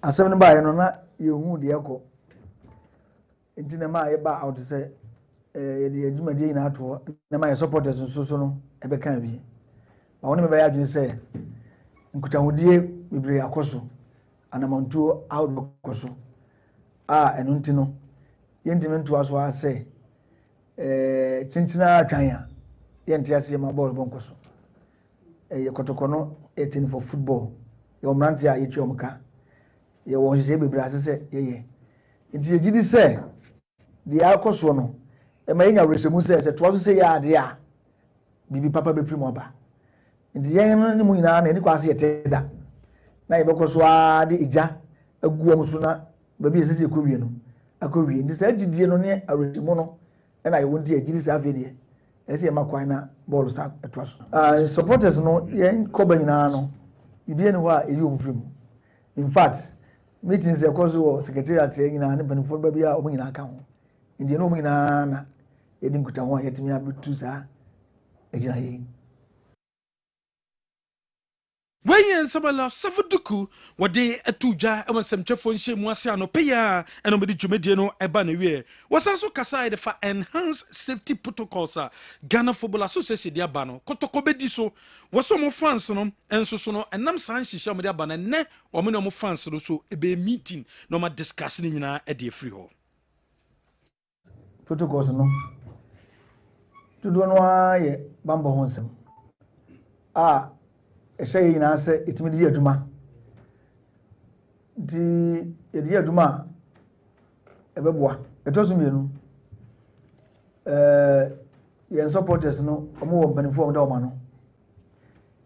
Speaker 23: As seven by no, you wound the echo. It's in a my about to say, the Juma to my supporters and so no, ever can be. But only by I say, and could I would be bring a coso, and I'm on two out coso. And untino, intimate to us what I say. Chinchina Kanya, Yantiasi, my ball bonkoso. A Kotokono, 18 for football. Your Mantia, Yomka. You want to say, Brazil, ye. It's a giddy say, the Alcosono, a Marina Resumu says, it was to say, dear, Bibi Papa be free moba. In the young Munina, and Quasi a teda. Naibokoswa, the Ija, a Guamusuna, baby is a Korean. A Korean, this edgy near a Rimono. And I won't hear this video. I see my quina balls at trust. Supporters no, yen Cobenano. You didn't know you film. In fact, meetings a cause or secretariat in an independent for baby or in account. In the nomina, Edin Kutawan yet me up to sa.
Speaker 16: When Sabala Savaduku, what they a tuja, and was some telephone shame was no paya, and nobody Jumediano Ebanawe. Was also Kasai for enhanced safety protocols, Ghana Football Association, their banner, Kotokobediso, was some of France, and so, and Nam San Shisha Media Banner, ne, or minimum France, so a be meeting, no more discussing in a dear free hall.
Speaker 23: Protocols no. To do no why Bambo Honsem. Ɛhyɛ nyinaa sɛ ɛtumi de yɛ adwuma nti yɛde yɛ adwuma a ɛbɛboa ɛtɔ so mmienu yɛn supporters no ɔmo wɔ mpanimfoɔ ɔmo da ɔma no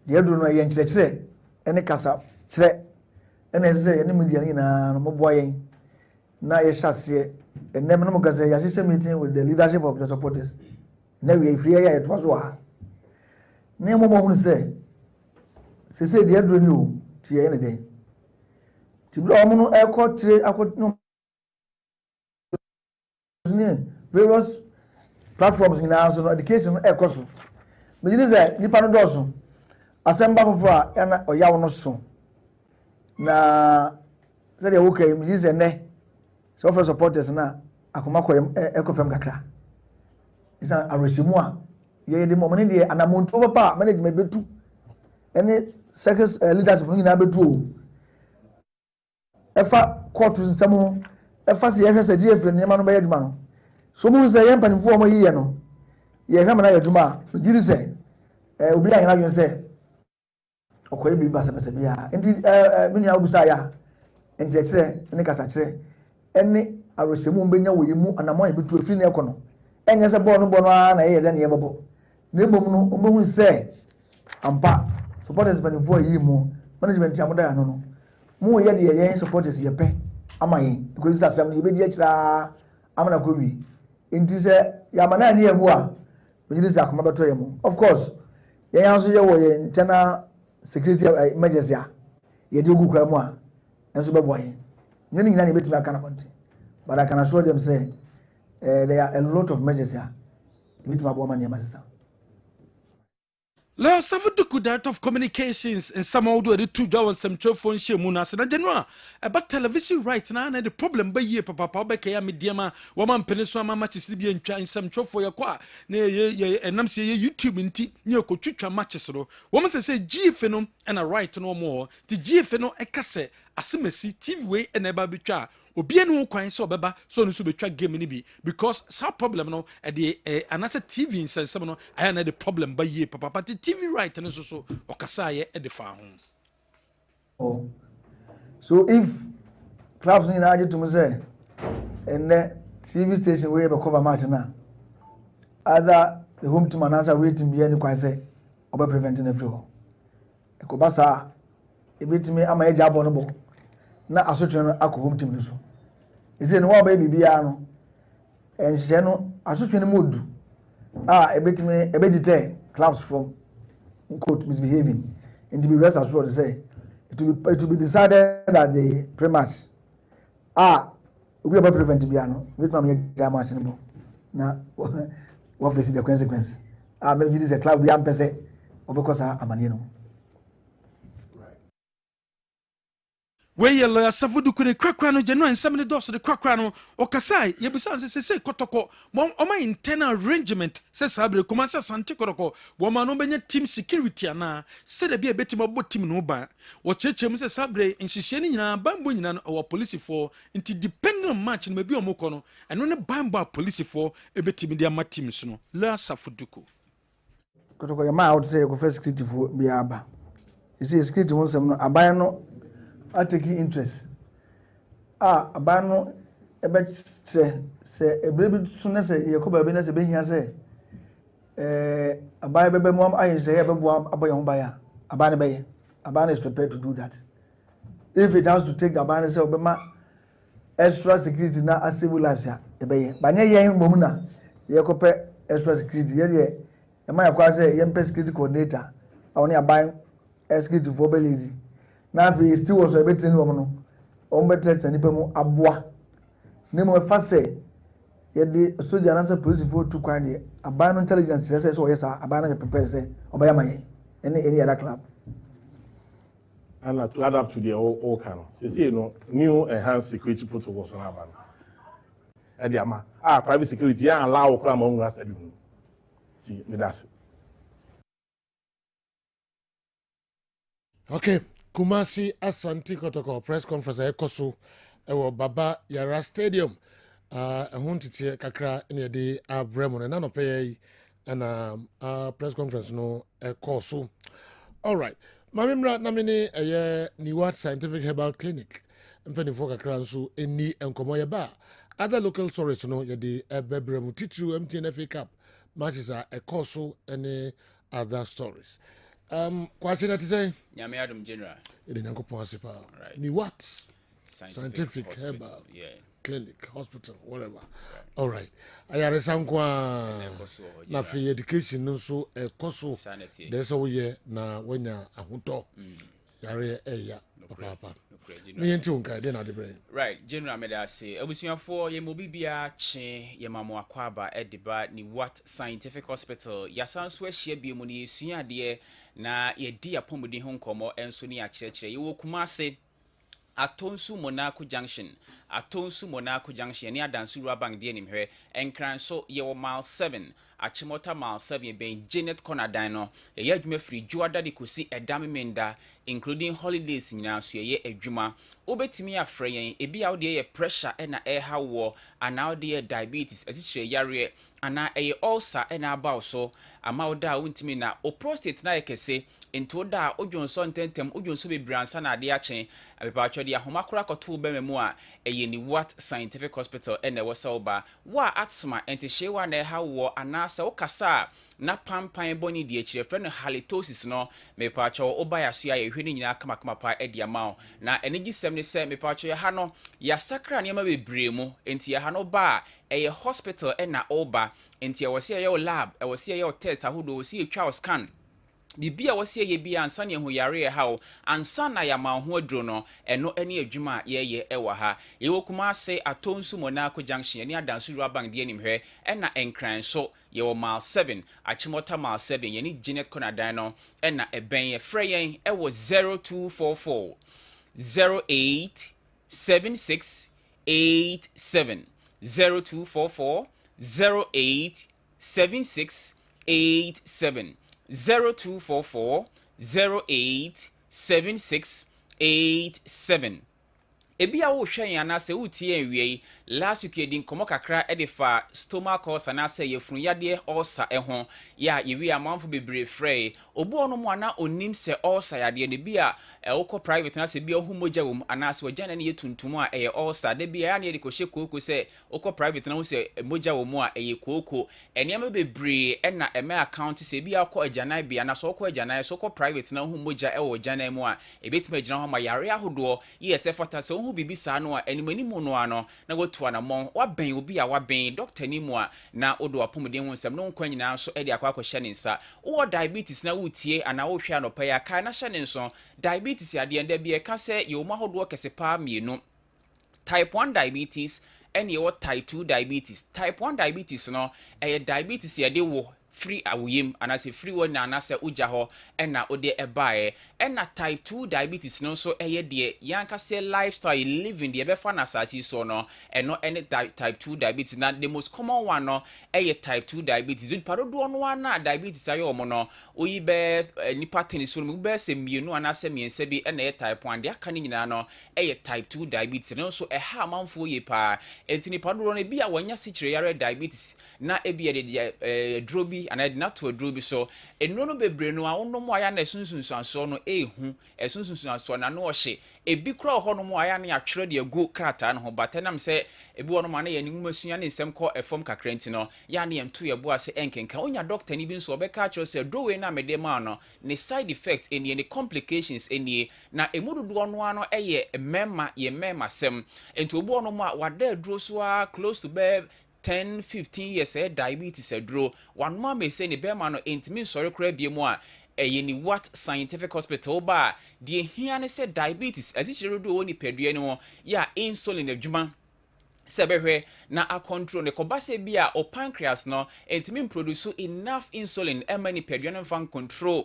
Speaker 23: deɛ aduru no yɛ nkyerɛkyerɛ ɛne kasa kyerɛ ɛna ɛsɛ sɛ yɛne media no nyinaa no moboa yɛn na yɛhyɛ aseɛ ɛnnɛm no mo kasa yɛahyehyɛ meeting with the leadership of the supporters na wie firi yɛ yɛtoa so a ne mo mo hunu sɛ sese de aduro ni o ti ye ne den ti bla omo no ekotire no various platforms in our so education ekoso me ni say nipa no doso asemba foforo a na oyawo no so na say de okay me ni say ne so for supporters na akoma koyem ekofem kakra isa aroshimu a ye de mo ne de anamonto papa management betu ene circus leaders mo nyina betu o efa court nsamo efa se yehwese die efre ne ma no be aduma no so mu se ye mpanifo mo yiye no ye hwema na aduma giri se obi anyana yun se okoye bi basa bia enti me nya obusa ya enti kire ne kasa kire ene arohyemu benya wo yemu anamo ya betu efri ne ekono enye se bo no na ye de ne ye bobo na emom no ombehu se ampa supporters mpanifo yi mu management amoda ya no mu ye de ye supporters ye pe amayin because this assembly be di akira amana ko wi enti se ya mana ani emu a we say akoma beto ye mu of course ye yanso ye wo ye internal security emergency a ye de gu kwa mu a enso be boye nye ni nyina ne betimi aka na konti but I can assure them say there are a lot of measures here betimi abo mani amasisa.
Speaker 16: Leo Savaduku, Director of Communications, and some old way to go on some telephone Shemunas and General about television right now. And the problem by ye, Papa Becca, Mediama, woman Peninsula, matches Libyan trying some trophy for your qua, near and I'm saying YouTube in tea, near Cochucha matches. Woman say G phenom and a right no more. The G pheno a cassette, a simesi, TV way and a babicha. Obi enu kwan so beba so no so betwa game ni bi because some problem no e de anasa TV insensem no aya na the problem ba ye papa but TV right no so okasa ye e de fa
Speaker 23: ho. So if clubs ni na aje to me say and TV station we be cover match na either the home team anasa away team be any kwan say oba preventing every ho e ko basa e betimi ama ye jabo no bo na asotwe no akọ home team no so ise no wa ba bibia no enhye no asotwe no modu ebetime ebedite clubs from quote misbehaving and to be rest assured to say it will be decided that the pre-match we about prevent bia no with my match no na what face the consequence maybe this a club we am pese obekosa amane no.
Speaker 16: We lawyer Savaduku ne kwakwano January 7 doors the kwakwano okasai yebisa se kotoko oma internal arrangement se sabre komasa sante kotoko wo ma no benya team security ana se de bia betima bo team no ba wo chechem se sabre nhihye ni nyina bambo nyina wo police for inti depending on match no ma bi omoko no eno ne bambo police for ebetimi dia ma team so no lawyer Savaduku
Speaker 23: kotoko ya ma out say go first security for bia aba isi security won sem no aban no I take interest. Abano ebe se ebrebi sune se yakoba be na se be hia se abaya bebe mo ayin se ebebo aboye ho baya abane be abane is prepared to do that if it has to take abane se obema extra security na a civil life ya ebe banye yen mbom na yakope extra security ye de e ma yakwa se yen security coordinator awon aban security for be lazy na fi still was a bit in woman on better than nipa aboa ne mo fa se ye de soldier na police for to kwan de aban intelligence say so yes aban na prepare say obaya maye any other club
Speaker 21: and to adapt to the all kind. See, you know, new enhanced security protocols on our and the ama private security and allow crime on last time. See, me that's
Speaker 2: Okay, Kumasi Asante Kotoko press conference ekoso ewo Baba Yara Stadium. Ehun tete kakra ne de abremo na no pay and press conference no ekoso. All right. Mamimra na mini Niwat Scientific Herbal Clinic. Mpenifo kakra nso eni enkomo ye ba. Other local stories no ye de ebebremu titru MTNFA Cup matches are ekoso any other stories. Kwachina to say?
Speaker 3: Nyame Adam General.
Speaker 2: It is right. Ni what? Scientific Herbal Clinic, hospital, whatever. Right. All right. Ayare sankwa na fi education nso ekoso. There's a way na wenya ahuto. Yare eya papa.
Speaker 3: Right, General Medase. Ebusuafo ye mobibia che ye mamo akwaba ediba ni what scientific hospital. Yasanso ehia bi mu ni esua de na ye di apomudi ho nkomo enso ni akyerɛkyerɛ. Ye wo Kumase Atonsu Monaco Junction. Atonsu Monaco Junction ni adansu Bank de nimhwe. Enkranso ye wo mile 7. Achimota mile 7 ben Janet Corner Dino. Ye adwuma free Juada de kosi edame menda including holidays nyina so ye adwuma. Obetimi afre yen ebi a de ye pressure na ha wo ana de diabetes asikyire yare ana ulcer na aba so ama oda wontimi na o prostate na yekese into da odwonso ntentem odwonso bebransa na ade ache abepaatwo de ahomakora koto bememu a ni what scientific hospital na wosaoba wa atsma entehyewa na ha wo ana sa okasa na pampan boni de akire frɛ no halitosis no mepaatwo obaya so ya yehwe nyina kamakama pa edi ama na enigisem ne se mepaatwo ha no ya sakra ne ma bebre mu enti ha no ba hospital na oba enti ya wose ya lab e wose ya test ahodo wose twa scan bibia wose ye bia ansa ne ho yare ha o ansa na ya ma ho aduro no eno ene adwuma ye ewa ha ye wo Kumase Atonsu Monaco Junction ne adansu Bank de nimhwe na enkran so ye wo mile 7 achimota mile 7 ye ni Janet Corner Dino na eben ye frɛ yen e wo 0244 08 76 87 0244 08 76 87 0244 08 76 87 ebi a wo hwen yana se utie enwie last week edin komo kakra edifa stomach ulcer na se yefunu yade ulcer ho ya yewi amanfo bebre frey obu ono mu ana onim se ulcer yade ne bia wokɔ private na se bia hu moja wom ana se wagya na ne yetuntum a ulcer de bia ya ne de kohye koko se wokɔ private na wo se moja wom a koko eniam bebre na eme account se bia kɔ agyanan bia na so kɔ agyanan so kɔ private na hu moja wo agyanan mu a ebetima gyina ho ma yare ahodo yese fata se bibi sa no a enimani mu no ano na watu anamon waben obi a waben doctor ni mu a na odo apomuden ho nsem no nkwa nyina so e de akwa hye ne nsa wo diabetes na wutie ana wo hwe anopa ya kai na hye ne nso diabetes ade ende bia ka se ye omo ahodo kese pa mienu type 1 diabetes and ye type 2 diabetes type 1 diabetes no diabetes ye de wo free awuyim anase free one na anase uja ho na ode ebae na type 2 diabetes no so de yanka say lifestyle living de befa na asasi so no eno any type 2 diabetes na the most common one no type 2 diabetes do parodo no na diabetes ayo mo no oyibe nipa teniso mu be se mienu anase miense bi na type 1 de aka ni nyina no type 2 diabetes no so ha manfo ye pa entini parodo no bi a wanya sikire yare diabetes na ebi de drobi and I did not to a drobi so and no bebre no no mo aya na sunsunsuanso no ehu esunsunsuanso na no ohye ebi kra ho no mo aya na atwere de agu krata no ho batenam se ebi wono ma na ye nimu masua ne nsem kɔ efom kakrenti no ya na yemto ye bo ase enkenka onya doctor ni bi nso obeka atwere se drowe na mede ma no ne side effect eni ne complications eni na emududo no ano mema ye mema sem ento obo no mo a wada aduro so a close to be 10-15 years diabetes aduro one mama me say ne be ma no intimi sori kra bie mu a ni what scientific hospital ba de hia ne say diabetes as it do oni pedue ni mo ya insulin adwuma sebehwe na a control ne kobase bia o pancreas no entimi produce enough insulin emani peduane fan control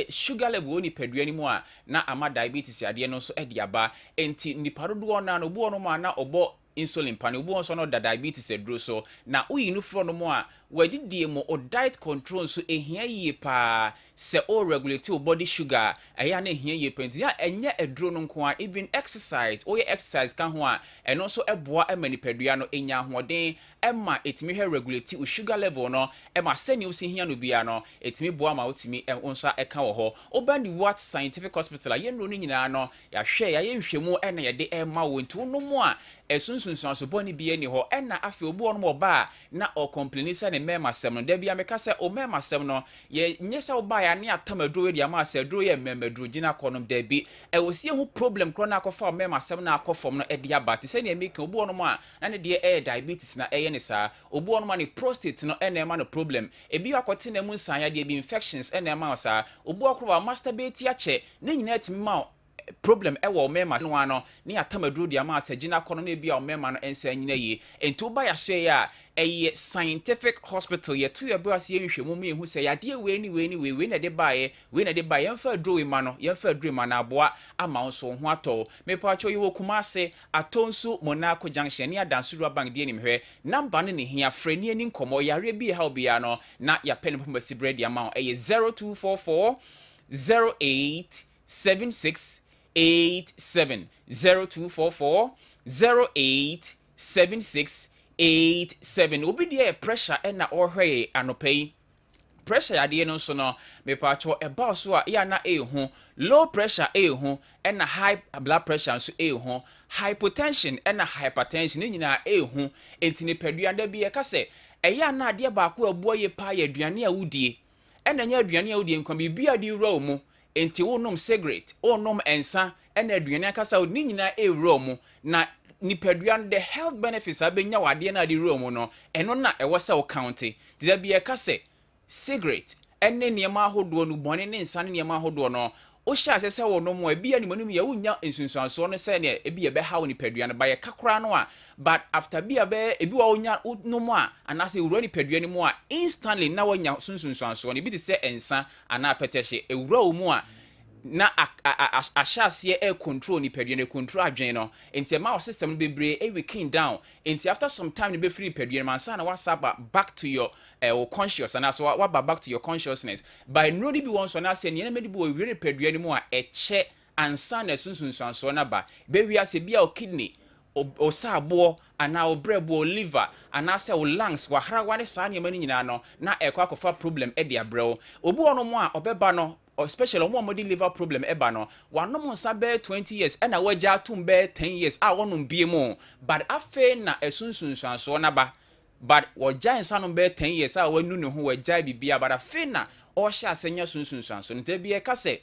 Speaker 3: sugar level ni peduane mu a na ama diabetes ade no so ade aba enti nipadodo na no bo no ma na obo insulin pan obo so no da diabetes edro so na uyi no fro no mo a wadidie mo o diet control so ehia yie pa se o regulate o body sugar eya na ehia yie pa ntia enye edro no nko a even exercise o ye exercise kan ho a eno so eboa emanipadua no enya hoden ema etimi he regulate o sugar level no ema seni o si hia no bia no etimi boa ma otimi onsa eka wo ho obani what scientific hospital ye no nyina no ya hwe ya ye nhwemu ena ye de ema wo ntu no mo a esunsunsun so boni bia ni ho ena afi obu ono mo ba na o complain say ne mema sem no da bia meka say o mema sem no ye nyesa oba ya ne atamaduro we dia ma say duro ye memaduro gina konom da bi e wo sie ho problem kro na akofa o mema sem na akofom no e dia ba te say ne meka obu ono mo a na ne de diabetes na ne saa obu ono ma ne prostate no ene ma no problem e bi akote na mu nsan ya de bi infections ene ma saa obu akro masturbate ya che ne nyina atimi ma problem ewo mema no ano ne atamaduro dia ma asagina kono na bia o mema no ensa nyina yi enti oba ya hwe ya eye scientific hospital ye to yebo ase nhwemu me hu se yade we na de bae yemfa aduro ma no yemfa aduro ma na aboa ama nso ho ato me pa cho yiwo kumase atonsu Monaco junction ne adansuru bank de ni mhwe number ne hia freni ani nkomo yare bi ha obia no na ya pen pomasi bread ya ma eye 0244 0876 87 0244 0876 87 obi dey pressure na ohwe anopai pressure ade no so no me pa cho eba so a ya na ehu low pressure ehu na high blood pressure so ehu hypotension na hypertension nyina ehu entini padua da bi e ka se eya na ade ba ko abuo ye pa ye aduane a wudie na nya aduane a wudie nkwa bibia di wura mu enti wonom cigarette wonom ensa na aduane akasa ni nyina ewura mu na nipadua the health benefits abenya wade na de wura mu no eno na ewo se o county de bia ka se cigarette enne niema ahodo no bone ne nsa ne niema ahodo no o hya se wonom e bia ni manum ya wonya ensunsuanso no se ne e bia be ha woni padua no ba ye kakra no a but after bia be e bi wa wonya no mu a anase wura ni padua ni mu a instantly na wonya sunsunsuanso ne bi te se ensa ana petehye e wura wo mu a na ashase e control ni padua ne control adwen no enti ma system no bebre e weaken down enti after some time ne be free padua man sa na wasaba back to your conscious and so what back to your consciousness by no be one so na say ne me di bo we padua ni mu a eche ansa na sunsunsuanso na ba be wi ase bia o kidney o sabo ana o brebo o liver ana se o lungs wa hara ne sa ne mani nyina no na ekwa kofa problem e dia brew obu ono mu a obeba no especially omo di liver problem eba no wanom nsa be 20 years na waja atum be 10 years a wonom bie mu but afe na esunsunsuanso na ba but waja nsa no be 10 years a wanu ne ho waja bibia but afe na o hya asenya sunsunsuanso nte bia ka se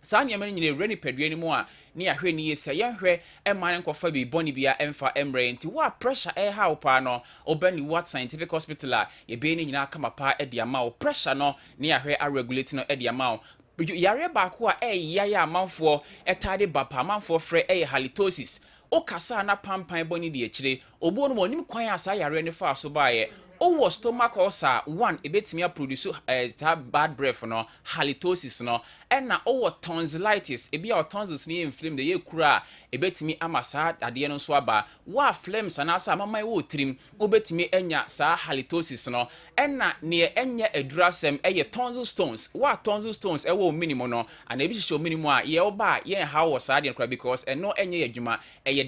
Speaker 3: saa nyama nyine reni padua ni mu a ne ahwe ni yesa yehwe ema nkofa bi boni bia emfa emre nti wa pressure e ha opa no obani what scientific hospital a ye be ni nyina kama pa e dia ma o pressure no ne ahwe a regulate no e dia ma o yare ba ko a ya amanfo etade bapa amanfo frɛ halitosis o kasa na pampan boni de akire obo no monim kwan asa yare ne fa so baaye o stomach ulcer one ebetimi produce bad breath no halitosis no na o tonsillitis ebi a tonsils ni inflamed de ye kura ebetimi amasa ade no so aba wa phlegms na asa mamai wo trim obetimi enya sa halitosis no na ne enya adurasem tonsil stones wa tonsil stones wo minimum no ana ebi hihye minimum a ye oba ye ha wo sa ade kura because eno enya adwuma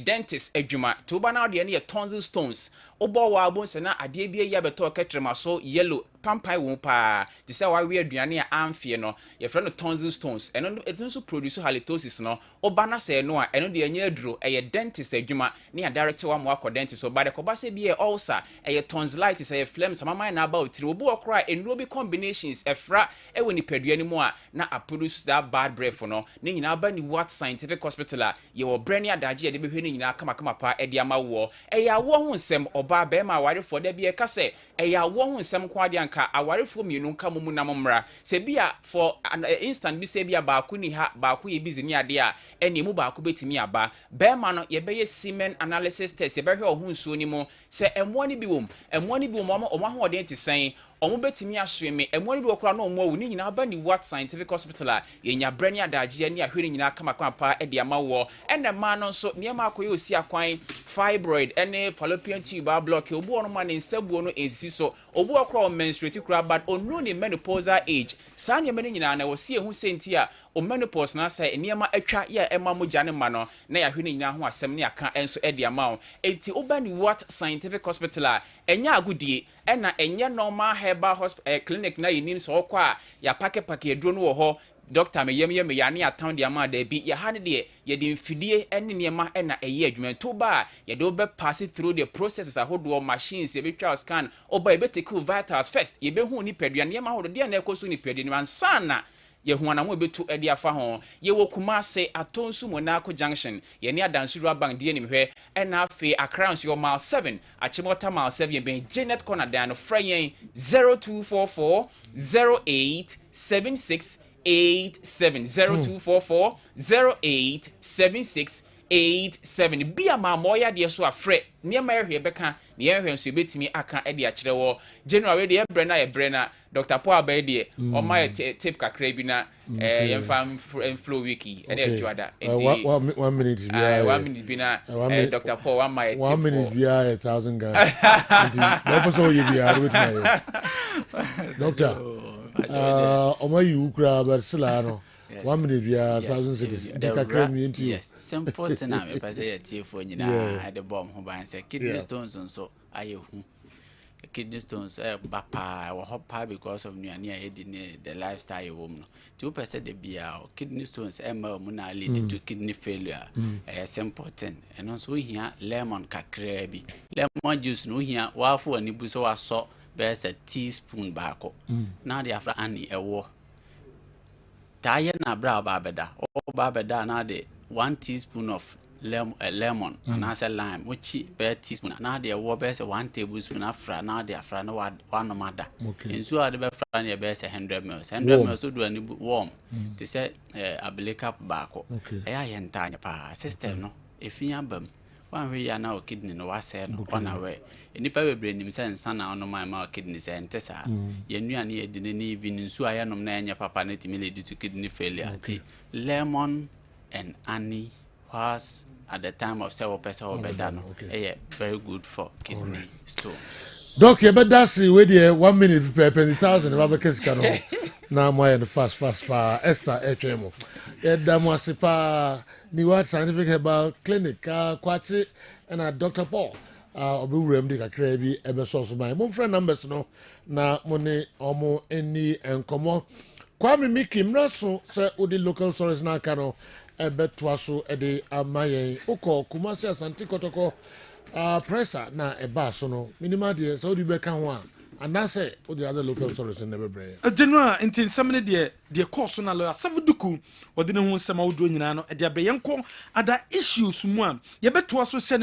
Speaker 3: dentist adwuma to ba na ade ne tonsil stones obo wa abon se na ade bi ya beto ketrema so yellow pampai wo pa de se wa we aduane a amfie no ye frɛ no tonsil stones eno etu so produce halitosis no oba na se no a eno de anya aduro dentist adwuma ne direct wa mo akọ dentist so ba de koba se bi ulcer tonsillitis phlegm samama na about three obo okra enuro bi combinations efra ewe ni padua ni mu a na produce that bad breath no ne nyina ba ni what scientific hospital a ye wo brand adaje de behwe ne nyina kama pa de ama wo ya wo ho nsem oba be ma ware for da bi ka se ya wo ho nsem kwa de anka awarefo mienu nka mumu na momra se bia for an instant bi se bia baaku ni ha baaku ye busy ni ade a ene mu baaku betimi aba be ma no ye beye semen analysis test ye be hwe ohun suo ni mu se emo ni bi wom omo ahoden ti sen omo betimi ahweme emo ni bi okura no omo awu ni nyina ba ni what scientific hospital a ye nya brani adaje ni ahwe ni nyina kama pa e de ama wo ene ma no so niema akoye osi akwan fibroid ene fallopian tube block obu ono ma ne nsabuo no ensi so obu okura menstruate kura but onu ni menopausal age saa niema ni nyina na wo se ehu senti a o menopause na say niema atwa ye ema mogya ne ma no na ya hwe ni nyina ho asem ne aka enso e de ama wo enti oba ni what scientific hospital a enya agudie ena enye normal herbal hospital clinic na yinim so okwa ya pake eduro no wo ho doctor me yem ya ne atan de ama da bi ya ha ne de ye de mfidie ene niema ena eye adwuma to ba ye de obe pass it through the processes ahodo machines ye be twa scan oba ye be take vitals first ye be hu ni pedua niema ahodo de na ekoso ni pedua ni ansana ye hu anamo betu edi afa ho ye wokuma se atonsu monako junction ye ne adansuru bank de nim hwe ena afi across your mile 7 achimota mile 7 ben Janet corner dan fryen 0244 0876 0244 0876 bia ma moya de so afre niema ehwe beka ne ehwe nso betimi aka e de akire wo January de ebrena Dr. Paul Abede o my tape kakra bi na yemfa flow wiki e de juada enti
Speaker 2: 1 minute bia
Speaker 3: 1 minute bi na Dr. Paul one my tape
Speaker 2: 1 minute bia 1000 Ghana enti no so you bia with my doctor Oma you kura bersila no 1 minute bia 1000 cities kakra mi enti
Speaker 4: yes simple thing am e say tiefo nyina at the bomb ho ban say kidney stones nso ayehu kidney stones bapa wo hopa because of nuane a yedi the lifestyle wom no ti o pese de bia kidney stones ma mu na lead to kidney failure simple thing and also hia lemon kakra bi lemon juice no hia wa fo ani bu so wa so be say teaspoon baako na de afra ani ewo taye na bra ba beda na de 1 teaspoon of lemon and as a lime which be teaspoon na de wo be say 1 tablespoon afra na de afra na wa no mada ensu ade be fra na be say 100 ml so do ani warm to say abele cup baako ya yentanya pa system no efia bam wan we ya na o kidney no wase no ona we enipa bebre nim se nsa na ono ma kidney se ntesa ye nuane ye dine ni even nsu ayanom na enya papa na timi lead to kidney failure lemon and honey was at the time of several person obedano very good for kidney stones.
Speaker 2: Doc, you better see with the 1 minute per 20,000 Babakes Cano. Now, my fast pa Esther Echemo. Damwasipa Niwat Scientific Herbal Clinic, Quachi, and Dr. Paul. Obu remedy kakrebi ebe so my mon friend numbers no na money omo any enkomo Kwame Miki mraso se odi local stories na kano ebe toaso ede amaye uko Kumasi Asante Kotoko pressure na eba so no minima de se odi beka ho a anase odi other local stories in never brain
Speaker 16: general intin samene de course na lawyer savuduku odi ne ho sema wodo nyina no de abeyenko ada issues mu a ye beto so se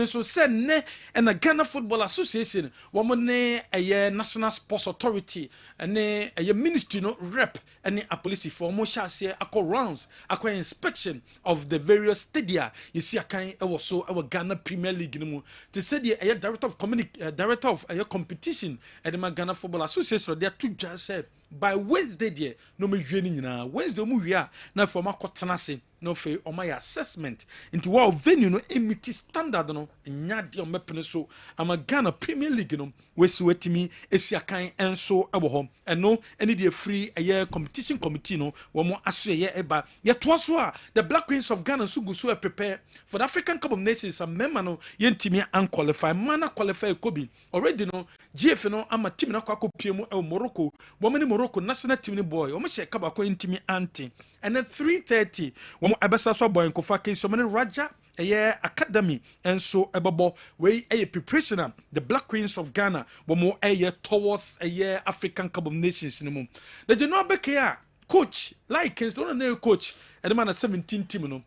Speaker 16: ne na Ghana Football Association wo mo ne National Sports Authority ne ministry no rep any a police for mo shase akọ rounds akọ inspection of the various stadia you see akan e wo so e Ghana Premier League no mu to say the director of competition at the Ghana Football Association they are two just said by Wednesday there no me hwe ni nyina Wednesday mu hwe a na for makotena se no fe o my assessment into what venue no emiti standard no nya de o mepene so ama Ghana Premier League no wesi wetimi esiakan enso ebo ho eno eni de free competition committee no wo mo aso eba ye to so a the Black Queens of Ghana so go so prepare for the African Cup of Nations a member no yentimi unqualified mana qualify kobi already no GF no ama team na kwa kopie mu e Morocco wo mani Morocco national team ni boy wo mo she kaba ko yentimi anti and then 3:30 wo mo abesa so boy nkofa ke so mani Raja academy and so ebabo we preparation the Black Queens of Ghana wo mo towards African Cup of Nations no mo the general beke coach like don't know coach e man 17 team no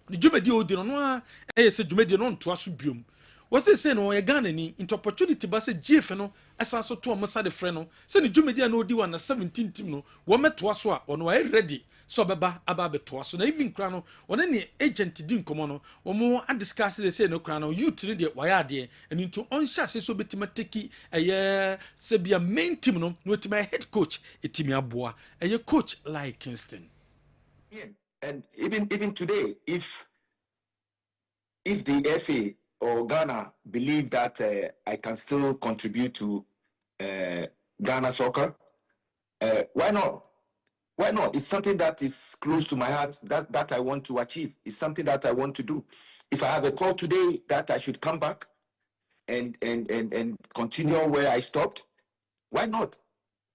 Speaker 16: the jumedi odi no no se jumedi no nto aso biom was they say no ye Ghana ni into opportunity ba say GF no esa so to amasa de frɛ no say ni dwumedi na odi wa na 17 team no wo meto so a ono ay ready so beba aba beto so na even kra no one ne agent di nkomo no wo mo discuss they say no kra no youth ne de waya de and into on sha say so betima teki say be a main team no wetima head coach etimi aboa coach like Kingston.
Speaker 5: Yeah. And even today, if the FA or Ghana believe that I can still contribute to Ghana soccer, why not? Why not? It's something that is close to my heart that I want to achieve. It's something that I want to do. If I have a call today that I should come back and continue where I stopped, why not?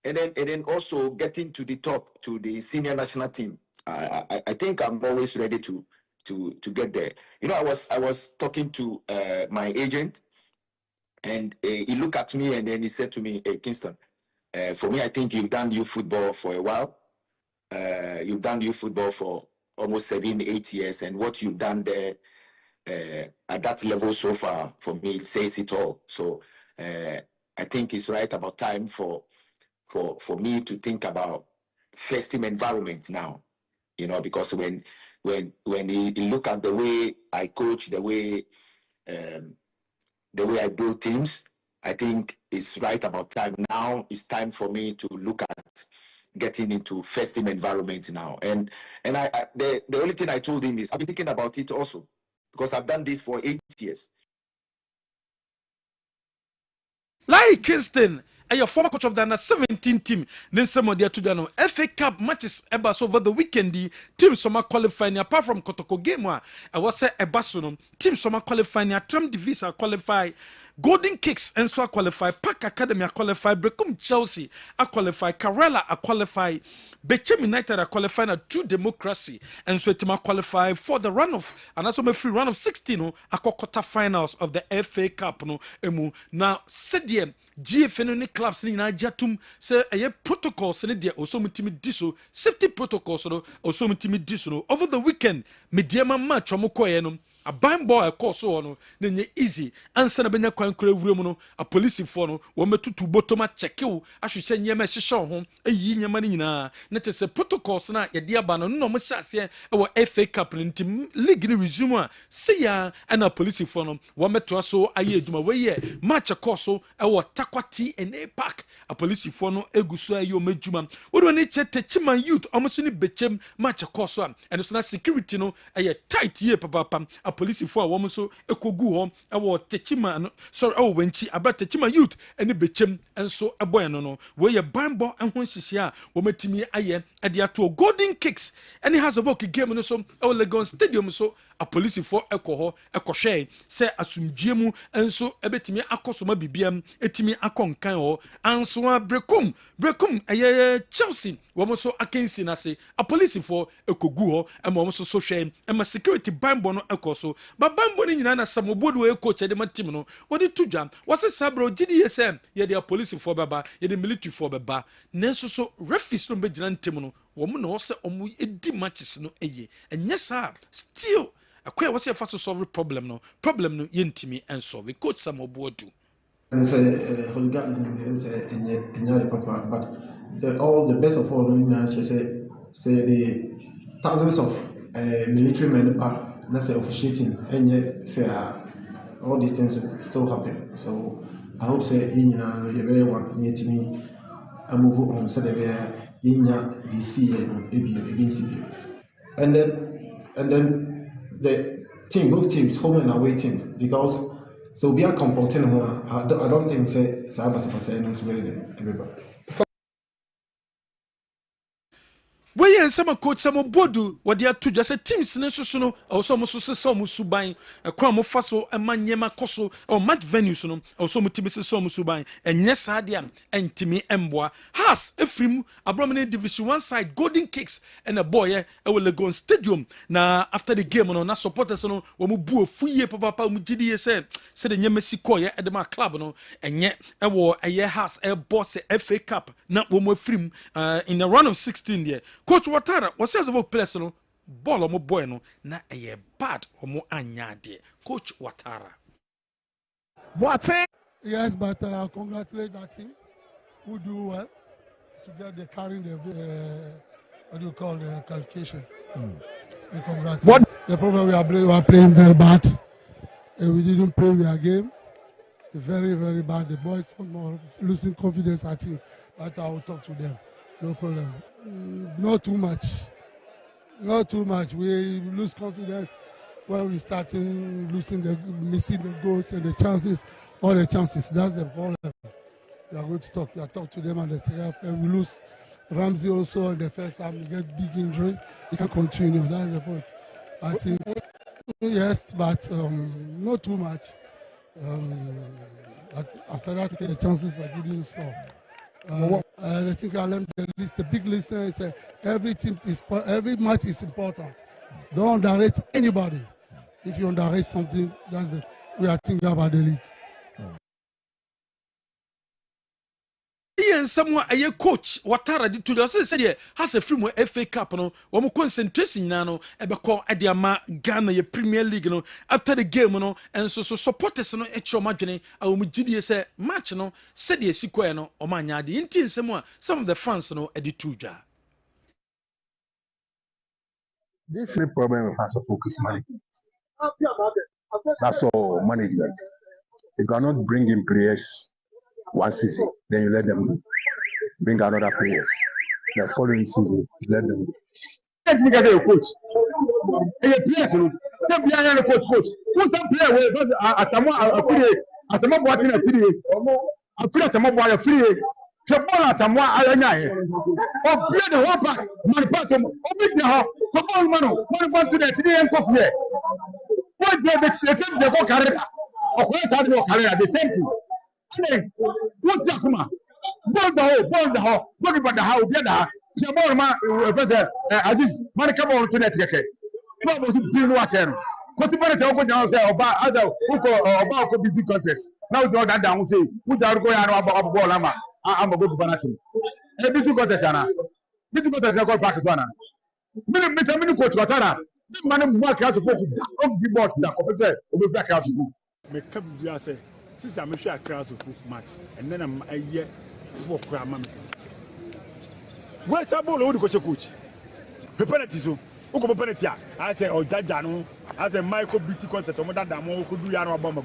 Speaker 5: And then also getting to the top, to the senior national team. I think I'm always ready to get there. You know, I was talking to my agent, and he looked at me and then he said to me, "Hey, Kingston, for me, I think you've done youth football for a while. You've done youth football for almost 7-8 years, and what you've done there at that level so far, for me, it says it all. So I think it's right about time for me to think about first team environment now, you know, because when you look at the way I coach, the way I build teams, I think it's right about time now. It's time for me to look at getting into first team environment now. And the only thing I told him is I've been thinking about it also, because I've done this for 8 years.
Speaker 16: Like Kingston, a former coach of the under 17 team. Then some of the two no FA Cup matches ebas over the weekend. The team summer qualifying apart from Kotoko game I was say ebasunum team summer qualifying a Tram Divisa qualify. Golden Kicks and so qualify. Park Academy qualify. Brecum Chelsea qualify. Karela qualify. Bechem United qualify a True Democracy and so it qualify for the run of and also free run of 16 no quarter finals of the FA Cup no emu now sediem GFN ni clubs ni na jatum say a protocols ni dia also mutimi diso safety protocols no also mutimi diso no over the weekend mediama match omokoye no a bang boy course no nenye easy answer na benya kwan kura wura mu no a police for no wo metutu botoma check you ahwehwe nyema hyehye ho ayi nyema ni nyina na te se protocols na ye dia ba no no mo hyase e wo FA Cup ntim league ni resume a see ya na police for no wo meto so aye adwuma we ye match course e wo Takwati and Park a police for no eguso aye o medwuma wo do ni Techima youth omoso ni bechem match course and so na security no aye tight ye papa a police for a woman so ekogu ho e wo Techima no sorry e wo wenchi abra Techima youth ene bechem enso eboy no we ye bambo enho hihye a wo matimi aye e de ato Golden Kicks ene has a book game no so e wo Lagos Stadium so a police for ekoho ekohwe se asumdue mu enso ebetimi akosoma bibiam etimi akonkan ho anso Brecum aye Chelsea wo so akensi na se a police for ekogu ho e mo so so hwe e ma security bambo no ekoso ba bambo ni nyina na samobodo e coach de matim no wo de tudwa wo se sabro gidi yesem ye de police for baba ye de military for baba nenso so referees no be gina ntem no wo mo na wo se omu edi matches no eye enye sa still akwa wo se fa so solve problem no yentimi and solve coach samobodo
Speaker 6: and say hooliganism there say in papa but all the best of all say the thousands of military men are not say officiating and yet fair all these things still happen so I hope say in the very one near to me I move on so that in DC against and then the team both teams home and away teams because so we are comporting one I don't think say cyber is really everybody.
Speaker 16: We yen sama coach sama bodu wodi atu just teams ne soso no also mo so sesa mo suban kwa mo fa so emanyema koso o match venues no also mo timi sesa mo suban enye saade am entimi emboa has efrim abromene division 1 side Golden Kicks and a boy e wo Lagos Stadium na after the game no na supporters no wo mo bu ofuye papa mo gidi ye se de nyema siko ye edema club no enye e wo eye has e boss FA Cup na wo mo efrim in the run of 16 there. Coach Watara was says about place no ball omo boy no na eye bad omo anya de Coach Watara
Speaker 2: Yes, but I congratulate that team who do well to get the carrying the what do you call the qualification. We congratulate. The problem we are playing very bad. We didn't play their game. Very, very bad. The boys are losing confidence, I think. But I will talk to them. No problem. Not too much. Not too much. We lose confidence when we start missing the goals and the chances, all the chances. That's the problem. We are going to talk. We are talk to them and they say, we lose Ramsey also in the first half. We get big injury. We can continue. That's the point. I think, yes, but not too much. After that, we get the chances, but we didn't score. I think I learned the big lesson is every match is important. Don't underrate anybody. If you underrate something, that's it. We are thinking about the league.
Speaker 16: Ian someone a coach watara di to just say has a free FA Cup no wo mo concentration na no e be call ediama Ghana ye Premier League no after the game no and so supporters no e choma dwene a wo gidie say match no said the sikwa no o ma nya de nti nsem a some of the fans no e di tuja.
Speaker 7: This is the problem with fans of focus management. That's all management. You cannot bring in players one season, then you let them go. Bring another players. The following season, you let them go. Let me get a coach. A player, don't be a coach. Who's a player with someone watching a video? I put some more a free. Someone I or play the whole pack. My person, open the house. Someone, one to the today and coffee. What they go career? Or where's that no career? The same thing. What's that, come on? Bond the hole, look about the house, get her. Professor Aziz, money come on to that. What was it being watching? What the money to down say about other about busy contest. Now, draw that down, say, without going out about Bolama. I'm a good Banati. A busy contest, Anna. Busy contest, I got Pakistan. Many coach, Watana. This man work out of focus. Don't be bought that. Professor, will be back out to you.
Speaker 8: Make up, you say. Since I'm sure I cross of match, and then I'm a year for Cram. Where's a ball or coach? The penalty, so penalty. I say, oh, Jajano, as a Michael BT concert, or that Damo could do Yano Obama,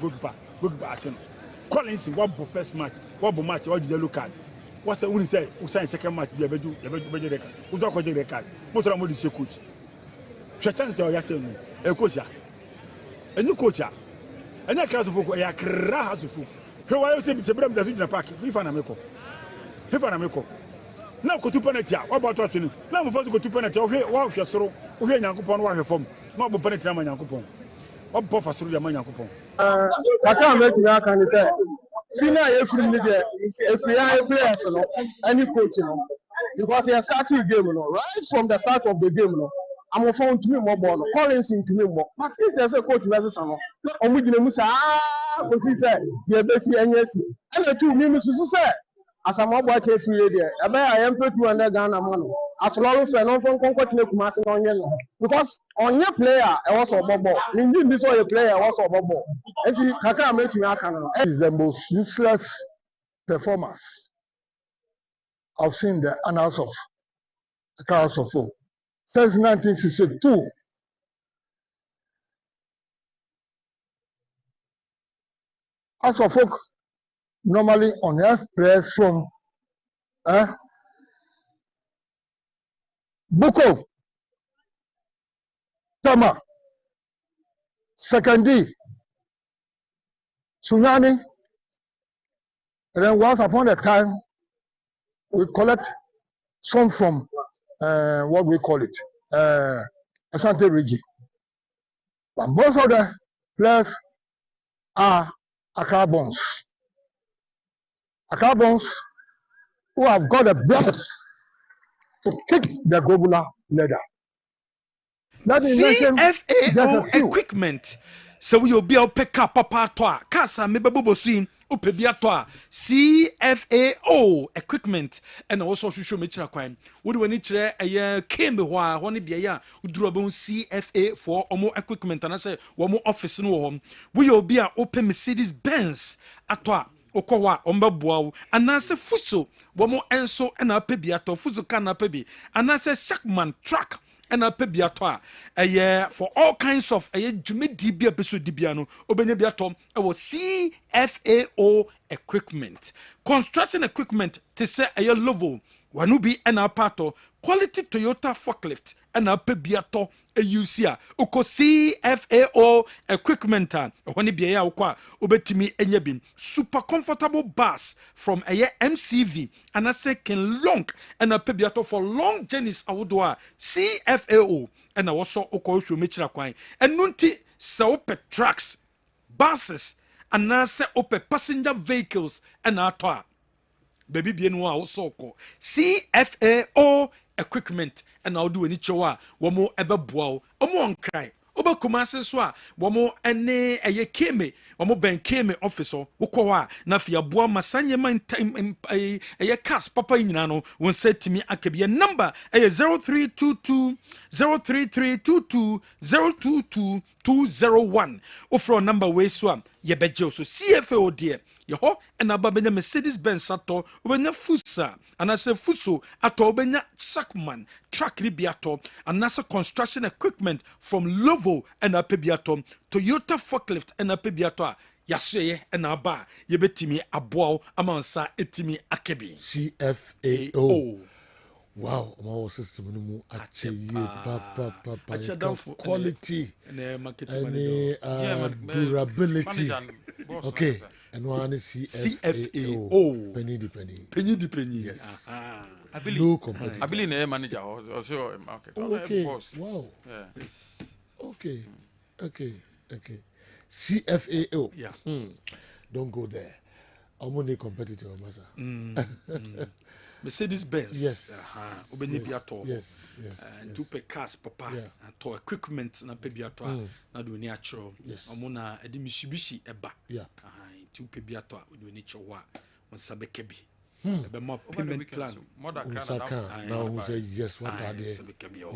Speaker 8: good action. Collins, what first match, what match, what did you look at? What's the only say, who signed second match, you ever do, who's not going to record? Most of them is your coach. Chance or Yasen, a coach, a new coach. And that class of folk, a crass of folk. Who I say, Mr. Bram doesn't pack, if I'm a meko. Now go to penalty. What about watching? Now, first go to penalty. Okay, walk your sorrow. Okay, Yankupon, walk your form. Not penalty, Yankupon. What buffer through the Yankupon?
Speaker 11: I can't make you out and say, Fina, if we are players, any coaching, because he has started the game, right from the start of the game. I'm a phone to me more ball, Collins into me more. But if there's a coach versus someone, on which you say, because he said, you're basically and yes, and the 2 minutes to say, as a mobile tape radio, I am pretty under Ghana money. As long as I don't conquer to Kumasi on yellow. Because on your player, I was a bubble. Indeed, this was a player, I was a bubble. And you can't make me a canon.
Speaker 7: Is the most useless performance I've seen the annals of the crowds of folk. Since 1962, House of Folk normally unearth players from Buko, Tama, Sekondi, Tsunami, and then once upon a time, we collect some from what we call it, Asante region. But most of the players are Accra Bonds. Accra Bonds who have got a blood to kick the globular ladder.
Speaker 16: CFAO equipment. So we will be able to pick up papa toa. Casa me babo bosin. ope bi ato a CFAO equipment and also hwehwe mechira kwan wo de wani kire eye kembe ho a ho ne de ya uduro be CFA for omo equipment and say wo mo office no wo wo ye obi a ope Mercedes Benz ato a okowa ombabua anase fuso wo mo enso na ape bi ato fuso kan na ape bi anase Shackman truck and a pebiato for all kinds of a jumedi be a peso dibiano obenya biatom CFAO equipment construction equipment to say a level wanubi and a pato quality Toyota forklift and a pebiato a UCA uko CFAO equipment when it be a kwa ubetimi enyebin super comfortable bus from a MCV and a second long and a pebiato for long journeys awudwa CFAO and a also uko shu mechira kwai and nunti sa ope trucks buses and na se ope passenger vehicles and atwa baby bienu a also ko CFAO equipment and I'll do any chowa womo ebeboa omo onkrai oba kumase so a womo ene eye keme womo ben keme officer wokwa na fia boa masanye man eye cast papa nyina no won setimi akabie number eye 0322 03322 022 201 ofro number we so am ye beje so CFAO de yeho na babenya Mercedes Benz ato obenya fusa anase fuso ato obenya Shackman truck ribiato anase construction equipment from Lovo and apebiato Toyota forklift and apebiato yaseye na ba ye betimi aboa amansa etimi akebi
Speaker 2: CFAO. Wow, my system no mu acheye quality and durability. Okay, and one is CFAO. Penny. Yes.
Speaker 1: I believe.
Speaker 2: No competitor.
Speaker 1: I believe in a manager also market.
Speaker 2: Okay. Wow.
Speaker 1: Yeah.
Speaker 2: Okay. CFAO.
Speaker 16: Yeah.
Speaker 2: Don't go there. I'm only competitor, Masa.
Speaker 16: Mercedes Benz.
Speaker 2: Yes. Yes.
Speaker 16: And two cars, papa. And to equipment na pebiato na do ni achro.
Speaker 2: Yes.
Speaker 16: Omona edi Mitsubishi eba.
Speaker 2: Yeah.
Speaker 16: Two pebiato do ni chowa. On sabe kebi. Ebe more payment plan.
Speaker 2: Now who say yes, what are they?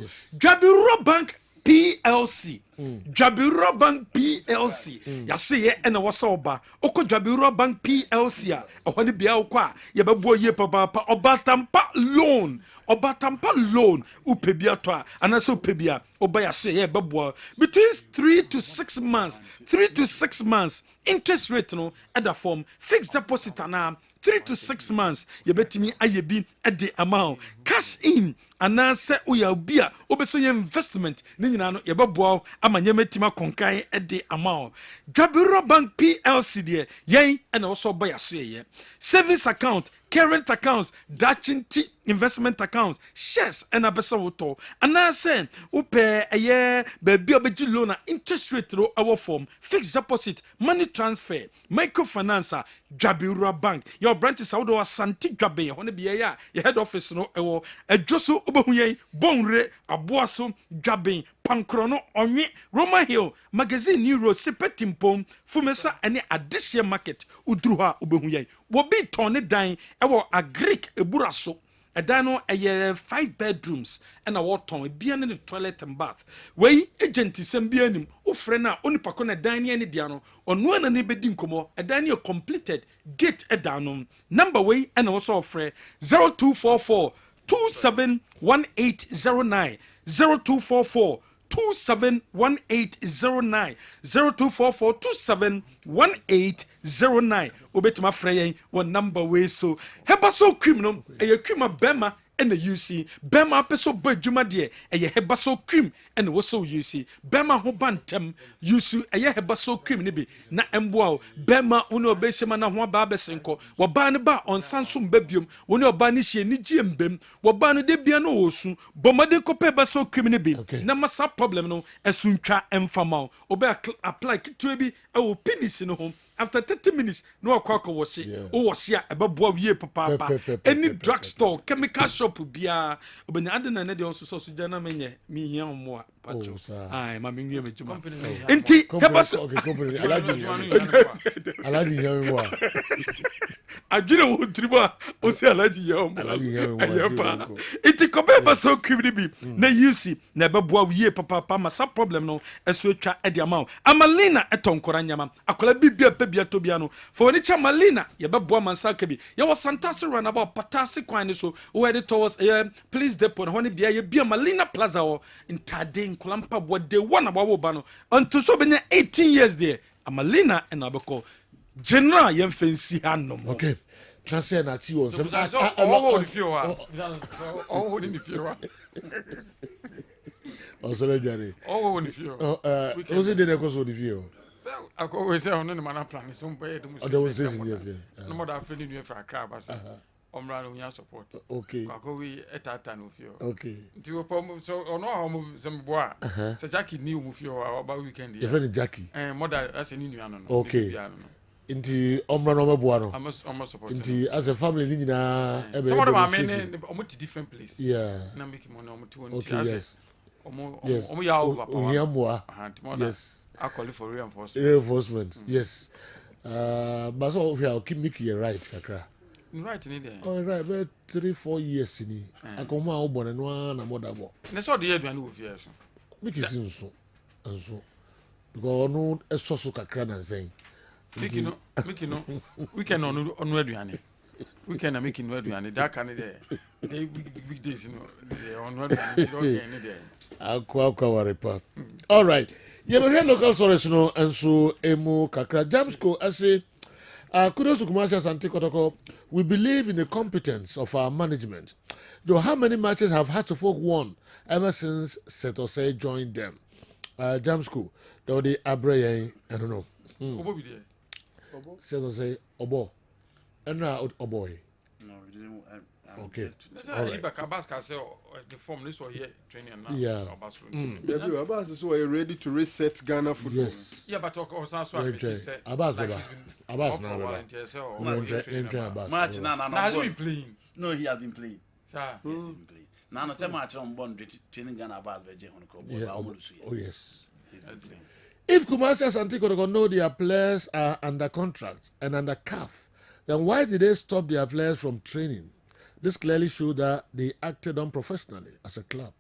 Speaker 16: Yes. Jabiro Bank PLC. Jabiro Bank PLC. Yaseye ena wasoba. Oko Jabiro Bank PLC a ohani bia okwa ye bebo ye papa obatampa loan upebia to anase upebia oba yaseye bebo between 3 to 6 months. 3 to 6 months interest rate no at the form fixed deposit na 3 to 6 months ye betimi ayebi at the amount cash in anase oya bia obeso ye investment ni nyina no ye bebo ama nyemetima konkan at the amount Jabiro Bank PLC de yen and also buy a say savings account current accounts dachinti investment accounts shares and abesa woto anase upe eye baby obeji loan interest rate ro our form fixed deposit money transfer microfinance Jabiro Bank your branch is out Santi Jabe hone bia ya your head office no ewo adwoso obehuyen bonre aboaso Jabe pankrono onwe Roma Hill magazine new road sepetimpom fumesa ene addition market udruha obehuyen wo bi tone dan ewo agric eburaso edano eye 5 bedrooms and a water bia ne toilet and bath we agent sem bia nim ofre na onipa ko na dan ne dia no ono na ne bedi nkomo edan ne completed gate edano number we and also ofre 0244 271809 0244 271809 0244 271809 obetima freyen one number way so heba so cream no e cream bema and the UC bema peso badwuma de e heba so cream and wo so UC bema ho bantem UC e heba so cream ne bi na emboa bema uno obeshema na ho ba besenko wo ba ne ba onsansum babiom wo ne oba ne hie ni giembem wo ba no de bia no osu bomade kope ba so cream ne bi na masa problem no esuntwa emfama obe apply kitwe bi e wo penis no ho after 30 minutes no akwa wash o wash ya ebeboa wie papa any drug store chemical shop bia obenya adena na de so jana menye mi hia omo a pacho ai ma menwie mejuma enti hebas
Speaker 2: company alaji yawa
Speaker 16: adwene wo tribo o si alaji yawa enti kobe baso kwibni bi na yusi na ebeboa wie papa ma sa problem no eso atwa e de ama amalina etonkora nyama akola bibia pebia tobia no for ni cha malina ye beboa mansa kabi ye was fantastic run about patasi kwan so we dey towards please depot ho ni bia ye bia malina plaza o intade nkolampa bode one abawo ba no unto so benya 18 years there amalina and abeko general ye fancy hanom
Speaker 2: okay transfer na ti won some
Speaker 1: oh the few oh the few
Speaker 2: Osoro jare.
Speaker 1: Oh, if you.
Speaker 2: Who's it the cause of the view?
Speaker 1: I always say on man plan some pay the
Speaker 2: oh, there was this yes.
Speaker 1: No more than feeling you for a crab as omran on your support.
Speaker 2: Okay.
Speaker 1: Ko we etata no fio.
Speaker 2: Okay.
Speaker 1: Nti so ono ho some boy. So Jackie new mu fio about weekend here.
Speaker 2: Your friend Jackie.
Speaker 1: Mother as a new no.
Speaker 2: Okay. Nti omran no meboa no.
Speaker 1: I'm support.
Speaker 2: Nti as a family ni nyina
Speaker 1: e be. Some of them are many almost different place.
Speaker 2: Yeah.
Speaker 1: Na make money almost
Speaker 2: okay, yes.
Speaker 1: Yes.
Speaker 2: Yes.
Speaker 1: I call it for reinforcement.
Speaker 2: Reinforcement. Yes. But so I'll keep making you right, kakra.
Speaker 1: Right in there.
Speaker 2: Oh, right. About 3-4 years in it. I come out born and one and mother.
Speaker 1: That's all the year do with years.
Speaker 2: Make it seem so. And so. Because no a source of kakra and saying.
Speaker 1: Make you know. We can on Reduani. We can make in Reduani. That kind of day. Weekdays, you know. On Reduani.
Speaker 2: All right. Yeah, but here local sources no and so emu kakra Jamsco I say kudos to Kumasi Asante Kotoko. We believe in the competence of our management. Though how many matches have Hatchfolk won ever since Setose joined them? Jamsco, though the Abre, I don't know.
Speaker 1: Obo be there.
Speaker 2: Setose Obo. And now Oboy.
Speaker 13: No, we didn't.
Speaker 2: Okay.
Speaker 1: All right. The form this one here training now.
Speaker 2: Yeah.
Speaker 10: Yeah, Abbas is ready to reset Ghana football.
Speaker 2: Yes.
Speaker 1: Yeah, but also
Speaker 2: Abbas
Speaker 13: Martin,
Speaker 1: has been playing.
Speaker 13: No, he has been playing.
Speaker 1: Sir.
Speaker 13: He has been playing. Now, not so much on bond training Ghana Abbas by
Speaker 2: oh yes. If Kumasi Asante Kotoko know their players are under contract and under CAF, then why did they stop their players from training? This clearly shows that they acted unprofessionally as a club.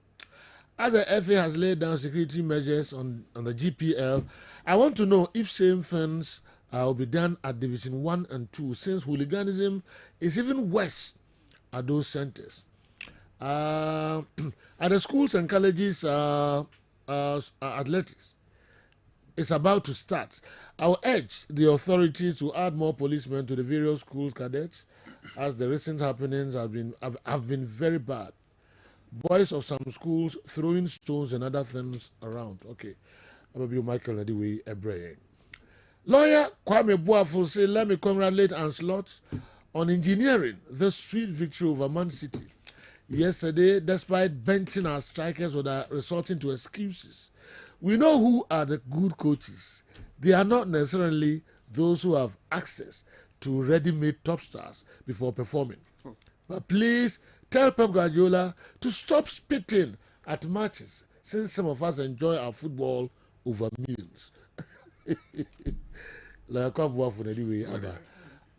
Speaker 2: As the FA has laid down security measures on the GPL, I want to know if same things will be done at Division 1 and 2, since hooliganism is even worse at those centres. At the schools and colleges, athletics is about to start. I will urge the authorities to add more policemen to the various schools cadets, as the recent happenings have been very bad. Boys of some schools throwing stones and other things around. Okay, I'm going to be Michael anyway. Lawyer Kwame Boafo say, let me congratulate Anslot on engineering the sweet victory over Man City. Yesterday, despite benching our strikers or resorting to excuses, we know who are the good coaches. They are not necessarily those who have access to ready-made top stars before performing. But please tell Pep Guardiola to stop spitting at matches, since some of us enjoy our football over meals. Like I can't for anyway.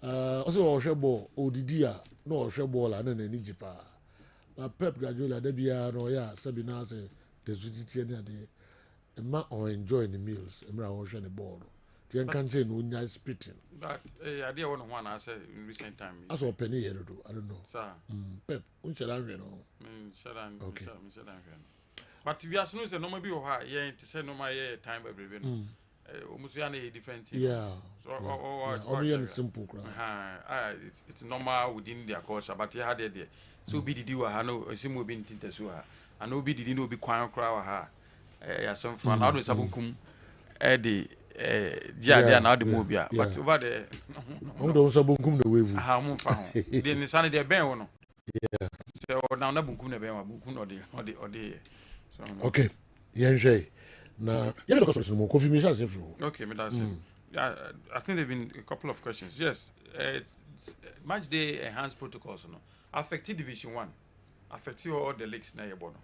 Speaker 2: Also, ball, Odidia, no ball, and then in Egypt. But Pep Guardiola, Debia, no, yeah, Sabina say, there's a man or enjoying the meals. I'm watching the ball. You can't say no nice spitting.
Speaker 1: But I did one I said in recent time.
Speaker 2: That's what Penny here do. I don't know.
Speaker 1: Sir.
Speaker 2: Pep, we shall have you know.
Speaker 1: Okay. But we are supposed to normally be yeah to say no my time every almost a different thing.
Speaker 2: Yeah.
Speaker 1: So
Speaker 2: only simple
Speaker 1: it's normal within their culture, but you had it there. So be the deal I know some be in Tintasua. I know be the no be quiet crowd yeah some fun out with Sabukum Eddie yeah now the movie but over there
Speaker 2: I don't Sabukum the wave.
Speaker 1: How moon found then the Sunday Ben one.
Speaker 2: Yeah.
Speaker 1: So now na Bukum the Ben Bukum or the
Speaker 2: okay. Yeah, now yeah, because no coffee me shall say.
Speaker 1: Okay, me that's I think there've been a couple of questions. Yes, match day enhanced protocols, affected Division 1, affected all the leagues na yebono.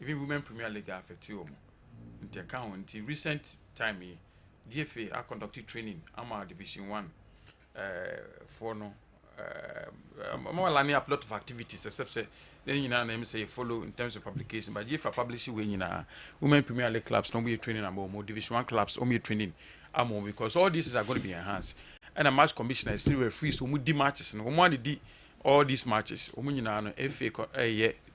Speaker 1: Even Women Premier League affected them. In the account, until recent time, DFA are conducted training. I'm Division 1 for no. More than a lot of activities, except say then say follow in terms of publication. But if I publish when Women Premier League clubs, no be training more Division 1 clubs, only training more because all these are going to be enhanced. And a match commissioner is still referee, so we do matches and we do all these matches. We FA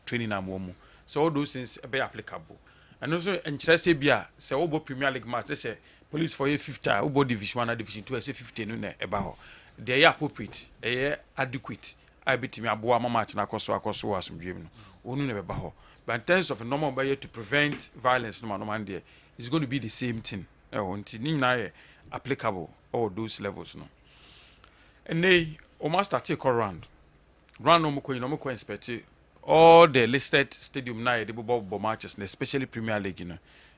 Speaker 1: training more. So all those things be applicable. And also in Chelsea bia say obo Premier League match, say police for 50, obo Division 1 and Division 2 say 50 no na eba. They are appropriate, adequate. I bet me aboa match na akoso asomdwem no. Onu na beba ho. But in terms of a normal way to prevent violence no man there, it's going to be the same thing. Until ni na applicable all those levels no. And they almost start take around. Run no mo inspect all the listed stadium na the ball matches, especially Premier League,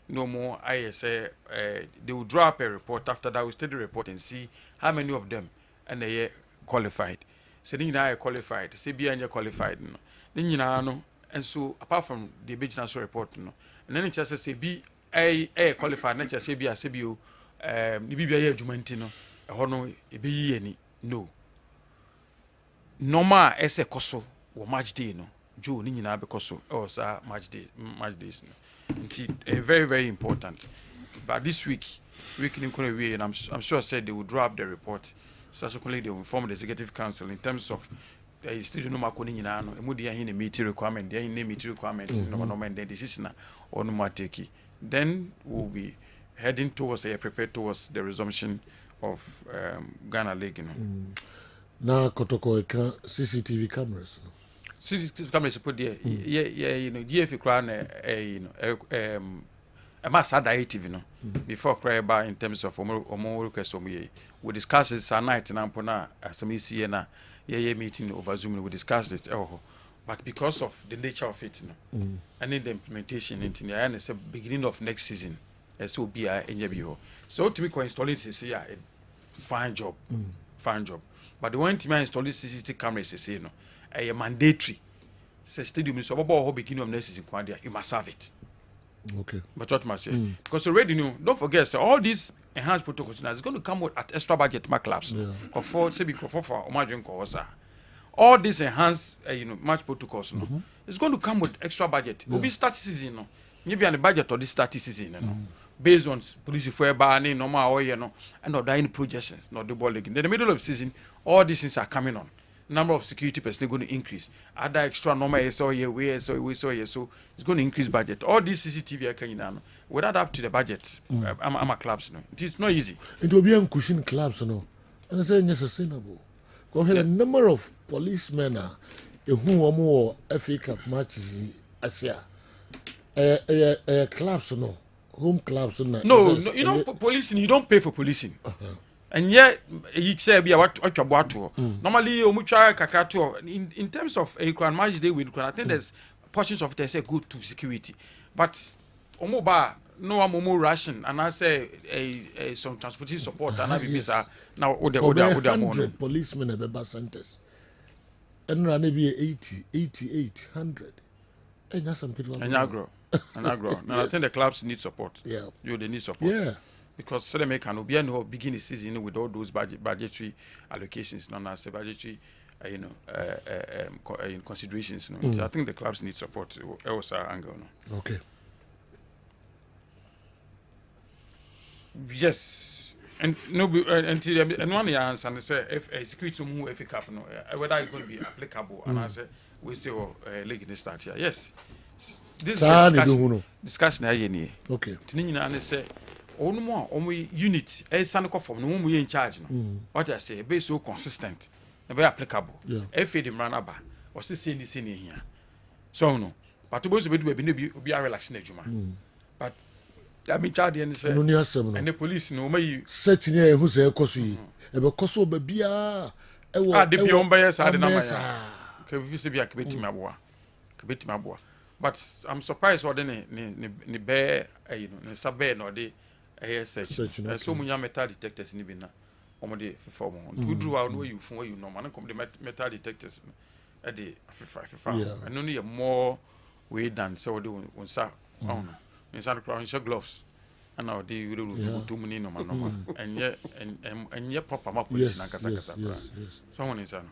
Speaker 1: no more. I say they will draw up a report. After that, we study the report and see how many of them and they qualified. So then I qualified. CBN qualified. Then and so apart from the business report, and then it just say B A qualified. Not just CBA CBO. The BBA Jumantino. No. Normal as a coso or match day Joe ni nyina because sa match days no. Very very important. But this week in Korea, and I'm sure said they will draw up the report. Subsequently they will inform the executive council in terms of still no makoni nyina no emu dia hin meeting requirement, dia hin meeting requirement no and then decision or no mateki. Then we'll be heading towards prepared towards the resumption of Ghana League,
Speaker 2: Now Kotoko CCTV cameras.
Speaker 1: CCTV cameras put there. DFA crown a mass TV before prayer by in terms of omo request we discuss this night and ampona some na meeting over Zoom we discuss it but because of the nature of it I need the implementation into the and it's a beginning of next season so be so to me installing this a fine job but the one to install CCTV cameras is a mandatory say stadium is about beginning of next season you must have it.
Speaker 2: Okay.
Speaker 1: But what must say? Because already don't forget, so all these enhanced protocols now is going to come with at extra budget my clubs. All these enhanced match protocols it's going to come with extra budget. It will be start season maybe on the budget of this start season based on police for banning normal and other any projections not the ball league. In the middle of season all these things are coming on. Number of security personnel going to increase. Other extra normal so it's going to increase budget. All these CCTV are coming down. We'll add up to the budget. I'm a clubs. It's not easy.
Speaker 2: It will be a cushion clubs, and I say it's sustainable. Go ahead. A number of policemen who are more FA Cup matches Asia. Clubs, home clubs.
Speaker 1: No, policing. You don't pay for policing. And yet, you say, what normally, in terms of a match day, I think there's portions of it that say good to security. But, no more ration, and I say some transportation support, and I be now,
Speaker 2: 100 policemen at the bus centers. And maybe 80, 88, 100. And that's some people.
Speaker 1: And I grow. Now, I think the clubs need support.
Speaker 2: Yeah.
Speaker 1: They need support.
Speaker 2: Yeah.
Speaker 1: Because Seleme can be no begin the season with all those budgetary allocations, not as budgetary, considerations. I think the clubs need support. Also, angle.
Speaker 2: Okay.
Speaker 1: Yes, and no, until and one answer and say if a security move if cap whether it's going to be applicable, and I say we say league this start here. Yes, this discussion here.
Speaker 2: Okay.
Speaker 1: Tinina say. Only unit sanko from no mu in charge no what I say be so consistent and be applicable FA the manaba or say this in here so no but to be relaxing adwuma but I mean charge and say
Speaker 2: and
Speaker 1: the police no may
Speaker 2: search near who say koso yi e be koso ba bia e wo
Speaker 1: de bi on ba yes ade na ma ke vi se bia ke betima aboa but I'm surprised what ne be ne sabe no de search so munya metal detectors ni bi na omo de fifa omo to dru wa no you fun where you normal na come the metal detectors e de fifa and no more way than so de unsa on inside the gloves and now they will too many normal and ye proper map police na kasa someone is an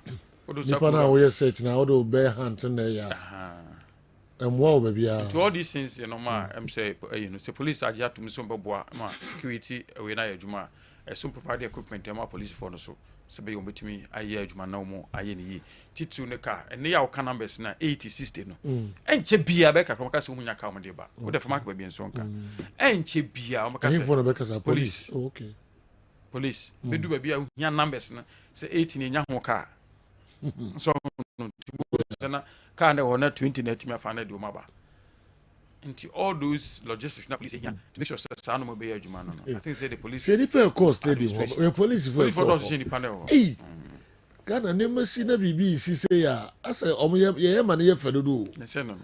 Speaker 2: nipa na we search na odo be hunt na ya wow baby
Speaker 1: to all these things you know ma say you know say police are to me so boa ma security we na adwuma some provide equipment ma police for no so be you betimi aye adwuma na mo aye ni titu ne car and ya ka numbers na 8060 no enche bia be ka ka so munya ka mo de ba wo de fama ka bia nso nka enche bia o ka
Speaker 2: say police okay
Speaker 1: police be do bia nya numbers na say 80 ne nya ho car so no car na 20 na timi afa na de o maba into all those logistics na police here to make sure say no be adwuma no I think say the police
Speaker 2: she dey cost dey the police for
Speaker 1: those in the panel
Speaker 2: eh Ghana never see na bibi si say ya asa omo ye ma na ye fedo do
Speaker 1: na say no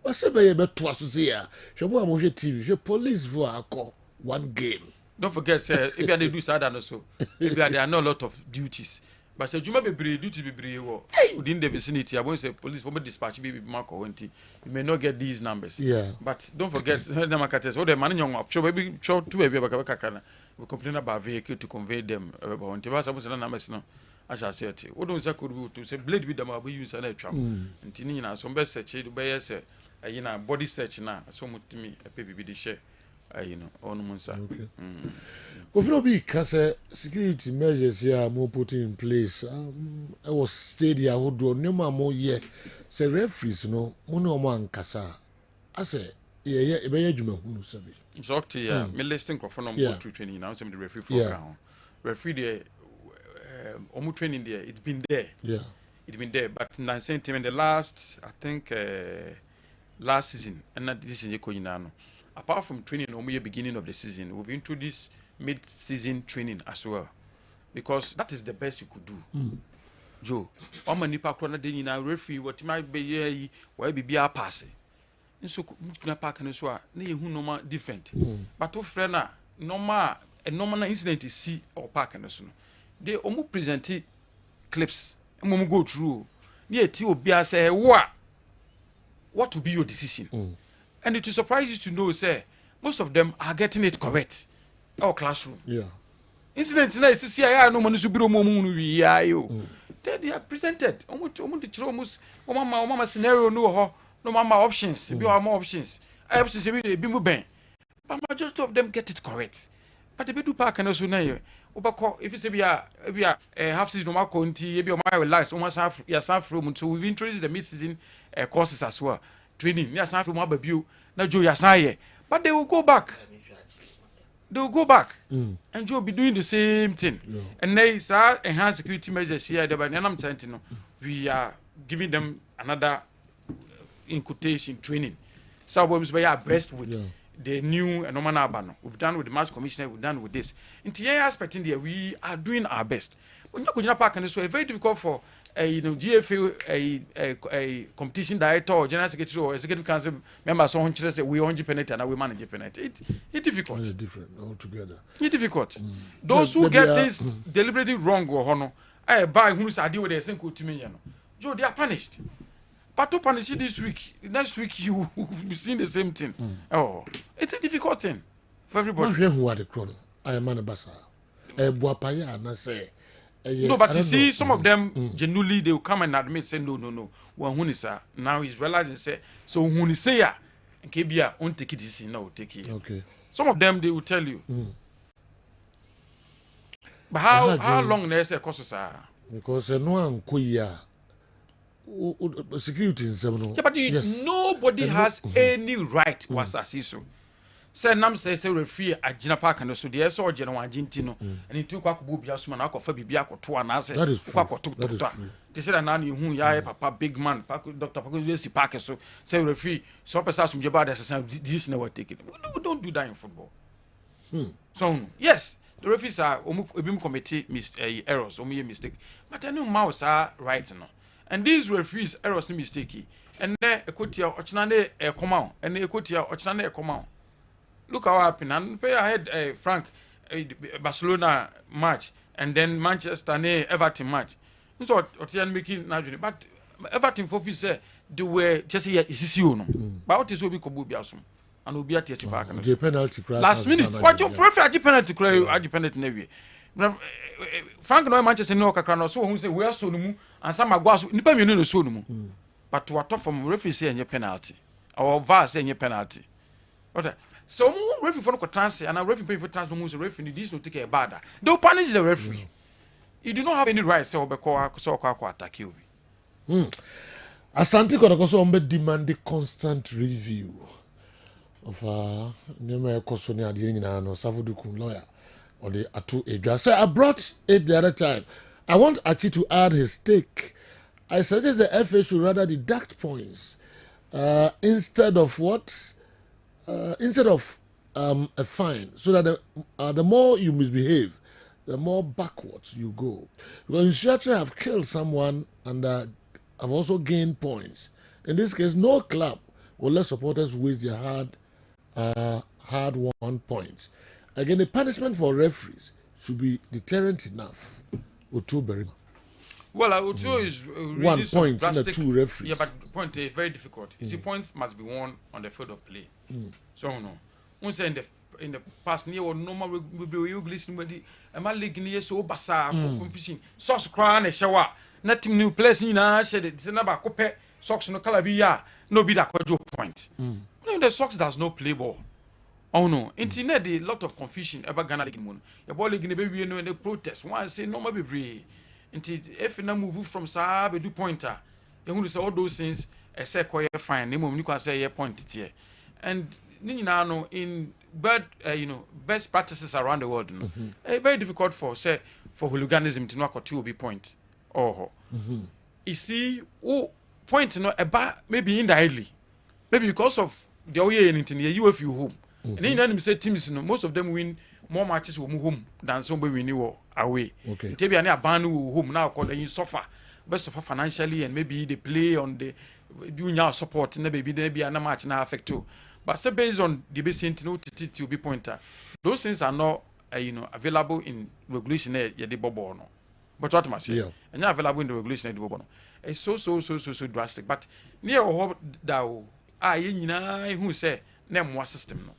Speaker 2: o se be ye be to aso say ya she mo amhwe TV she police for akọ one game
Speaker 1: don't forget say if they do sada no so if there are no lot of duties but say juma bebre duty bebre wo within the vicinity I won't say police for me dispatch be mark or you may not get these numbers but don't forget them marketers all the money young of show baby show to baby bakana we complain about vehicle to convey them about until suppose na numbers no I shall say it we don't say could to say blade with them we use na trap ntini na so be search be say you know body search na so mutimi e be share you know on Munsa.
Speaker 2: Kofino bi kase security measures here more put in place. I was stadia who do nema mo ye say referees no mo no mo ankasa. I say ye e be adwuma hunu sabi.
Speaker 1: Exactly yeah. Me listing Kofino mo through training now some the referee for account. Referee there omo training there it's been there.
Speaker 2: Yeah.
Speaker 1: It's been there but na same time in the last I think last season and not this season ko nyina no. Apart from training the beginning of the season, we've introduced mid-season training as well. Because that is the best you could do. Joe, how many people are there in a referee, what might be here, where be a pass. And so, na park and so on, no different. But to friend, normal incident is see or park and so on. They almost present clips, and when we go through, near T.O.B. say, what will be your decision? And it will surprise you to know, say, most of them are getting it correct. Our classroom.
Speaker 2: Yeah.
Speaker 1: Incidents na CCI no man subiro mo we ayo. They are presented. Almost mama scenario no ho, no mama options. Be more options. I have to say be mu ben. But majority of them get it correct. But they do park and also na you. If you say be a half season no ma nti be o ma relax, almost half ya half from so we've introduced the mid season courses as well. Training ya san from ababio na Joe ya san but they will go back and Joe be doing the same thing and they enhanced security measures here but I'm saying no we are giving them another inculcation training so we must be abreast with the new and normal abano we've done with the match commissioner we've done with this in the aspect in there we are doing our best but you know park and so very difficult for GFA a competition director or general secretary or executive council member so on say we on penalty and we manage penalty. It's difficult.
Speaker 2: It's different altogether.
Speaker 1: It's difficult. Those who get things deliberately wrong or hono, buy who say deal with the same continue. Joe, they are punished. But to punish you this week, next week you will be seeing the same thing. Oh, it's a difficult thing for everybody.
Speaker 2: Who are the chrono? I am Manabasa. Buapaya na say.
Speaker 1: No, but you see, some of them genuinely they will come and admit, say no. Well, now he's realizing say so when he say ya, and Kebia won't take it easy now, take it.
Speaker 2: Okay.
Speaker 1: Some of them they will tell you. But how long they say courses are?
Speaker 2: Because no one kuya security in seven.
Speaker 1: Yeah, but nobody has any right was asiso. Say nam say referee agina park and so there so agina wan agintino and it took akwo bia so na akofa bibia akoto ana say akoto they say na you hu ya papa big man Dr. Pakuzi park so say referee so person asum jeba that this never take it we don't do that in football so yes the referees are ebim committee errors mistake but any mouse are right no and these referees errors mistake and na ekotia ochina na e come out and ekotia ochina na e come out look how happened. And I had Frank Barcelona match and then Manchester Everton match. So what you making now? But Everton for say they were just here is no. But what is obi kobu biasum and obi atiati back
Speaker 2: the penalty crash
Speaker 1: last minute. What your prefer penalty crash penalty na Frank no Manchester no kakra no so who say we are so no mu and some agwa nipa mienu no so no mu. But what from referee say any penalty or VAR say any penalty. What so referee for no transfer and referee pay for transfer no referee this no take a bad. They will punish the referee. You do not have any right say obeko so attack you.
Speaker 2: Asante Kodakoso ombe demand the constant review of Nema Kosoni Adina no Savudukun lawyer or the Atu Edra. So I brought it the other time. I want Achi to add his take. I suggest the FA should rather deduct points instead of what? Instead of a fine, so that the more you misbehave, the more backwards you go. Because you actually have killed someone and have also gained points. In this case, no club will let supporters waste their hard-won points. Again, the punishment for referees should be deterrent enough.
Speaker 1: Well, Utu is
Speaker 2: 1 point in the 2 referees.
Speaker 1: Yeah, but point is very difficult. You see, points must be won on the field of play. So no, once in the past near or normal we be listen with the league near so basa confusion. Socks crown a shower. Nothing new place in a shed. It's another cope socks no calabia. No be that point. The socks does no play ball. Oh no, internet a lot of confusion about Ghana league moon. Your ball league in the baby you know in the protest. One say no more be until if you move from Saab do pointer. You want to say all those things a say quite fine. Name you can say point it here. And no in best practices around the world very difficult for hooliganism to knock or 2 be point you see point maybe indirectly maybe because of the way anything you if you home and then say teams most of them win more matches home than somebody win away maybe any ban home now called you suffer financially and maybe they play on the do support maybe a match now affect too. But say based on the basic to be pointer, those things are not available in regulation no. But what must say? And not available in the regulation no. It's so drastic. But near that who say name more system no.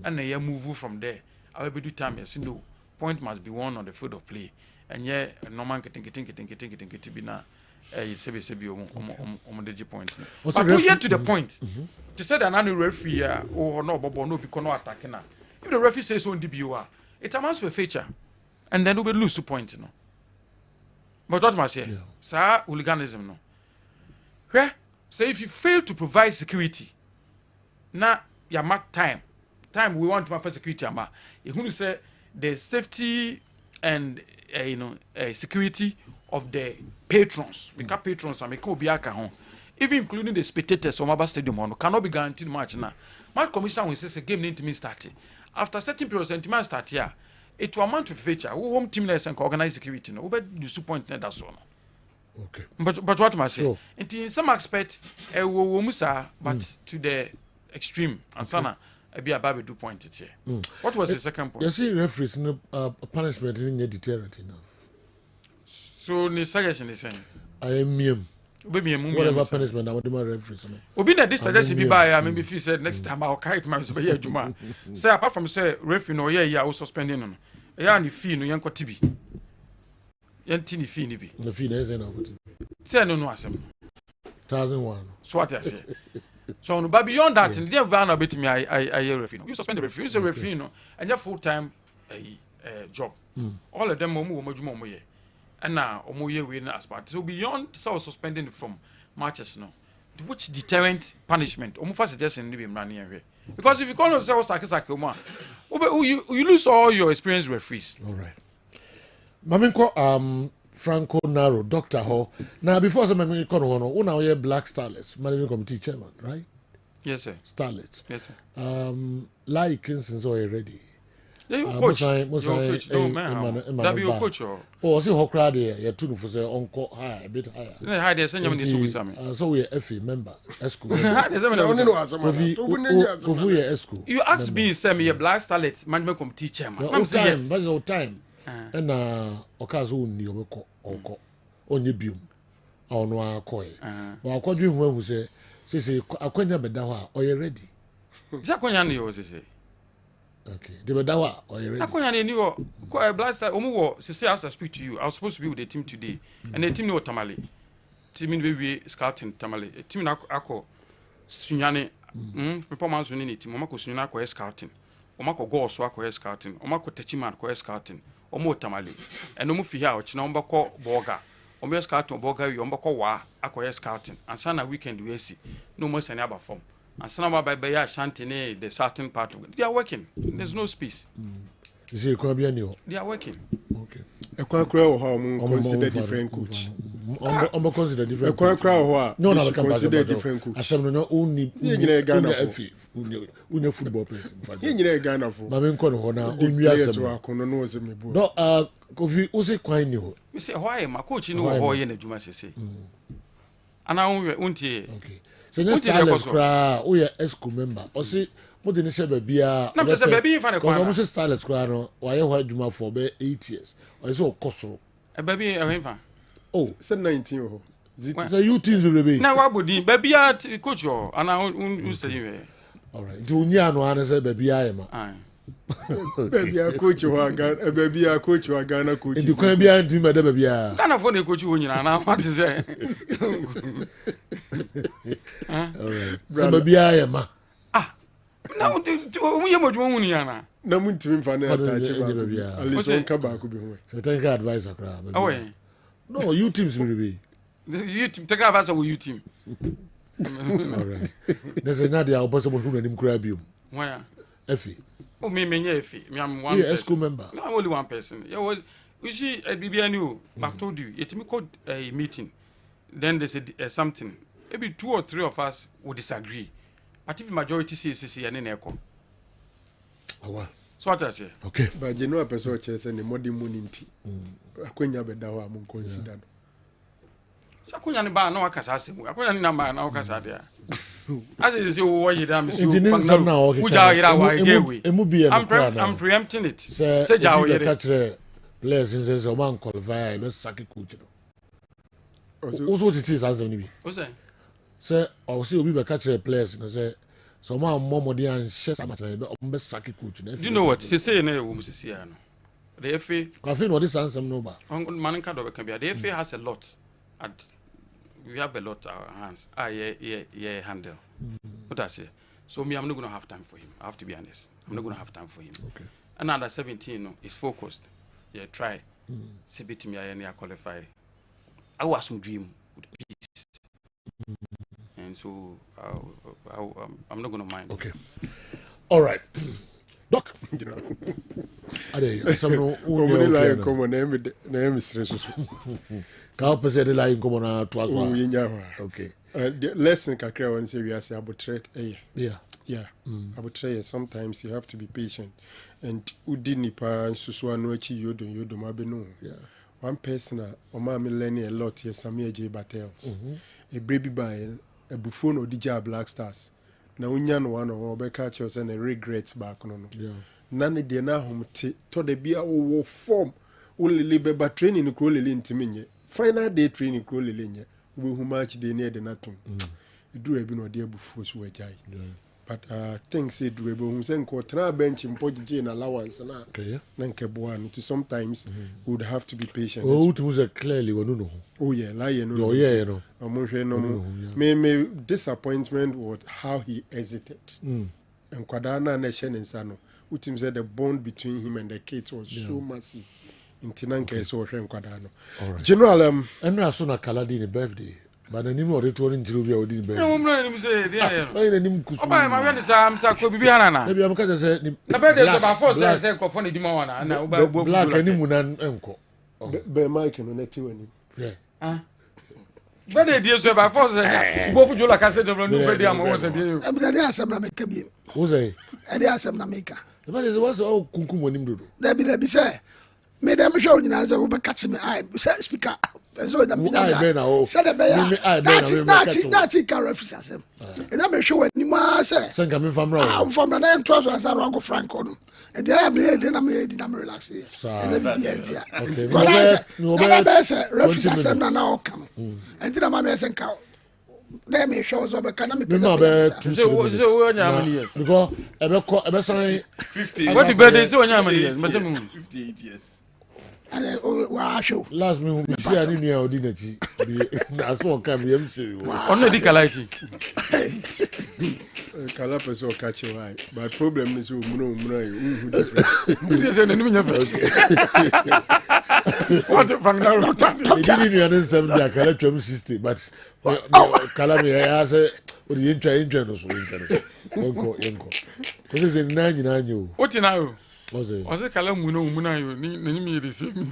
Speaker 1: And they move from there. I will do time yes no point must be won on the field of play. And yeah, no man getting be now. Point. But we get to the point. To say that any referee or no because no attacking. If the referee says on DBOR, it amounts to a feature, and then we will lose 2 points. No. But what must say? Sir, hooliganism no. Where? So if you fail to provide security, now you mark time we want to have security. You say the safety and security of the patrons, because patrons are making obiaka home, even including the spectators from Maba Stadium, cannot be guaranteed match now. Match commissioner will say a game need to be started. After certain periods, sentiment start here. It will amount to feature. Who home team and organize security? No, we disappointed that's all.
Speaker 2: Okay.
Speaker 1: But what must say? In some aspect, but to the extreme, and sana. Be a baby 2 points here. What was the second point?
Speaker 2: You see, referees no punishment didn't deterrent enough.
Speaker 1: So the suggestion is saying
Speaker 2: I am meme. Whatever punishment I want my referees.
Speaker 1: Obi na this suggestion be by maybe if you said next time I'll carry it my so here juma. Say apart from say referee no yeah we suspending no. Yeah ni fee no yanko tibi. Yanti ni fee ni bi.
Speaker 2: The fee is na what?
Speaker 1: Say no asem.
Speaker 2: 1,001.
Speaker 1: So what I say. So but beyond that, in the ban a bit me I referee. You suspend the referee, you say referee no and your full time job. All of them mo ye. And now omoye we as part. So beyond so suspending from matches no. Which deterrent punishment? Omo suggestion ni be running here. Because if you call yourself sakisaki you lose all your experience referees.
Speaker 2: All right. Maminko Franco Naro, Dr. Ho. Now, before some of you now you're Black Starlets, managing committee chairman, right?
Speaker 1: Yes, sir.
Speaker 2: Starlets.
Speaker 1: Yes, sir.
Speaker 2: Like Kinson's already ready.
Speaker 1: coach. That be your coach.
Speaker 2: Oh, see how crowd there. You're too for say uncle high, a bit higher.
Speaker 1: High there, send you
Speaker 2: so we FA member, ESCO.
Speaker 1: You ask me, send me a black starlet management committee chairman.
Speaker 2: I'm saying yes. That's all time. And okazo ni obeko onko onye biom. Ono akoy. Wa akwadwe hu ahu say akwanya beda ho a oye ready.
Speaker 1: Is akwanya ni o say.
Speaker 2: Okay. The bedawa or you ready?
Speaker 1: Akwanya ni o black star omo say as I speak to you. I was supposed to be with the team today. And the team no tamale. Team in we scouting tamale. Team na akọ sunyane performance ni ni team. Omako sunyana akọ scouting. Omako go so akọ scouting. Omako techiman akọ scouting. Omo tamale. And omo fi here ochina ombako burger. Omo scouting burger wi ombako wa akọ scouting. And sana weekend we see. No more send aba form. And some by Ashanti, the certain part of it. They are working. There's no space.
Speaker 2: You see,
Speaker 1: they are working.
Speaker 2: Okay.
Speaker 10: A crowd consider different coach.
Speaker 2: Consider different.
Speaker 10: A crowd
Speaker 2: no,
Speaker 10: consider different coach.
Speaker 2: I said no only football person.
Speaker 10: You Ghana for.
Speaker 2: Mamen kono hona no Kofi ose kwan ni ho.
Speaker 1: We say why my coach no ho ye na djuma sese. Ana untie.
Speaker 2: Okay. So next Alex Kra, we are ESCO member. O say mo de ni se ba bia.
Speaker 1: Na me se ba bi fa ne kwa.
Speaker 2: Ko mo se Alex Kra no, wa ye ho adwuma for be 8 years. O say o kosoro.
Speaker 1: E ba bi e fa.
Speaker 2: Oh,
Speaker 10: say 19 o.
Speaker 2: So you teams will be.
Speaker 1: Na wa bodi ba bia coach o ana un study we.
Speaker 2: All right. Do nya no an say ba bia e ma.
Speaker 10: Baby a coach wa Ghana, baby a coach wa Ghana coach.
Speaker 2: Ndi kwan bia ntumi ba da ba bia.
Speaker 1: Ghana for na coach wo nyina na what is it?
Speaker 2: All right. So ba bia e ma.
Speaker 1: Na we ye modwo hu ni ana.
Speaker 10: Na mu ntimi fa na attach ba. Ali so nka ba ko bi ho.
Speaker 2: So take advice akra.
Speaker 1: Oh.
Speaker 2: No, you teams will be.
Speaker 1: You team take advice with you team.
Speaker 2: All right. There's another possible who nanim kra biom.
Speaker 1: Why?
Speaker 2: Effie.
Speaker 1: Oh, me Effie. Me am one.
Speaker 2: You a school member.
Speaker 1: No, I'm only one person. You see at BBNU, I've told you, it me called a meeting. Then they said something. Maybe 2 or 3 of us would disagree. But if majority says and then echo. So what I say?
Speaker 2: Okay.
Speaker 10: But you know a person says and the modern munity. Akwenya bedawa mun consider.
Speaker 1: So akwenya ni ba na wakasa asemu. Akwenya ni namba na wakasa dia. As it is you what you damn so. I'm preempting it.
Speaker 2: Say jaw yere. Catch players in say man qualify no saki coach no. Also what it is as them be.
Speaker 1: What say?
Speaker 2: Say I see obi be catch players no say so man momodi and share some matter be saki coach no.
Speaker 1: Do you know what? Say na wo musisi ya no. The FA
Speaker 2: I feel no this answer no ba.
Speaker 1: Man can do can be. The FA has a lot at we have a lot our hands. Yeah, handle. What I say. So me, I'm not gonna have time for him. I have to be honest. I'm not gonna have time for him.
Speaker 2: Okay.
Speaker 1: And under 17, no, is focused. Yeah, try. Say bit me I qualify. I was some dream with peace. And so I'm not gonna mind.
Speaker 2: Okay. All right. Doc. Ade, some no
Speaker 10: line come on name stress.
Speaker 2: Ka pese de line come on to us.
Speaker 10: Okay. The lesson kakra one say we are say abotre
Speaker 2: yeah.
Speaker 10: Abotre sometimes you have to be patient and udi nipa nsusu anu achi yodo mabe no.
Speaker 2: Yeah.
Speaker 10: One person o ma me learn a lot here Samuel J Battles. A baby by a buffon or DJ Black Stars. Na unya no one or be catch us and a regret back no.
Speaker 2: Yeah.
Speaker 10: None de na home to the bia o form only libe training ko lele ntimi final day training ko lele nye we who match dey near the natum do e bi no dey bufu so wajai but things say do e bo hu say nko tra bench mpogije na allowance na
Speaker 2: okay
Speaker 10: na nke boa no sometimes we would have to be patient.
Speaker 2: Oh, it was clearly we no.
Speaker 10: Oh yeah, lie no.
Speaker 2: Oh yeah, no.
Speaker 10: Me disappointment was how he exited. And Kwadana na Shenin no. Utim said the bond between him and the kids was so massive. In Tinanka so Kwadano. General
Speaker 2: and na so na Kaladi ni birthday. But the name of the touring Jurubia or didn't be.
Speaker 1: No, I'm saying, yeah.
Speaker 2: Why the name Kusu?
Speaker 1: My friend is Sako Bibiana.
Speaker 2: Maybe I'm going to say,
Speaker 1: the birthday is about 4 cents for funny Dimona and now
Speaker 2: black and Nimunan Uncle.
Speaker 10: Be Mike and Netti when
Speaker 2: him.
Speaker 1: Yeah. But the dear sir, by 4 cents, both of you like I said, no birthday. I'm always a deal.
Speaker 23: There are some Nameka.
Speaker 2: Who's a?
Speaker 23: There are some Nameka.
Speaker 2: But is what's all kunkum wonim dodo.
Speaker 21: There be say. Me dem show you now say we be catch me I say speaker. So that me say the be that can refuse asem. E na me show ni ma say.
Speaker 2: Sen ka me fam raw.
Speaker 21: From na name trust and say go Franco no. E dey be na me relax here. E dey be here. Okay. No be say refuse asem na o come. And na ma me say ka let me show so be can me
Speaker 2: pay. So because ebe san
Speaker 1: 50. What the birthday so nya many years?
Speaker 13: 58 years.
Speaker 21: And wa show.
Speaker 2: Last me who share ni near odi na chi. Na so come be MC.
Speaker 1: Only di kalachi.
Speaker 10: Kala person catch why. But problem is umuna you different.
Speaker 1: You say na ni nya What the fuck now?
Speaker 2: He didn't know some dia kala twam 60 but kala me ya say o di intro no so yenko. Ko say na nyina nyo.
Speaker 1: What na yo? Ose kala muna yo ni mi dey say me.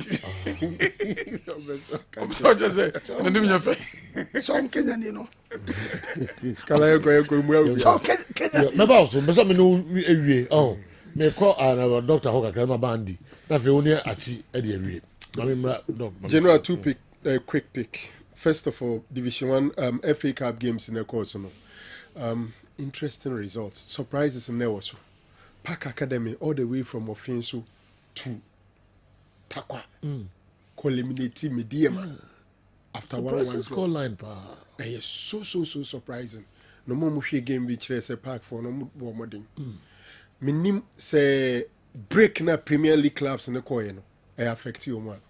Speaker 1: So just say na ni nya fe.
Speaker 21: So Kenya ni no.
Speaker 10: Kala yo mu.
Speaker 21: So Kenya.
Speaker 2: Me ba so me so me no ewie. Oh. Me call Dr. Hoka Krema Bandi. Na fe oni achi e dey ewie.
Speaker 10: General quick pick. First of all, Division 1 FA Cup games in the course. Interesting results. Surprises in there also. Park Academy all the way from Offenso to Takwa. Eliminate Medium after 1-1
Speaker 2: score line.
Speaker 10: Yes, so surprising. No more mushy game which is a park for no more modding. Minim say break na Premier League clubs in the coin. I affect you man.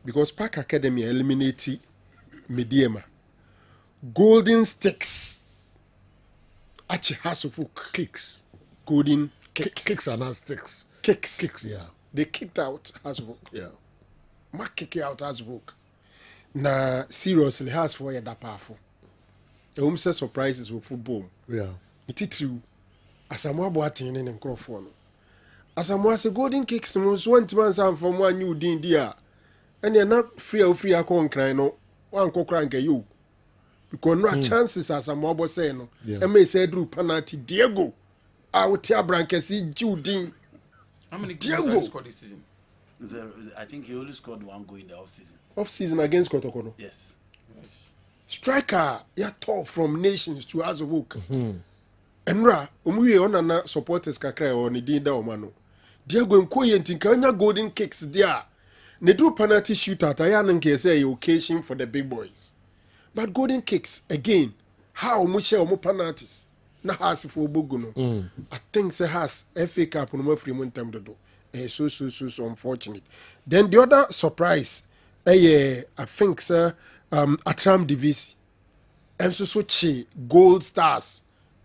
Speaker 10: Because Park Academy eliminate Mediema. Golden Sticks. Achi Hasselhoek.
Speaker 2: Kicks.
Speaker 10: Golden
Speaker 2: Kicks are not sticks.
Speaker 10: Kicks,
Speaker 2: yeah.
Speaker 10: They kicked out Hasselhoek.
Speaker 2: Yeah.
Speaker 10: Mark kick out Hasselhoek. Na seriously has for you that powerful. The home set surprises with football.
Speaker 2: Yeah.
Speaker 10: It is true. Asamoah Boateng and Crawford. Asamoah say golden kicks most one man from one new din dia. And you're not free I can't cry no. One cock crank you. Because no chances Asamoah was saying no. And may say drew penalty Diego. I would tell Brankesi Judin.
Speaker 1: How many goals have you scored this season?
Speaker 13: I think he only scored 1 goal in the off-season.
Speaker 10: Off-season against Kotoko?
Speaker 13: Yes.
Speaker 10: Striker, you're tall from nations to Hasselhoek. Enra, umuye onana supporters kakra or ni dinda omano. Diego Nkoye ntinkanya golden kicks there. Ne do penalty shootout ayana nke say occasion for the big boys. But golden kicks again, how much omo penalties na has for boguno. I think say has FA Cup no free mon time do. So unfortunate. Then the other surprise, I think sir Atram Divisi. So chi Gold Stars.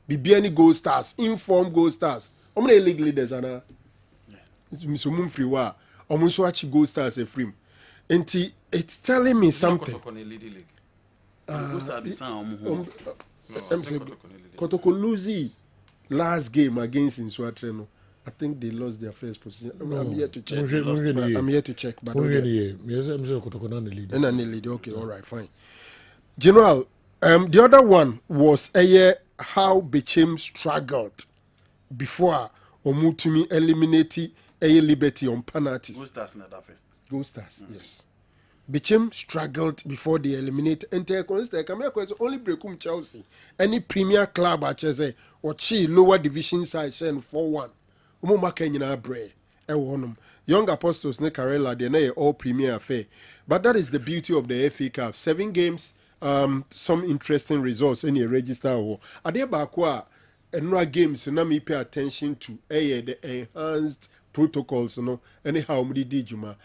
Speaker 10: Bibiani Gold Stars, inform Gold Stars. How many league leaders are there? It's Misumum free wa. Almost watch Gold Stars a free. And it's telling me something. Kotoko lose last game against Inswatreno. I think they lost their first position. I'm here to check. I'm here to check. But okay, all right, fine. General, the other one was how Bechem struggled before Omutumi eliminated Liberty on penalties.
Speaker 13: Gold Stars not that first.
Speaker 10: Gold Stars, yes. Bechem struggled before they eliminated entire constituency. Only Brekum Chelsea. Any Premier club at Chelsea or Chi lower division side 4-1. Umuma Kenya Bre. Young Apostles ne Karela they all Premier affair. But that is the beauty of the FA Cup. 7 games. Some interesting results in your register or Adebakwa and games na me pay attention to the enhanced protocols anyhow did you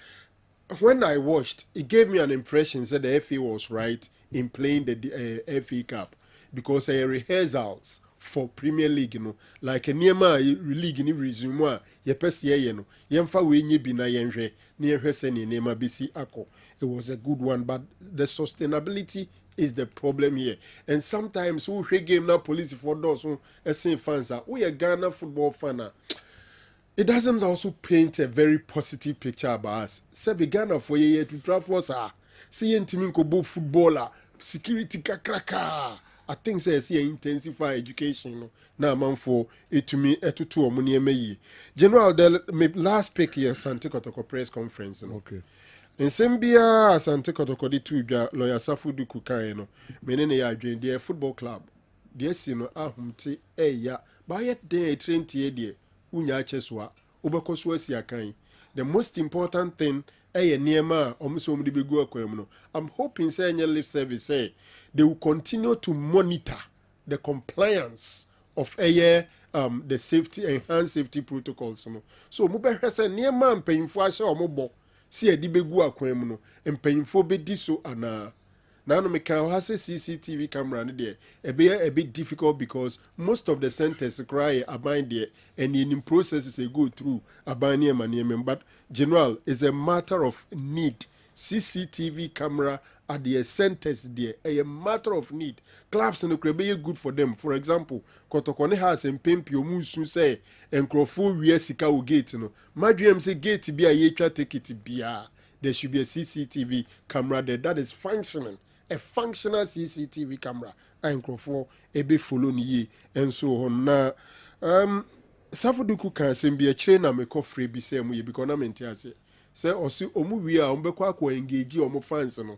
Speaker 10: when I watched it gave me an impression that the FA was right in playing the FA Cup because rehearsals for Premier League like a nearma league in resume ye pes ye no yemfa we nye bi na yenhwe na yehwe se ne nema bisi akọ. It was a good one but the sustainability is the problem here. And sometimes we game now police for those who fans are we a Ghana football fan. It doesn't also paint a very positive picture about us. Say Ghana for ye to travel sir. See intimin ko bo footballer security kakraka I think say intensify education no na amanfo etumi etutu omo ne emayi general the last pick here Sante Kotoko press conference no
Speaker 2: okay
Speaker 10: nsɛm biara Asante Kotoko de tu dwa lawyer Safu Duku kan no mene ne ya adwen de football club de si no ahomte eya ba yet dey train tie de unya achesoa ubekɔso asi akan the most important thing niema omuso omde begu akwam no I'm hoping say any lip service say they will continue to monitor the compliance of the safety enhanced safety protocols no so mo behwe say niema mpanyimfo ahye omobo si edi begu akwam no mpanyimfo bedi so ana now me can have CCTV camera no there a bit difficult because most of the centers cry abide there and in processes they go through abide but general is a matter of need CCTV camera at the centers there a matter of need clubs and the good for them for example Kotokone has and Pempio Musu say and Crofo we sika gate no my dream say gate be a yetra take it be there should be a CCTV camera there that is functioning a functional CCTV camera and Crofo a be follow ye and so on na Safuduku can send be a trainer me ko free be same way because na mentiase say osi omu wi a ombekwa akwa engage omu fans no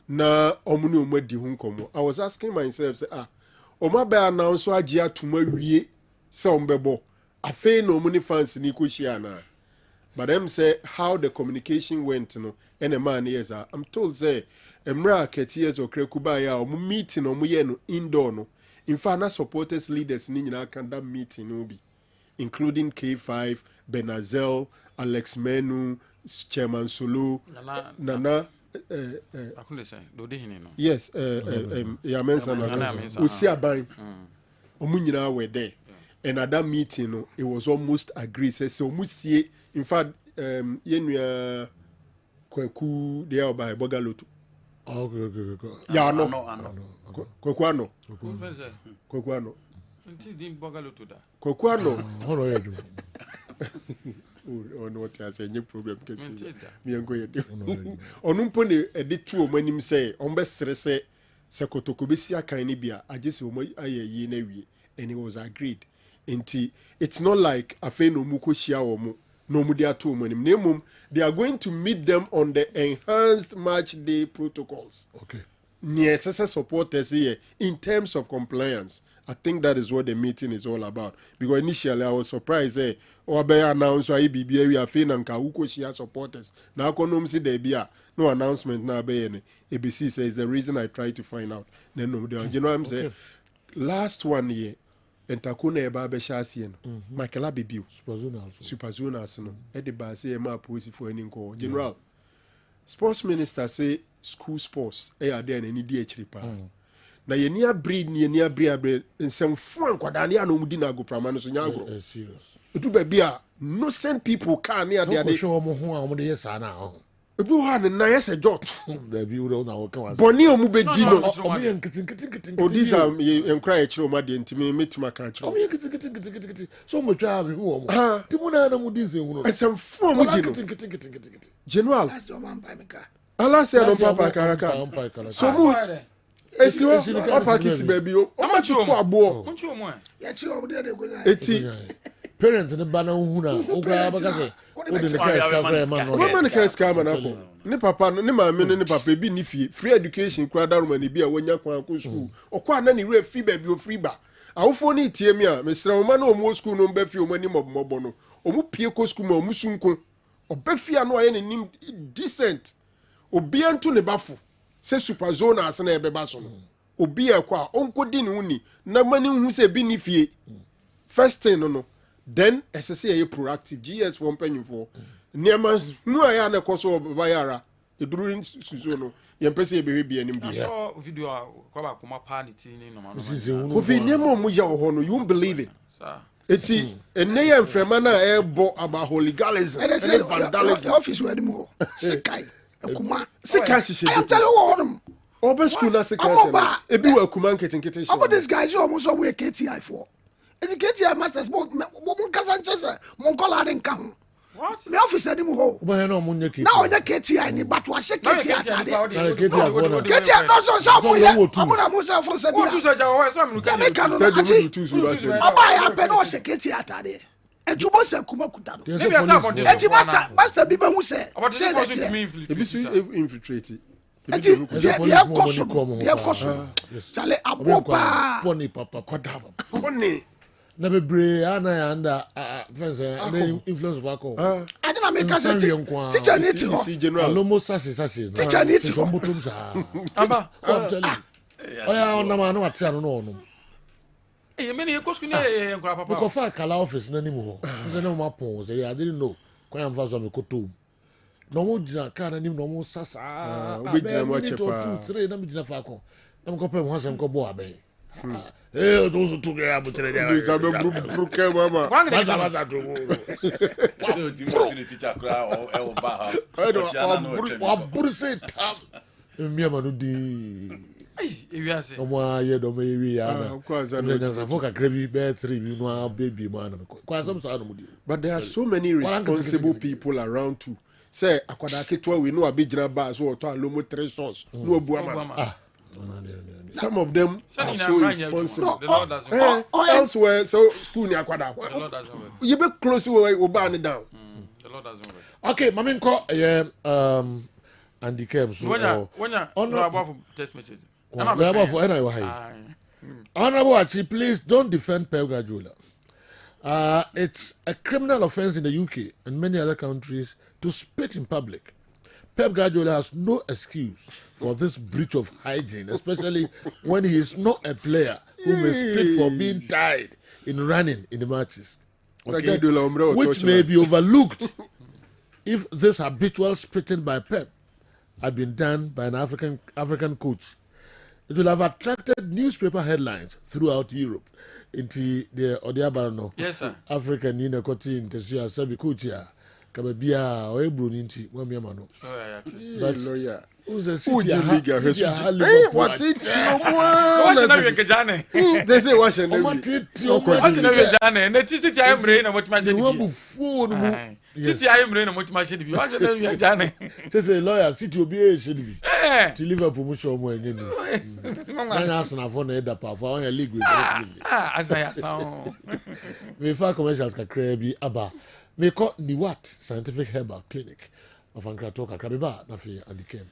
Speaker 10: na omu ne omu di hu nkomo I was asking myself say omu ba announce agi atuma wie say ombebo afi na omu ne fans ni ko shia na but them say how the communication went no and a man is I'm told say emra ketiers or krekuba ya omu meeting omu ye no indoor no in fact na supporters leaders ni nyina kan that meeting no be including K5 Benazel Alex Menu Chairman Solo Nana yes Yamensa Usiaban omu nyina were there and at that meeting no it was almost agreed say so musie in fact yenua Kweku there by Bogaloto
Speaker 2: okay
Speaker 10: ya no Kweku ano
Speaker 1: until din Bogaloto da
Speaker 10: Kweku ano
Speaker 2: hono yedu
Speaker 10: no what I say any problem kesi me ngo yedu onu mpo ne editu omanim say ombe sere say Kotoko besi akan ni bia agese omo ayeyi na wie and it was agreed nti it's not like afen omuko hia omo no mu dia to omanim nemum they are going to meet them on the enhanced match day protocols
Speaker 2: okay
Speaker 10: near supporters here in terms of compliance. I think that is what the meeting is all about. Because initially I was surprised, or be announced IBB we are feeling and Kauko supporters. Now see there be no announcement now be any. ABC says the reason I try to find out. Then no, you know what I'm saying? Last 1 year, and Takuna Eba Beshasien, Michael Abibu, Superzona, no, Eddie Bassey, Ma Pussy for any call. General, sports minister say school sports, are there any DH pa. Na yenia breed ni yenia breed nsɛmfo ankwada ne ano mudi na agopama no so nya agro
Speaker 2: serious
Speaker 10: edu ba bia no send people can ne ade
Speaker 2: so show mo ho a mo de yesa na ho
Speaker 10: ebu ha ne na yesa jot
Speaker 2: da bi wo na wo kan wa
Speaker 10: boni omu be di no
Speaker 2: omu ye nkitin
Speaker 10: odisa enkra e kire o ma de ntimi metima kan kire
Speaker 2: omu ye nkitin so mo twa abi wo mo ti mo na mo di nse hu no
Speaker 10: nsɛmfo mo di no
Speaker 2: nkitin
Speaker 10: general
Speaker 23: That's your man by me car.
Speaker 10: Ala se no papa karaka so mu esi opa kisi baby o ma tutu abo
Speaker 23: Ya chi obo de go nya.
Speaker 10: eti
Speaker 2: parent ne ba na hu na o gra ba ka se o de ne ka ska kra ma no
Speaker 10: o ma ne ka ska ma na ko ne papa ne ma me ne papa bi ni fie free education kura daruma ne bi a wonya kwan ko school o kwa na ne re fi baby o free ba awofo ni tie mi a mesra o ma na o mo school no mba fi o mani mobo no o mu pie ko school ma o mu sunko o ba fi a no aye ne nim decent obi antu ne bafo se super zone as na ebeba so no obi e kwa onkodi ne uni na mani hu se bi ni fie first thing no then SSA ye proactive GS for mpanyimfo niema nu aya na koso bayara eduru suzo no ye mpese ye behwe bia nim bia
Speaker 1: so video kwa ba kuma pa ni ti ni no ma no
Speaker 10: ko fi niema mu ya ho no you won't believe it eti enne ye mfrema na e bo about hooliganism and vandalism
Speaker 23: Office where them go sekai akuma
Speaker 10: sekai shishede
Speaker 23: I tell you what
Speaker 10: obe school na sekai ebi wa akuma nketenkete shi
Speaker 23: about this guys you almost we KTI for. And the KTI masters mo kasa nchese mo kola den kan
Speaker 22: What? Me office anymore ho.
Speaker 2: But no money kiti.
Speaker 22: Now on your KTI ni but wa se KTI atade.
Speaker 2: KTI
Speaker 22: no so for ya. Amuna musa for se bia.
Speaker 1: What to say jawo so am
Speaker 22: Make no achi. Aba ya pe no se KTI atade. Ejubo se kuma kuta no.
Speaker 1: Maybe I say for
Speaker 22: Eti master bi be hu se.
Speaker 1: Say that me
Speaker 22: infiltrate. Eti dia koso. Chale abopa.
Speaker 2: Pony papa kodaba. Pony. Na bebre ana ya anda friends influence of alcohol.
Speaker 22: Ajina make us teacher need to.
Speaker 2: Alomo sase.
Speaker 22: Teacher need to.
Speaker 2: Sombutum sa. Aba. Oya ona ma no ate ano no.
Speaker 1: Eh me ne kosku ne nkura papa.
Speaker 2: Because fa kala office na nimu ho. Say na ma pon say I didn't know. Kwa am fazo me koto. No mo jina ka na nim no mo sasa.
Speaker 10: Obi jina mo chepa.
Speaker 2: 2 3 na me jina fa ko. Na me ko pe mo hasem ko bo aben. Eh, those two guys are telling you.
Speaker 10: It's a broken mama.
Speaker 2: Maza to.
Speaker 12: So the teacher cry or baha.
Speaker 2: I don't. What bullshit tam. Me amanu di.
Speaker 1: Ewiase.
Speaker 2: Omo aye do me wi ana. Na foka krebi be 3 bi no baby man. Kwa some so no.
Speaker 10: But there are so many responsible people around too. Say akwada ketwa we no abigina ba so to alomo 3 sons. No obu ama. Some of them are so responsible. Elsewhere, so school ni akwada. You be close we ban it down.
Speaker 1: The Lord doesn't work.
Speaker 2: Okay, mami nko Andy Kem so.
Speaker 1: No about text message.
Speaker 2: Honorable Achi, please don't defend Pep Guardiola. It's a criminal offense in the UK and many other countries to spit in public. Pep Guardiola has no excuse for this breach of hygiene, especially when he is not a player who may spit for being tied in running in the matches. Okay? Which may be overlooked if this habitual spitting by Pep had been done by an African coach. It will have attracted newspaper headlines throughout Europe. Into the Odiabarano.
Speaker 1: Yes, sir.
Speaker 2: African Nina Cotin, Tessia, Sabi Kuchia. Kababia or Ebro Ninti, Wamiamano. That's lawyer. Who's a city?
Speaker 10: What is it? They say, what's your name?
Speaker 1: What's your name? The city I am brain and what my city I am brain and what my should be. What's your name? Johnny?
Speaker 2: Says a lawyer, city will be should be to Liverpool. Show more in I asked an phone head up for a league with
Speaker 1: as I saw.
Speaker 2: Before commercials can crabby Abba. Me call the what scientific herbal clinic of Ankratoka Krabiba Nafi and the Kem.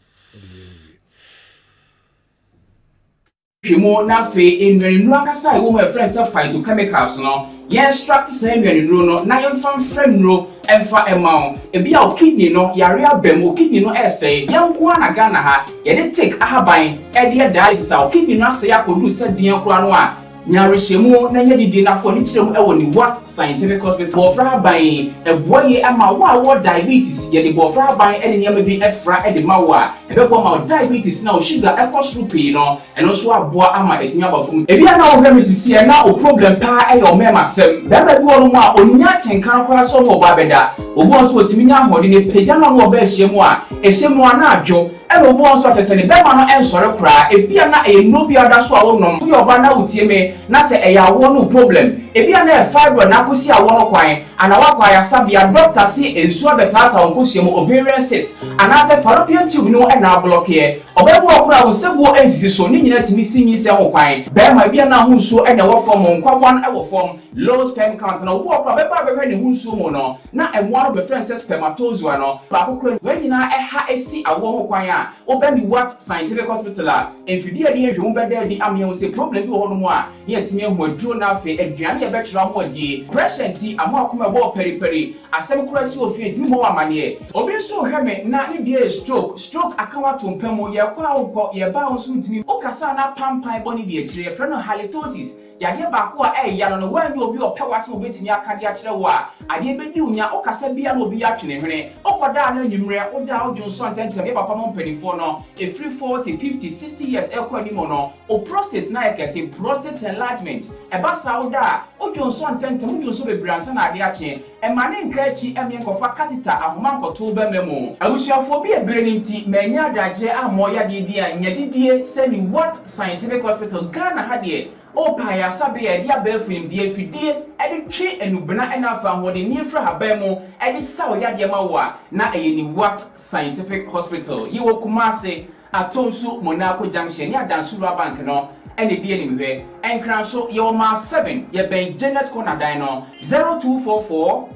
Speaker 3: Pimo na fe enwenu akasa wo my friends say phytochemicals no ye extract say enwenu no na ye fam frem no emfa emaw e bia o kidney no yare abem o kidney no essay yanko na Ghana ha ye dey take ahaban e dey dialysis o kidney no say akodu say dian kura no a nyarehemu na nya didi na fo ni kirem e woni what scientific hospital bofra ban e boye ama wo diabetes ye de bofra ban e nyama bi efra e de mawa e be bo ma diabetes na o sugar e cost pay no eno so aboa ama etinya bafum e bia na o hwe misisi e na o problem pa e yo mema sem da ba bi wo no a onya tenkan kwa so wo ba beda obo so otimi nya hode ne peja na wo ba ehyiemu a ehyiemu na adwo e no bo so atese ne be ma no ensore kra e bia na e no bia da so a wo nom yo ba na utie me na se eya wo no problem e bia na e fibro na akosi a wo no kwan ana wa kwa ya sabia doctor say ensuo betata onkosuem ovarian cyst ana se fallopian tube no e na block here obebu okura wo sebuo ensisi so ni nyina timi sinyi se wo kwan be ma bia na hunsuo e na wo form nkwawan e wo form low sperm count na wo okura be ba be ne hunsuo mo no na e wo no be friend say spermatozoa no ba kokura we nyina e ha esi awo ho kwan a obe ni what scientific hospital a enfidie de ehwe wo be da di amia wo se problem bi wo no mo a ye timi ehwo aduro na afi aduane e be kira ho adi pressure ti amo akoma bo peri asem kura si ofie timi ho amane obi so hweme na ne bia stroke akawa to mpamo ye kwa wo ye ba wo so timi o kasa na pampan boni bi akire friend halitosis yade ba ko ya no wan bi obi opewase obetimi akade akire wo a ade bedi unya o kasa bia na obi atwene hwene okoda na nyimre o da o jonso antentem ye papa mo mpanifo no e free 40 50 60 years e ko animo no o prostate na ekese prostate enlargement e ba sa o da o jonso antentem o jonso bebransa na ade ache e mane nka achi emye kofa catheter ahoma nkoto ba memo abusuafo bi ebere nti manya adagye amoya de dia nyadidie se ni what scientific hospital Ghana ha de pa ya sabe ya dia ba frim dia fidie e de twe enubena e na fa ho de ni fra haban mu e de sa o ya de ma wo na e ni what scientific hospital yi wo Kumase atonsu Monaco junction ya Dansura bank no e ne die ni mehwe enkran so ye o ma 7 ye ben Janet Corner dan no 0244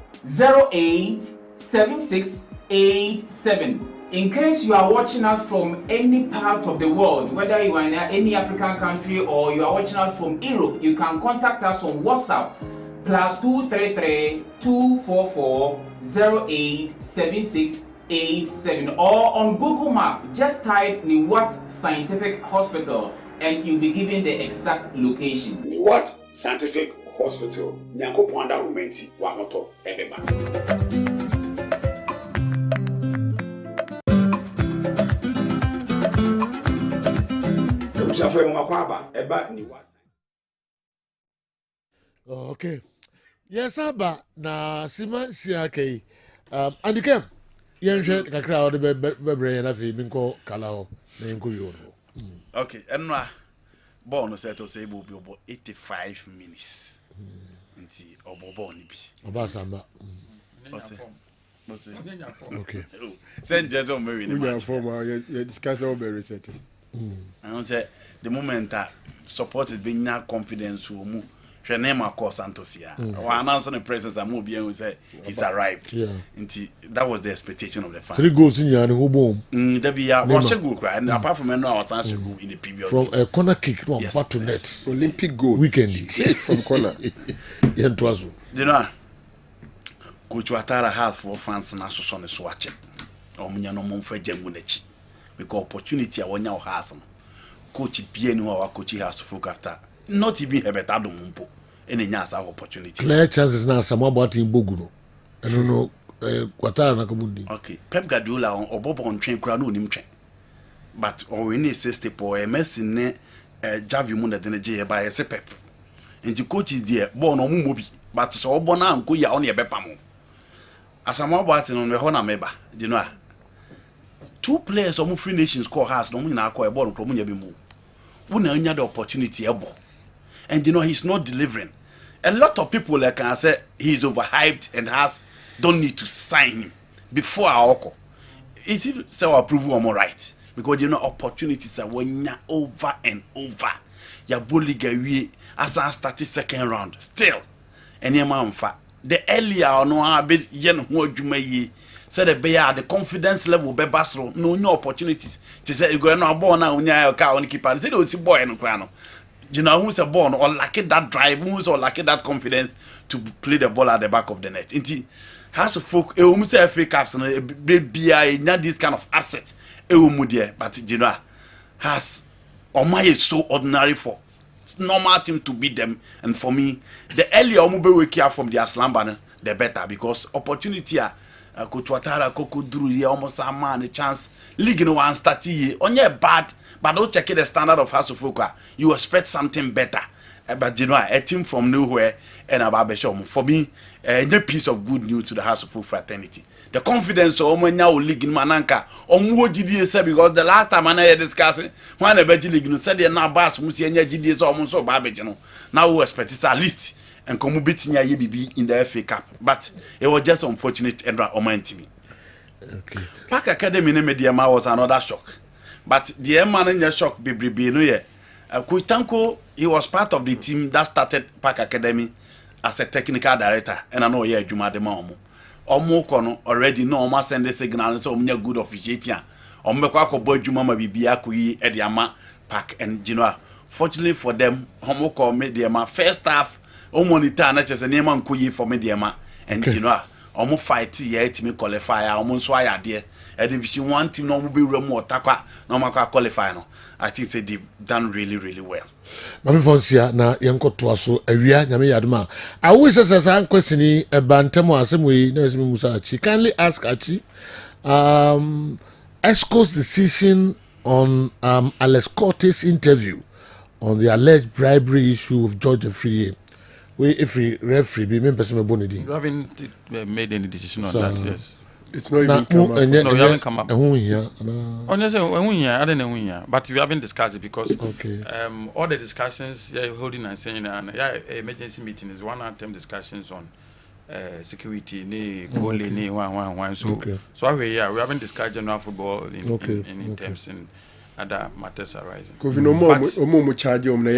Speaker 3: 08 7687. In case you are watching us from any part of the world, whether you are in any African country or you are watching us from Europe, you can contact us on WhatsApp +233 244 087687 or on Google Map. Just type Niwat Scientific Hospital and you'll be given the exact location.
Speaker 14: Niwat Scientific Hospital. Nyanko Pwanda Rumenti Wamoto Edema.
Speaker 2: Okay. Yes, Abba. Na Siman Siake. Andike. Yenje kakra o de bebre na fi binko kala ho na yenko yo.
Speaker 13: Okay, enwa ball no set to say bo 85 minutes. Nti obobo ni bi.
Speaker 2: Aba samba. Okay.
Speaker 13: Send Jejo Mary ni match.
Speaker 10: You discuss all very set.
Speaker 13: I say the moment that support is being now confidence wo mu. Hwe na ma call Santos ya. Wa announce the presence am obi en say he's arrived.
Speaker 2: Yeah.
Speaker 13: Nti that was the expectation of the fans.
Speaker 2: 3 goals in yan ho bom.
Speaker 13: That be ya was goal cry and apart from no our chance goal in the previous
Speaker 2: from
Speaker 13: game.
Speaker 2: A corner kick to back to net.
Speaker 10: Olympic goal
Speaker 2: weekend
Speaker 10: from corner.
Speaker 2: Yen twazo.
Speaker 13: You know Coach Watara has for fans na so ne so ache. Omunya no momfa jamu nachi. Because opportunity awonya has no. Coach bia ni wa coach has to focus after not even a better mumpo any nyasa opportunity.
Speaker 2: Clear chances na some about in Boguno. I don't know Watara na kabundi.
Speaker 13: Okay. Pep Guardiola on obobo on train kra no nim twen. But or any system for MS ne Javi mu na de je ba yese Pep. Nti coach is there born no mu mobi but so obo na anko ya on ye bepa mo. Asama about no me ho na meba. You know 2 players of Free Nations score has no mu na akọ e ball no mu nya bi mu. Una nya the opportunity ebo. And you know he's not delivering. A lot of people like can say he's overhyped and don't need to sign him before our call. Is it so approval or more right? Because you know opportunities are when over and over. Ya bully gawi as I started second round still. And your man fa the earlier or no abit yen who jumaye said the confidence level be basro no opportunities to say you go no ball now unya ka on keeper say the boy no kwano. You know who's a born or lacking that drive, who's or lacking that confidence to play the ball at the back of the net. Inti has to folk say FA Cups and BI not this kind of upset. But you know has Omai is so ordinary for it's normal team to beat them. And for me, the earlier Omube wake up from the Aslan banner, the better because opportunity Coach Watara Koko Drew here almost a man a chance. League no one start here on your bad. But don't check the standard of House of Fuka. You expect something better. But you know, a team from nowhere and about Beshom. For me, a piece of good news to the House of Folk fraternity. The confidence of Omanya League in Mananka. What did you say? Because the last time I discussing, when a better league, said they're not bass, Musi and GD is almost so barbage. Now we expect it's at least and come beating your EBB in the FA Cup. But it was just unfortunate and Oman TV.
Speaker 2: Okay.
Speaker 13: Park Academy Media was another shock. But the man in the shock be no ye. Kuitanko, he was part of the team that started Park Academy as a technical director. And I know yeah, Juma de Mamu. Omo kono already know Oma send the signal so many good officiating. Omeko boy Juma bibia kuyi Ediama Park and you know. Fortunately for them, Homo call Mediama first half. Omonita na chese name kuyi for Mediama and you know. Omo fight here to me qualify. Omo so ya there. A division 1 team no be remote takwa no makwa qualify no. I think say they've done really well.
Speaker 2: Mami Fonsia na yenko toaso awia nyame yadma. I always say an question bantemo asemwe na esimi Musa Achi. Kindly ask Achi ESCO's decision on Alex Cortes' interview on the alleged bribery issue of George Afriye. We if we referee be me person bonidi.
Speaker 1: You haven't made any decision on that, yes.
Speaker 10: It's not even come up.
Speaker 1: No, you haven't come up.
Speaker 2: Honestly,
Speaker 1: I don't know, but we haven't discussed it because all the discussions you're holding and saying, emergency meeting is one-term discussions on security, so we haven't discussed general football in terms in other matters arising.
Speaker 10: Kofi charge na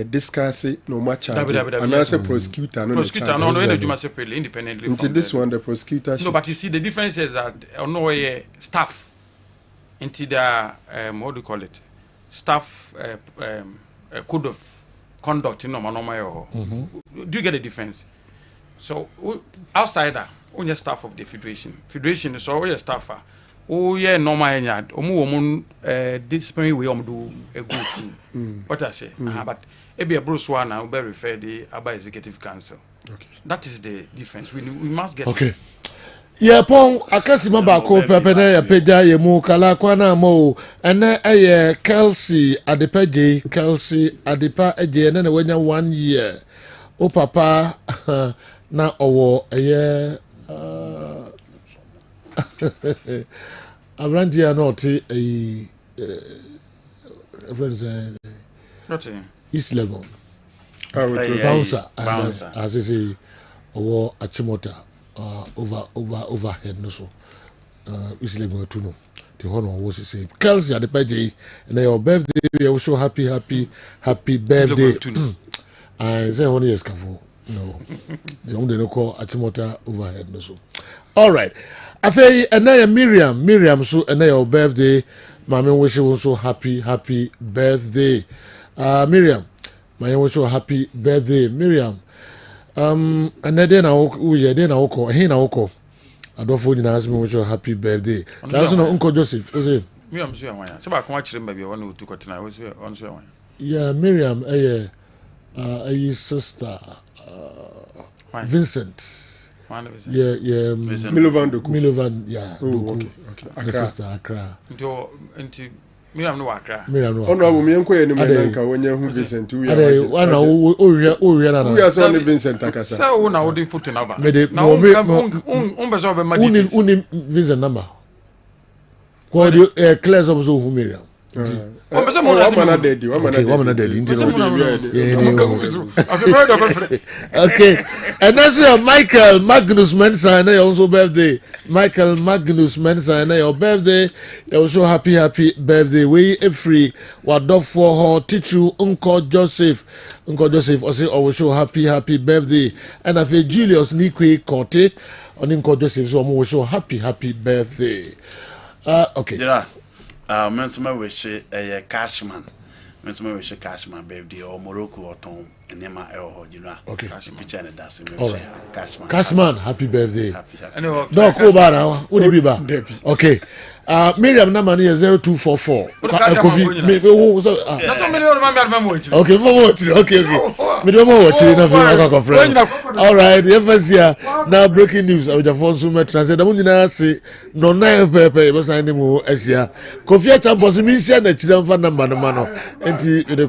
Speaker 10: discuss no more charge and as a prosecutor
Speaker 1: separately independently
Speaker 10: into this one the prosecutor
Speaker 1: no, but you see the difference is that staff into the what do you call it, staff code of conduct normal. Do you get the difference? So outsider only staff of the federation is all your staffer. Oh yeah, normal enya. Omu disciplinary way do a go through. What I say, but be a Bruce one now be refer the Aba Executive Council. Okay, that is the difference. We must get.
Speaker 2: Okay. Yeah, pon akasima ba ko pepe na ya peja ye mu kala kwana mo ene eye Kelsey Adepa eje na wanya 1 year. O papa na owo eye Abrandia not East Legon. Bouncer. As I say, or Achimota overhead no so. East Legon to know. The honor was to say, Kelsey at the birthday, and your birthday, we are so happy birthday. I say, only is careful. No, the only no call Achimota overhead no so. All right. I say, and then Miriam, so and your birthday, Mammy wish you so happy birthday. Miriam, my wish you happy birthday, Miriam. And then I call, I don't phone ask me wish you happy birthday. That's not Uncle Joseph, was it?
Speaker 1: Miriam, so I come watch him maybe one who took it tonight. Was on
Speaker 2: yeah, Miriam, a sister, Vincent. Yeah, Milovan, yeah.
Speaker 10: Okay.
Speaker 2: The sister Accra.
Speaker 1: Into Miriam no Accra.
Speaker 10: Oh no, me enko eni menanka wonye hu Vincent we are.
Speaker 2: Wana o na.
Speaker 10: We are so Vincent akasa.
Speaker 1: So na wo dey photo na ba.
Speaker 2: Na
Speaker 1: bezo be madi.
Speaker 2: Uni Vincent number. Ko the class of so hu Miriam. Okay, and that's your Michael Magnus Mensa and also birthday. Michael Magnus Mensa and your birthday. You also happy birthday. We free. What dog for her teacher Uncle Joseph. Also happy birthday. And I feel Julius Nikwe Kote on Uncle Joseph. So I'm also happy birthday. Okay.
Speaker 13: Yeah. Mensuma wish a Cashman. Mensuma wish a Cashman birthday or Morocco or Tom and Nema Elhodina.
Speaker 2: Okay.
Speaker 13: Picture and that's
Speaker 2: Cashman, happy birthday. No, go back. Would be back? Okay. Miriam Namani is 0244. Okay, all right, now breaking news. I will phone so much. I said, I'm say no nine pepe. Was I Kofi Champions? Me share the children for number no mano. Enti the